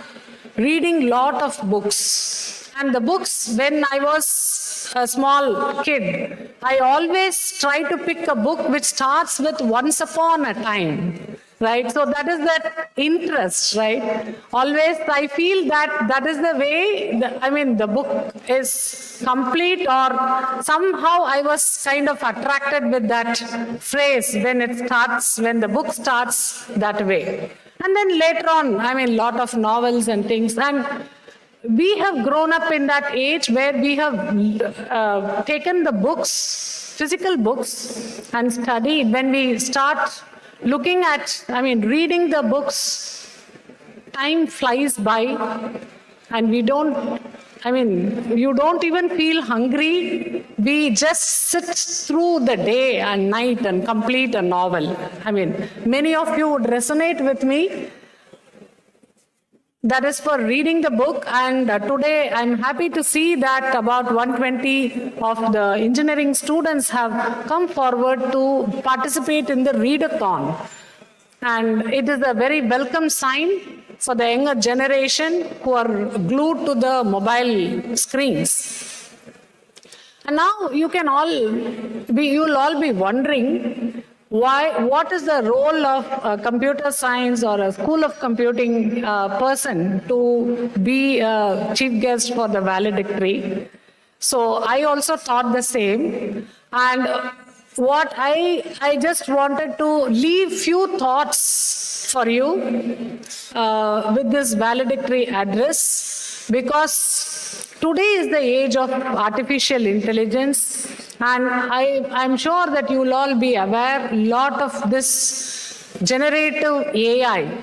S6: reading lot of books And the books, when I was a small kid, I always try to pick a book which starts with once upon a time, right? So that is that interest, right? Always I feel that is the way, the book is complete, or somehow I was kind of attracted with that phrase when the book starts that way. And then later on, lot of novels and things. And we have grown up in that age where we have taken the books, physical books, and studied. When we start looking at, reading the books, time flies by, and you don't even feel hungry. We just sit through the day and night and complete a novel. Many of you would resonate with me. That is for reading the book, and today I'm happy to see that about 120 of the engineering students have come forward to participate in the readathon. And it is a very welcome sign for the younger generation who are glued to the mobile screens. And now you'll all be wondering, what is the role of a computer science or a school of computing person to be a chief guest for the valedictory? So I also thought the same. And what I just wanted to leave few thoughts for you with this valedictory address, because today is the age of artificial intelligence. And I'm sure that you'll all be aware, a lot of this generative AI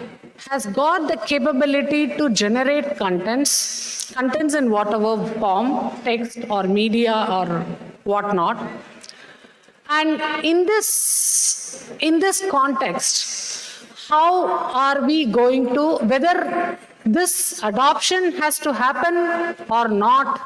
S6: has got the capability to generate contents in whatever form, text or media or whatnot. And in this context, how are we going to, whether this adoption has to happen or not,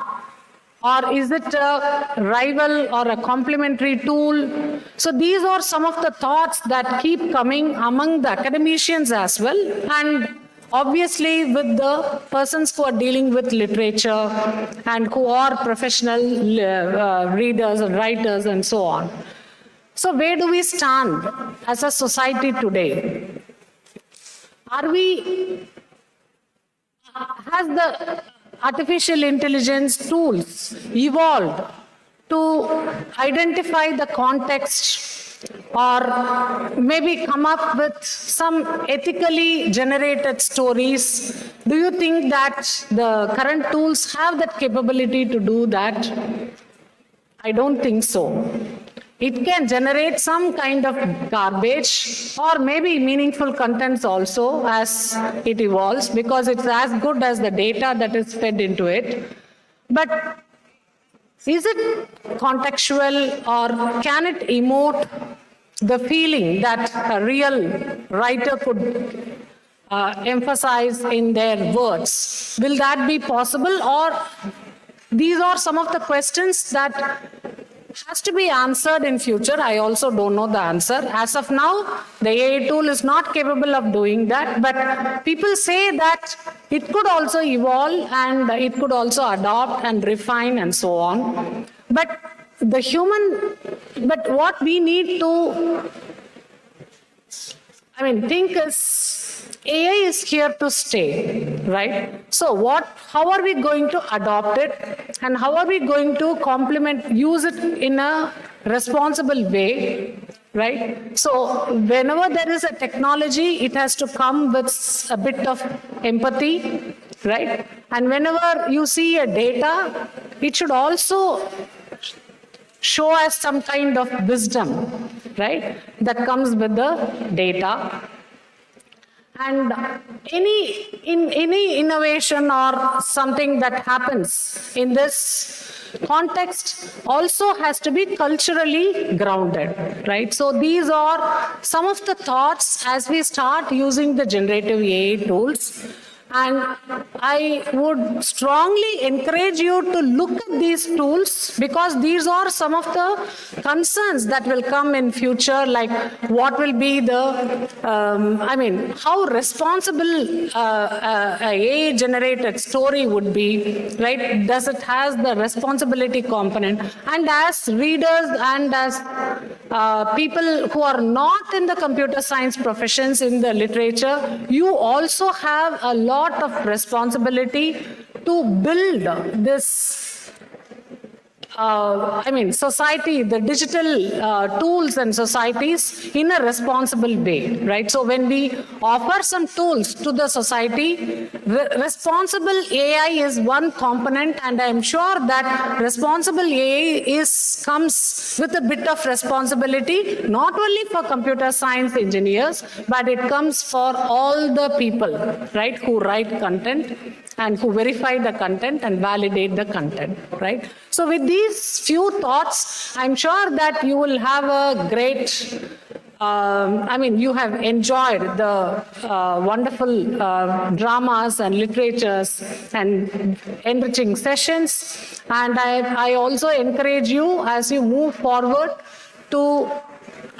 S6: or is it a rival or a complementary tool? So these are some of the thoughts that keep coming among the academicians as well, and obviously with the persons who are dealing with literature and who are professional readers and writers and so on. So where do we stand as a society today? Has the artificial intelligence tools evolved to identify the context, or maybe come up with some ethically generated stories? Do you think that the current tools have that capability to do that? I don't think so. It can generate some kind of garbage or maybe meaningful contents also as it evolves, because it's as good as the data that is fed into it. But is it contextual, or can it emote the feeling that a real writer could emphasize in their words? Will that be possible? Or these are some of the questions that has to be answered in future. I also don't know the answer. As of now, the AI tool is not capable of doing that, but people say that it could also evolve and it could also adopt and refine and so on. But what we need to, think is, AI is here to stay, right? So how are we going to adopt it, and how are we going to use it in a responsible way, right? So whenever there is a technology, it has to come with a bit of empathy, right? And whenever you see a data, it should also show us some kind of wisdom, right, that comes with the data. And any innovation or something that happens in this context also has to be culturally grounded, right? So these are some of the thoughts as we start using the generative AI tools. And I would strongly encourage you to look at these tools, because these are some of the concerns that will come in future, like what will be the, how responsible a AI-generated story would be, right? Does it has the responsibility component? And as readers and as people who are not in the computer science professions in the literature, you also have a lot of responsibility to build this society, the digital tools and societies in a responsible way, right? So when we offer some tools to the society, responsible AI is one component, and I'm sure that responsible AI comes with a bit of responsibility, not only for computer science engineers, but it comes for all the people, right, who write content and who verify the content and validate the content, right? So with these few thoughts, I'm sure that you will have a great, you have enjoyed the wonderful dramas and literatures and enriching sessions. And I also encourage you, as you move forward, to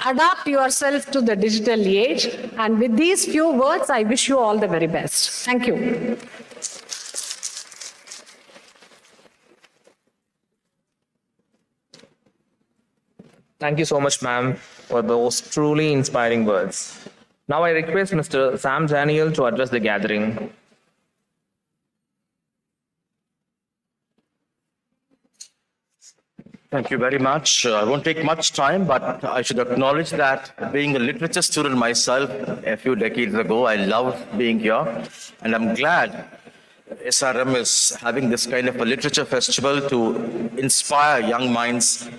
S6: adapt yourself to the digital age. And with these few words, I wish you all the very best. Thank you.
S22: Thank you so much, ma'am, for those truly inspiring words. Now I request Mr. Sam Daniel to address the gathering.
S3: Thank you very much. I won't take much time, but I should acknowledge that being a literature student myself a few decades ago, I loved being here, and I'm glad SRM is having this kind of a literature festival to inspire young minds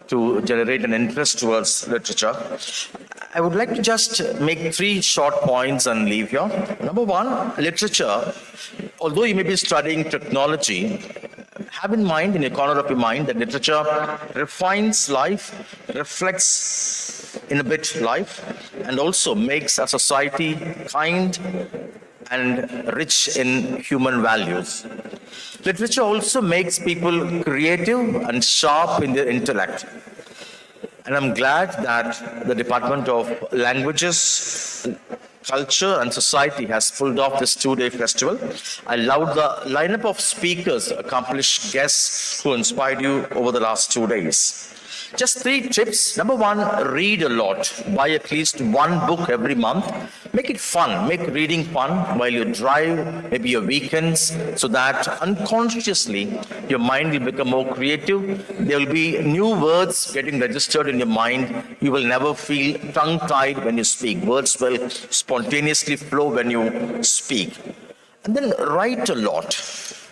S3: to generate an interest towards literature. I would like to just make 3 short points and leave here. Number 1, literature, although you may be studying technology, have in mind, in a corner of your mind, that literature refines life, reflects in a bit life, and also makes a society kind and rich in human values. Literature also makes people creative and sharp in their intellect. And I'm glad that the Department of Languages, Culture and Society has pulled off this 2-day festival. I loved the lineup of speakers, accomplished guests who inspired you over the last 2 days. Just 3 tips. Number 1, read a lot. Buy at least 1 book every month. Make it fun. Make reading fun while you drive, maybe your weekends, so that unconsciously your mind will become more creative. There will be new words getting registered in your mind. You will never feel tongue-tied when you speak. Words will spontaneously flow when you speak. And then write a lot.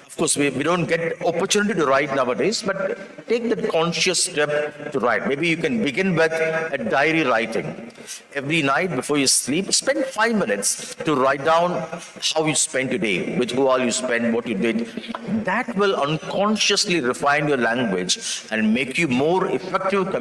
S3: Of course, we don't get opportunity to write nowadays, but take the conscious step to write. Maybe you can begin with a diary writing. Every night before you sleep, spend 5 minutes to write down how you spent your day, with who all you spent, what you did. That will unconsciously refine your language and make you more effective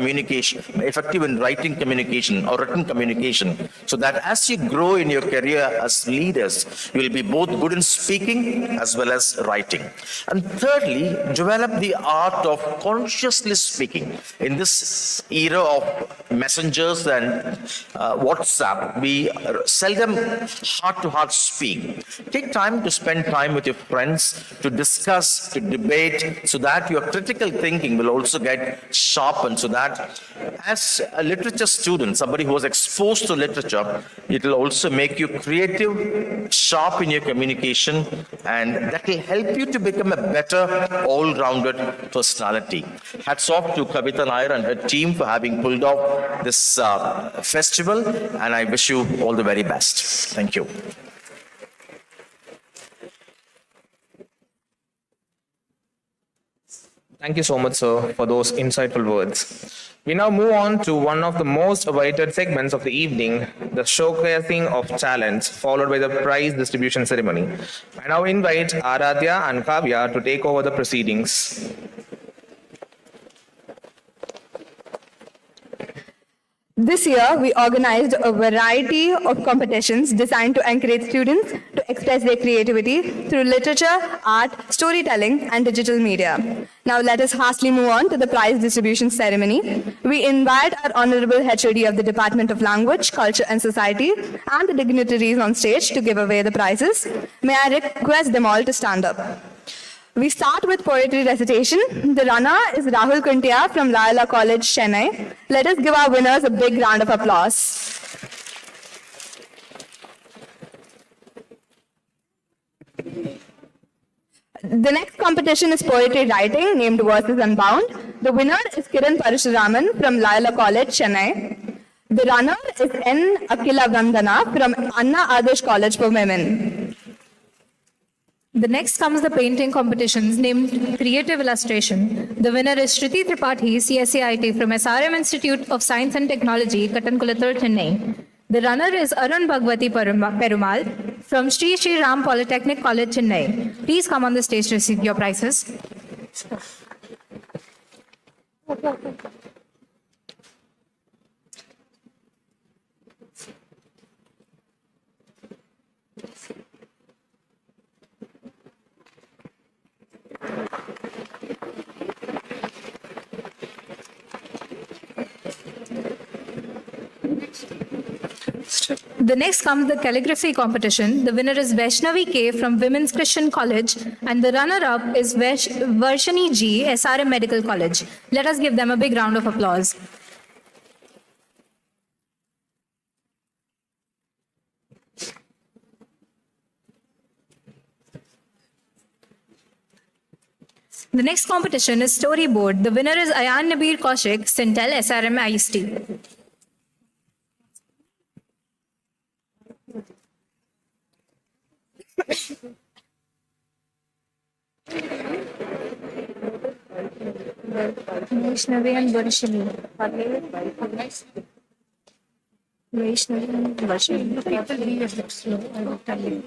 S3: in writing communication or written communication, so that as you grow in your career as leaders, you will be both good in speaking as well as writing. And thirdly, develop the art of consciously speaking. In this era of messengers and WhatsApp, we seldom heart-to-heart speak. Take time to spend time with your friends, to discuss, to debate, so that your critical thinking will also get sharpened, so that as a literature student, somebody who was exposed to literature, it will also make you creative, sharp in your communication, and that will help you to become a better all-rounded personality. Hats off to Kavita Nair and her team for having pulled off this festival, and I wish you all the very best. Thank you.
S22: Thank you so much, sir, for those insightful words. We now move on to one of the most awaited segments of the evening, the showcasing of talents, followed by the prize distribution ceremony. I now invite Aradhya and Kavya to take over the proceedings.
S2: This year, we organized a variety of competitions designed to encourage students to express their creativity through literature, art, storytelling, and digital media. Now, let us hastily move on to the prize distribution ceremony. We invite our Honorable HOD of the Department of Language, Culture and Society and the dignitaries on stage to give away the prizes. May I request them all to stand up. We start with poetry recitation. The runner is Rahul Kuntia from Loyola College, Chennai. Let us give our winners a big round of applause. The next competition is poetry writing named Verses Unbound. The winner is Kiran Parashuraman from Loyola College, Chennai. The runner is N. Akila Vandana from Anna Adarsh College for Women.
S12: The next comes the painting competitions named Creative Illustration. The winner is Shruti Tripathi, CSCIT from SRM Institute of Science and Technology, Katankulathur, Chennai. The runner is Arun Bhagwati Perumal from Sri Sri Ram Polytechnic College, Chennai. Please come on the stage to receive your prizes. The next comes the calligraphy competition. The winner is Vaishnavi K from Women's Christian College and the runner-up is Varshini G, SRM Medical College. Let us give them a big round of applause. The next competition is storyboard. The winner is Ayan Nabir Kaushik, Sintel, SRMIST. Vaishnavi and Varshini. Vaishnavi and Varshini. People be a bit slow, I will tell you.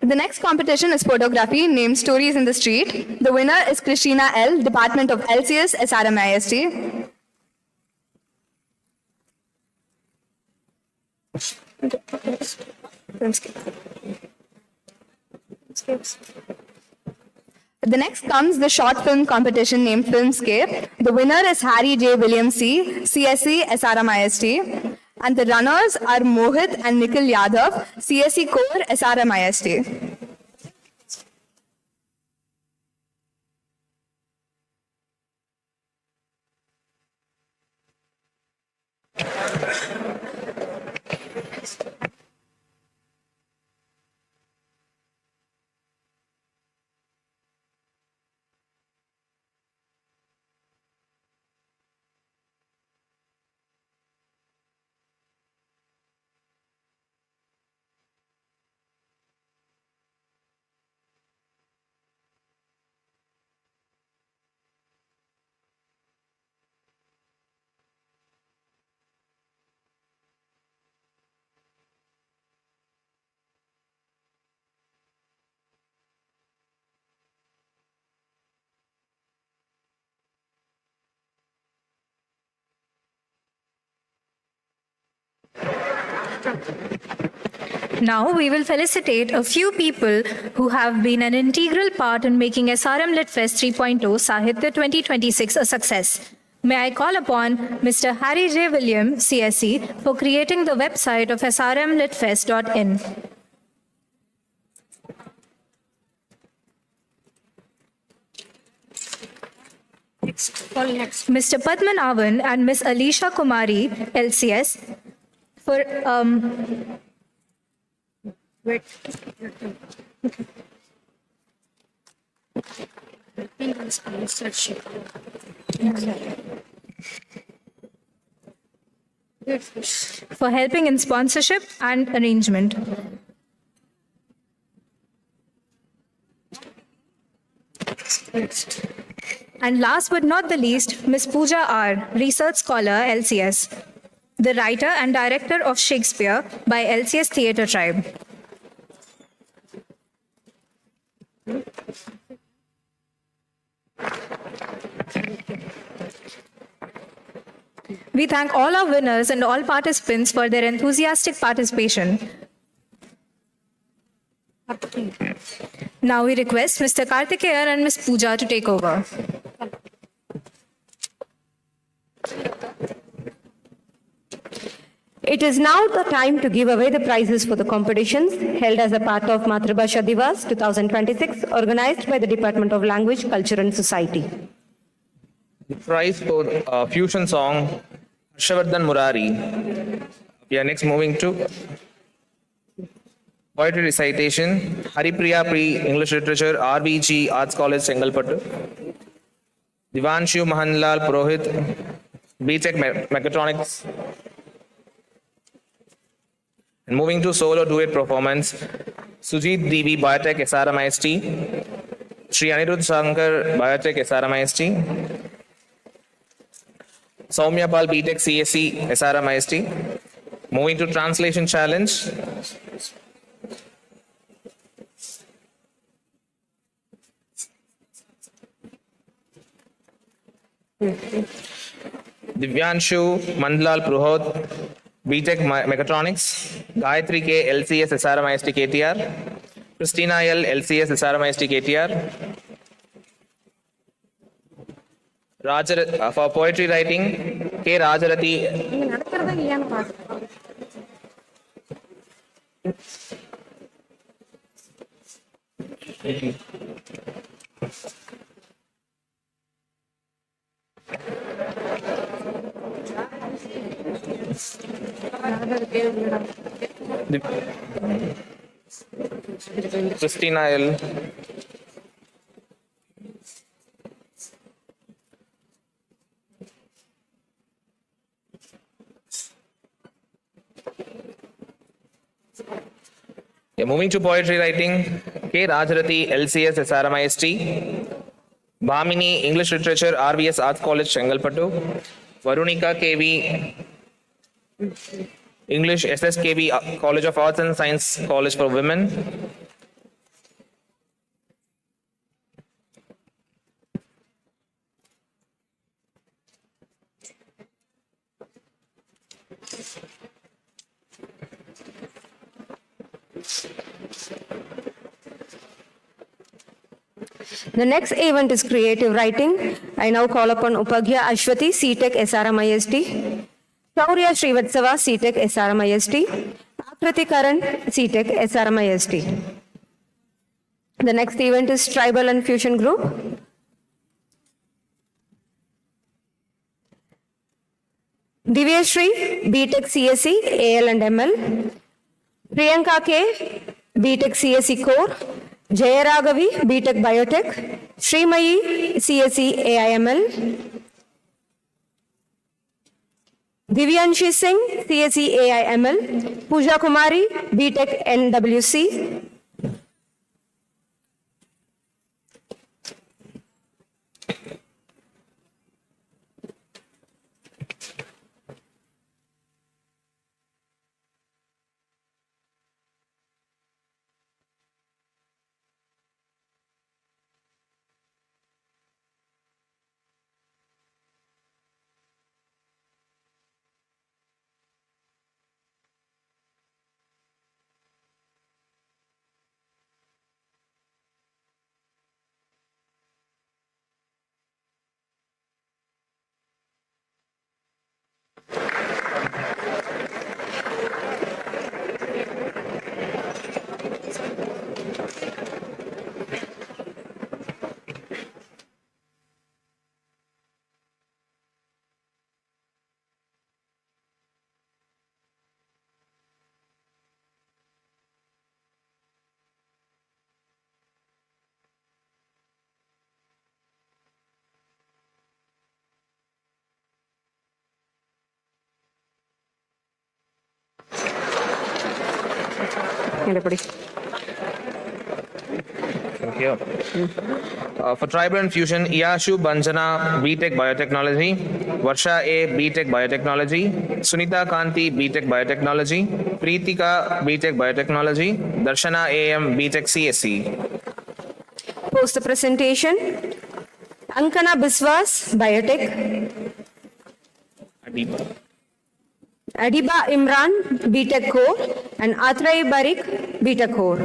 S2: The next competition is photography named Stories in the Street. The winner is Christina L, Department of LCS, SRMIST. The next comes the short film competition named Filmscape. The winner is Harry J. William C, CSE, SRMIST. And the runners are Mohit and Nikhil Yadav, CSE Core, SRMIST.
S12: Now we will felicitate a few people who have been an integral part in making SRM LitFest 3.0 Sahitya 2026 a success. May I call upon Mr. Harry J. William, CSE, for creating the website of srmlitfest.in. Mr. Padman Avan and Ms. Alisha Kumari, LCS, for For helping in sponsorship and arrangement. And last but not the least, Ms. Pooja R., Research Scholar, LCS, the writer and director of Shakespeare by LCS Theatre Tribe. We thank all our winners and all participants for their enthusiastic participation. Now we request Mr. Karthikeyan and Ms. Pooja to take over.
S9: It is now the time to give away the prizes for the competitions held as a part of Matrabhasha Divas 2026, organized by the Department of Language, Culture and Society.
S22: The prize for fusion song, Harshavardhan Murari. We are next moving to poetry recitation, Haripriya Pri, English Literature, RVG, Arts College, Chengalpattu. Divanshu Mahanlal Purohit, BTech Mechatronics. And moving to solo duet performance, Sujit Devi, Biotech, SRMIST. Sri Anirudh Shankar, Biotech, SRMIST. Soumya Pal, BTech, CSE, SRMIST. Moving to translation challenge. Divyanshu Mandlal Pruhot, BTech Mechatronics. Gayatri K, LCS, SRMIST, KTR. Christina L, LCS, SRMIST, KTR. For poetry writing, K. Rajarati. Christina L. Moving to poetry writing, K. Rajarati, LCS, SRMIST. Bhamini, English Literature, RVS Arts College, Chengalpattu. Varunika KV, English SSKV, College of Arts and Science, College for Women.
S9: The next event is creative writing. I now call upon Upagya Ashwati, CTech SRMIST, Shaurya Srivatsava, CTech SRMIST, Akriti Karan, CTech SRMIST. The next event is Tribal and Fusion Group. Divyashri, BTech CSE, AL and ML. Priyanka K, BTech CSE Core. Jayaraghavi, BTech Biotech. Srimayi, CSE AIML. Divyanshi Singh, CSE AIML. Pooja Kumari, BTech NWC.
S22: Thank you. For Tribal Infusion, Iyashu Banjana, BTech Biotechnology, Varsha A, BTech Biotechnology, Sunita Kanti, BTech Biotechnology, Preetika, BTech Biotechnology, Darshana AM, BTech CSC.
S9: Post the presentation, Ankana Biswas, Biotech. Adiba Imran, BTech Core, and Atray Barik, BTech Core.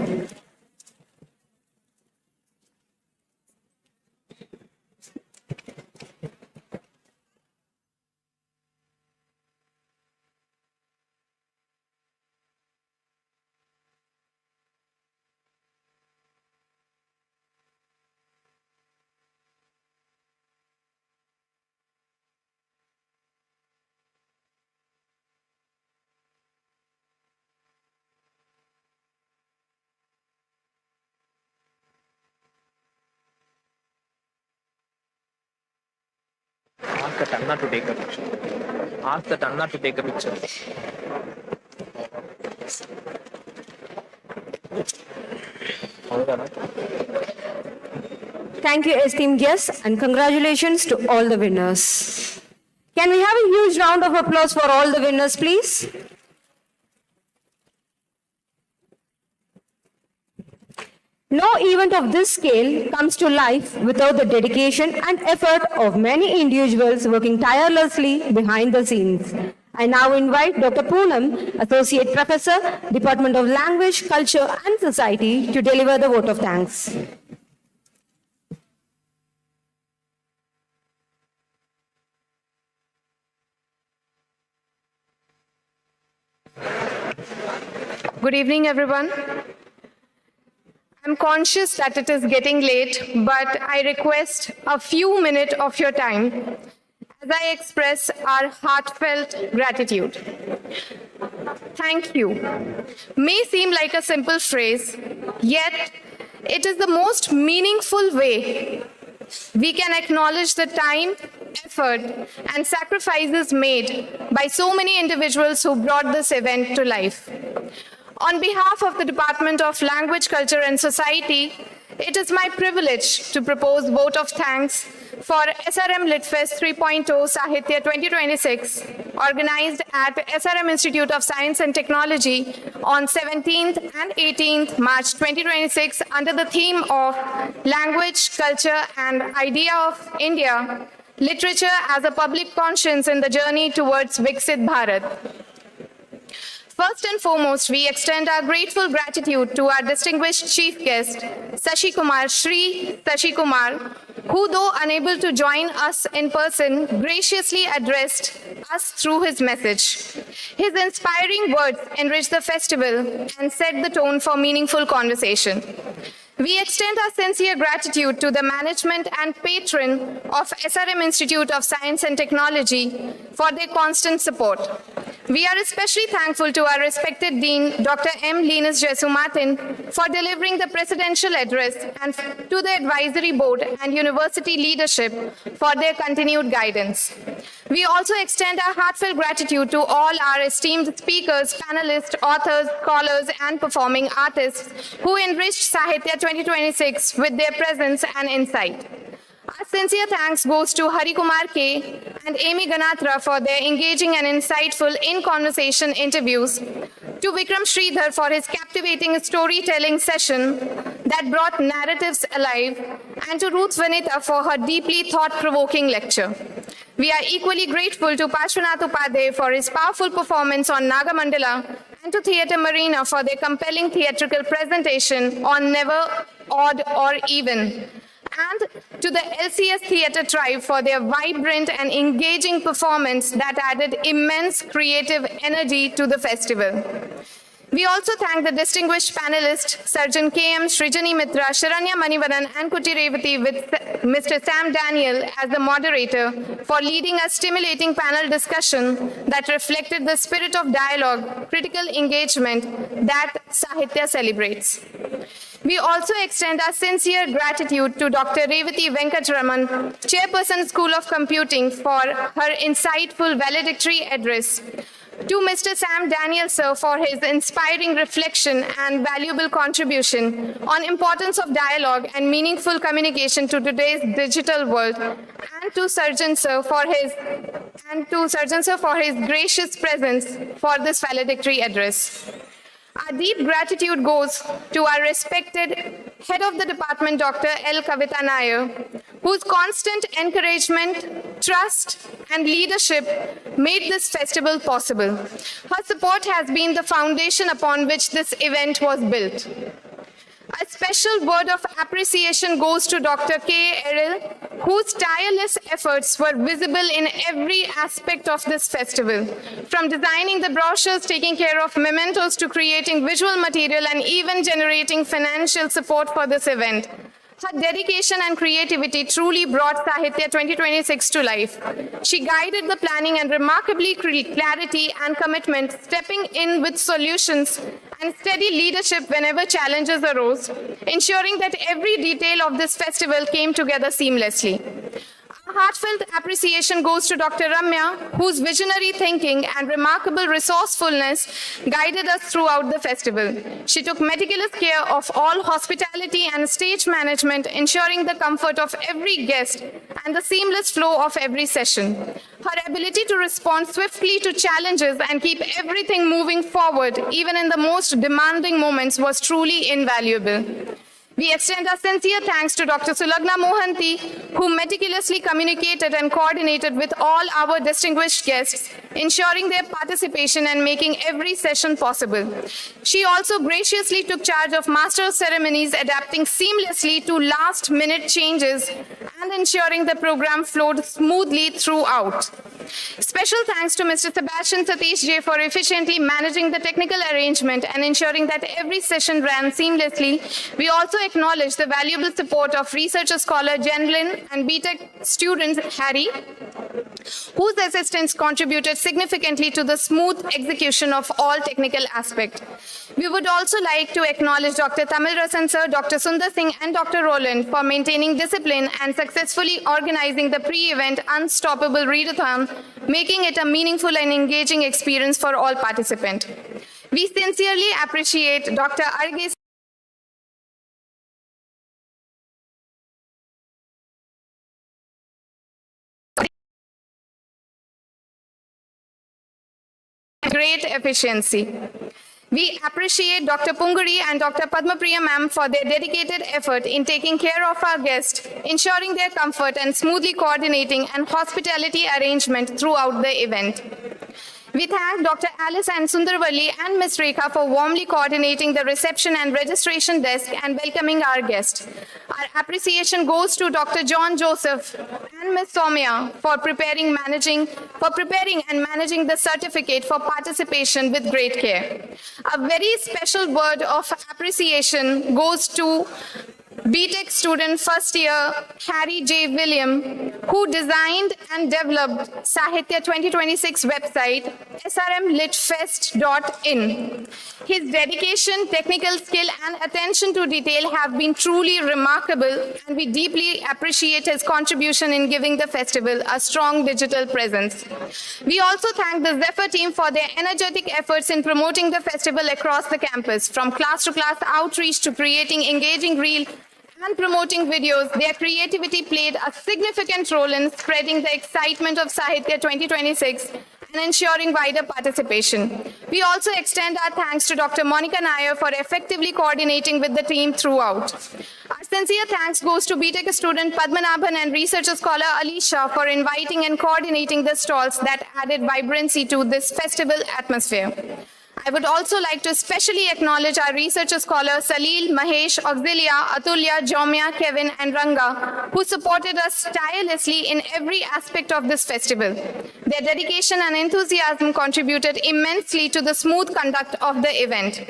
S22: Ask the Tanna to take a picture. Ask the Tanna to take a picture.
S9: Thank you, esteemed guests, and congratulations to all the winners. Can we have a huge round of applause for all the winners, please? No event of this scale comes to life without the dedication and effort of many individuals working tirelessly behind the scenes. I now invite Dr. Poonam, Associate Professor, Department of Language, Culture and Society, to deliver the vote of thanks.
S4: Good evening, everyone. I'm conscious that it is getting late, but I request a few minutes of your time as I express our heartfelt gratitude. Thank you. May seem like a simple phrase, yet it is the most meaningful way we can acknowledge the time, effort, and sacrifices made by so many individuals who brought this event to life. On behalf of the Department of Language, Culture and Society, it is my privilege to propose vote of thanks for SRM LitFest 3.0 Sahitya 2026, organized at SRM Institute of Science and Technology on 17th and 18th March 2026 under the theme of Language, Culture and Idea of India, Literature as a Public Conscience in the Journey towards Viksit Bharat. First and foremost, we extend our grateful gratitude to our distinguished chief guest, Sashi Kumar, who, though unable to join us in person, graciously addressed us through his message. His inspiring words enriched the festival and set the tone for meaningful conversation. We extend our sincere gratitude to the management and patron of SRM Institute of Science and Technology for their constant support. We are especially thankful to our respected Dean, Dr. M. Linus Jesu Martin, for delivering the presidential address, and to the advisory board and university leadership for their continued guidance. We also extend our heartfelt gratitude to all our esteemed speakers, panelists, authors, scholars, and performing artists who enriched Sahitya 2026 with their presence and insight. Our sincere thanks goes to Hari Kumar K. and Amy Ganatra for their engaging and insightful in-conversation interviews, to Vikram Sridhar for his captivating storytelling session that brought narratives alive, and to Ruth Vanita for her deeply thought-provoking lecture. We are equally grateful to Parshvanath Upadhyay for his powerful performance on Nagamandala, and to Theatre Marina for their compelling theatrical presentation on Never, Odd or Even, and to the LCS Theatre Tribe for their vibrant and engaging performance that added immense creative energy to the festival. We also thank the distinguished panelists, Surgeon K.M. Srijani Mitra, Sharanya Manivanan, and Kuti Revati, with Mr. Sam Daniel as the moderator, for leading a stimulating panel discussion that reflected the spirit of dialogue, critical engagement that Sahitya celebrates. We also extend our sincere gratitude to Dr. Revati Venkatraman, Chairperson, School of Computing, for her insightful valedictory address, To Mr. Sam Daniel, sir, for his inspiring reflection and valuable contribution on importance of dialogue and meaningful communication to today's digital world, and to Surgeon, sir, for his gracious presence for this valedictory address. Our deep gratitude goes to our respected Head of the Department, Dr. L. Kavita Nair, whose constant encouragement, trust, and leadership made this festival possible. Her support has been the foundation upon which this event was built. A special word of appreciation goes to Dr. K. Eril, whose tireless efforts were visible in every aspect of this festival, from designing the brochures, taking care of mementos, to creating visual material and even generating financial support for this event. Her dedication and creativity truly brought Sahitya 2026 to life. She guided the planning and remarkably clarity and commitment, stepping in with solutions and steady leadership whenever challenges arose, ensuring that every detail of this festival came together seamlessly. A heartfelt appreciation goes to Dr. Ramya, whose visionary thinking and remarkable resourcefulness guided us throughout the festival. She took meticulous care of all hospitality and stage management, ensuring the comfort of every guest and the seamless flow of every session. Her ability to respond swiftly to challenges and keep everything moving forward, even in the most demanding moments, was truly invaluable. We extend our sincere thanks to Dr. Sulagna Mohanty, who meticulously communicated and coordinated with all our distinguished guests, ensuring their participation and making every session possible. She also graciously took charge of Master of Ceremonies, adapting seamlessly to last-minute changes and ensuring the program flowed smoothly throughout. Special thanks to Mr. Sebastian Satish J for efficiently managing the technical arrangement and ensuring that every session ran seamlessly. We also acknowledge the valuable support of researcher scholar Jenlin and BTech student Harry, whose assistance contributed significantly to the smooth execution of all technical aspects. We would also like to acknowledge Dr. Tamil Rasan sir, Dr. Sundar Singh and Dr. Roland for maintaining discipline and successfully organizing the pre-event Unstoppable Readathon, making it a meaningful and engaging experience for all participants. We sincerely appreciate Dr. Arge great efficiency. We appreciate Dr. Punguri and Dr. Padmapriya ma'am for their dedicated effort in taking care of our guests, ensuring their comfort and smoothly coordinating and hospitality arrangement throughout the event. We thank Dr. Alice and Sundarvalli and Ms. Rekha for warmly coordinating the reception and registration desk and welcoming our guests. Our appreciation goes to Dr. John Joseph and Ms. Soumya for preparing and managing the certificate for participation with great care. A very special word of appreciation goes to BTech student first year Harry J. William, who designed and developed Sahitya 2026 website srmlitfest.in. His dedication, technical skill and attention to detail have been truly remarkable, and we deeply appreciate his contribution in giving the festival a strong digital presence. We also thank the Zephyr team for their energetic efforts in promoting the festival across the campus, from class-to-class outreach to creating engaging reel and promoting videos. Their creativity played a significant role in spreading the excitement of Sahitya 2026 and ensuring wider participation. We also extend our thanks to Dr. Monica Nair for effectively coordinating with the team throughout. Our sincere thanks goes to BTech student Padmanabhan and researcher scholar Alisha for inviting and coordinating the stalls that added vibrancy to this festival atmosphere. I would also like to especially acknowledge our researcher scholars Salil, Mahesh, Auxilia, Atulya, Jomya, Kevin, and Ranga, who supported us tirelessly in every aspect of this festival. Their dedication and enthusiasm contributed immensely to the smooth conduct of the event.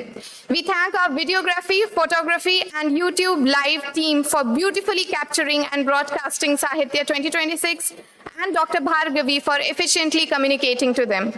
S4: We thank our videography, photography, and YouTube live team for beautifully capturing and broadcasting Sahitya 2026, and Dr. Bhargavi for efficiently communicating to them.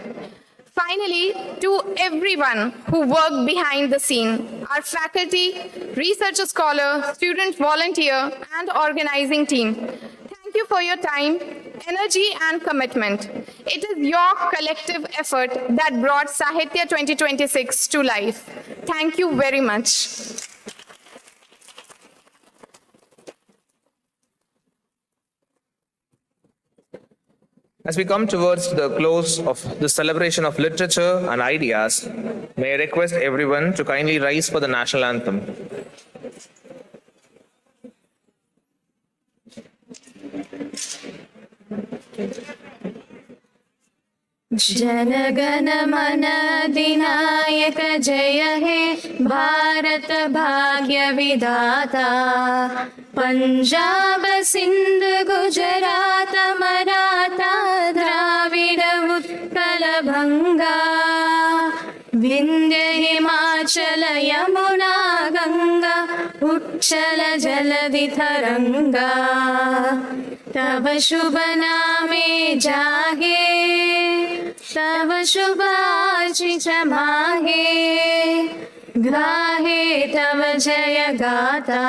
S4: Finally, to everyone who worked behind the scene, our faculty, researcher scholar, student volunteer, and organizing team, thank you for your time, energy and commitment. It is your collective effort that brought Sahitya 2026 to life. Thank you very much.
S22: As we come towards the close of the celebration of literature and ideas, may I request everyone to kindly rise for the national anthem.
S1: जनगण मन अधिनायक जय हे भारत भाग्य विधाता पंजाब सिंध गुजरात मराठा द्राविड उत्कल भंगा विंध्य हिमाचल यमुना गंगा उच्चल जलधि तरंगा तव शुभ नामे जागे तव शुभ आशीष मागे गाहे तव जय गाथा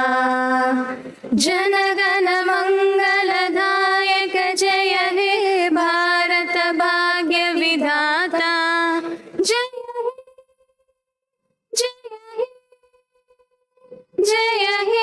S1: जनगण मंगलदायक जय हे भारत भाग्य विधाता जय हे जय हे जय हे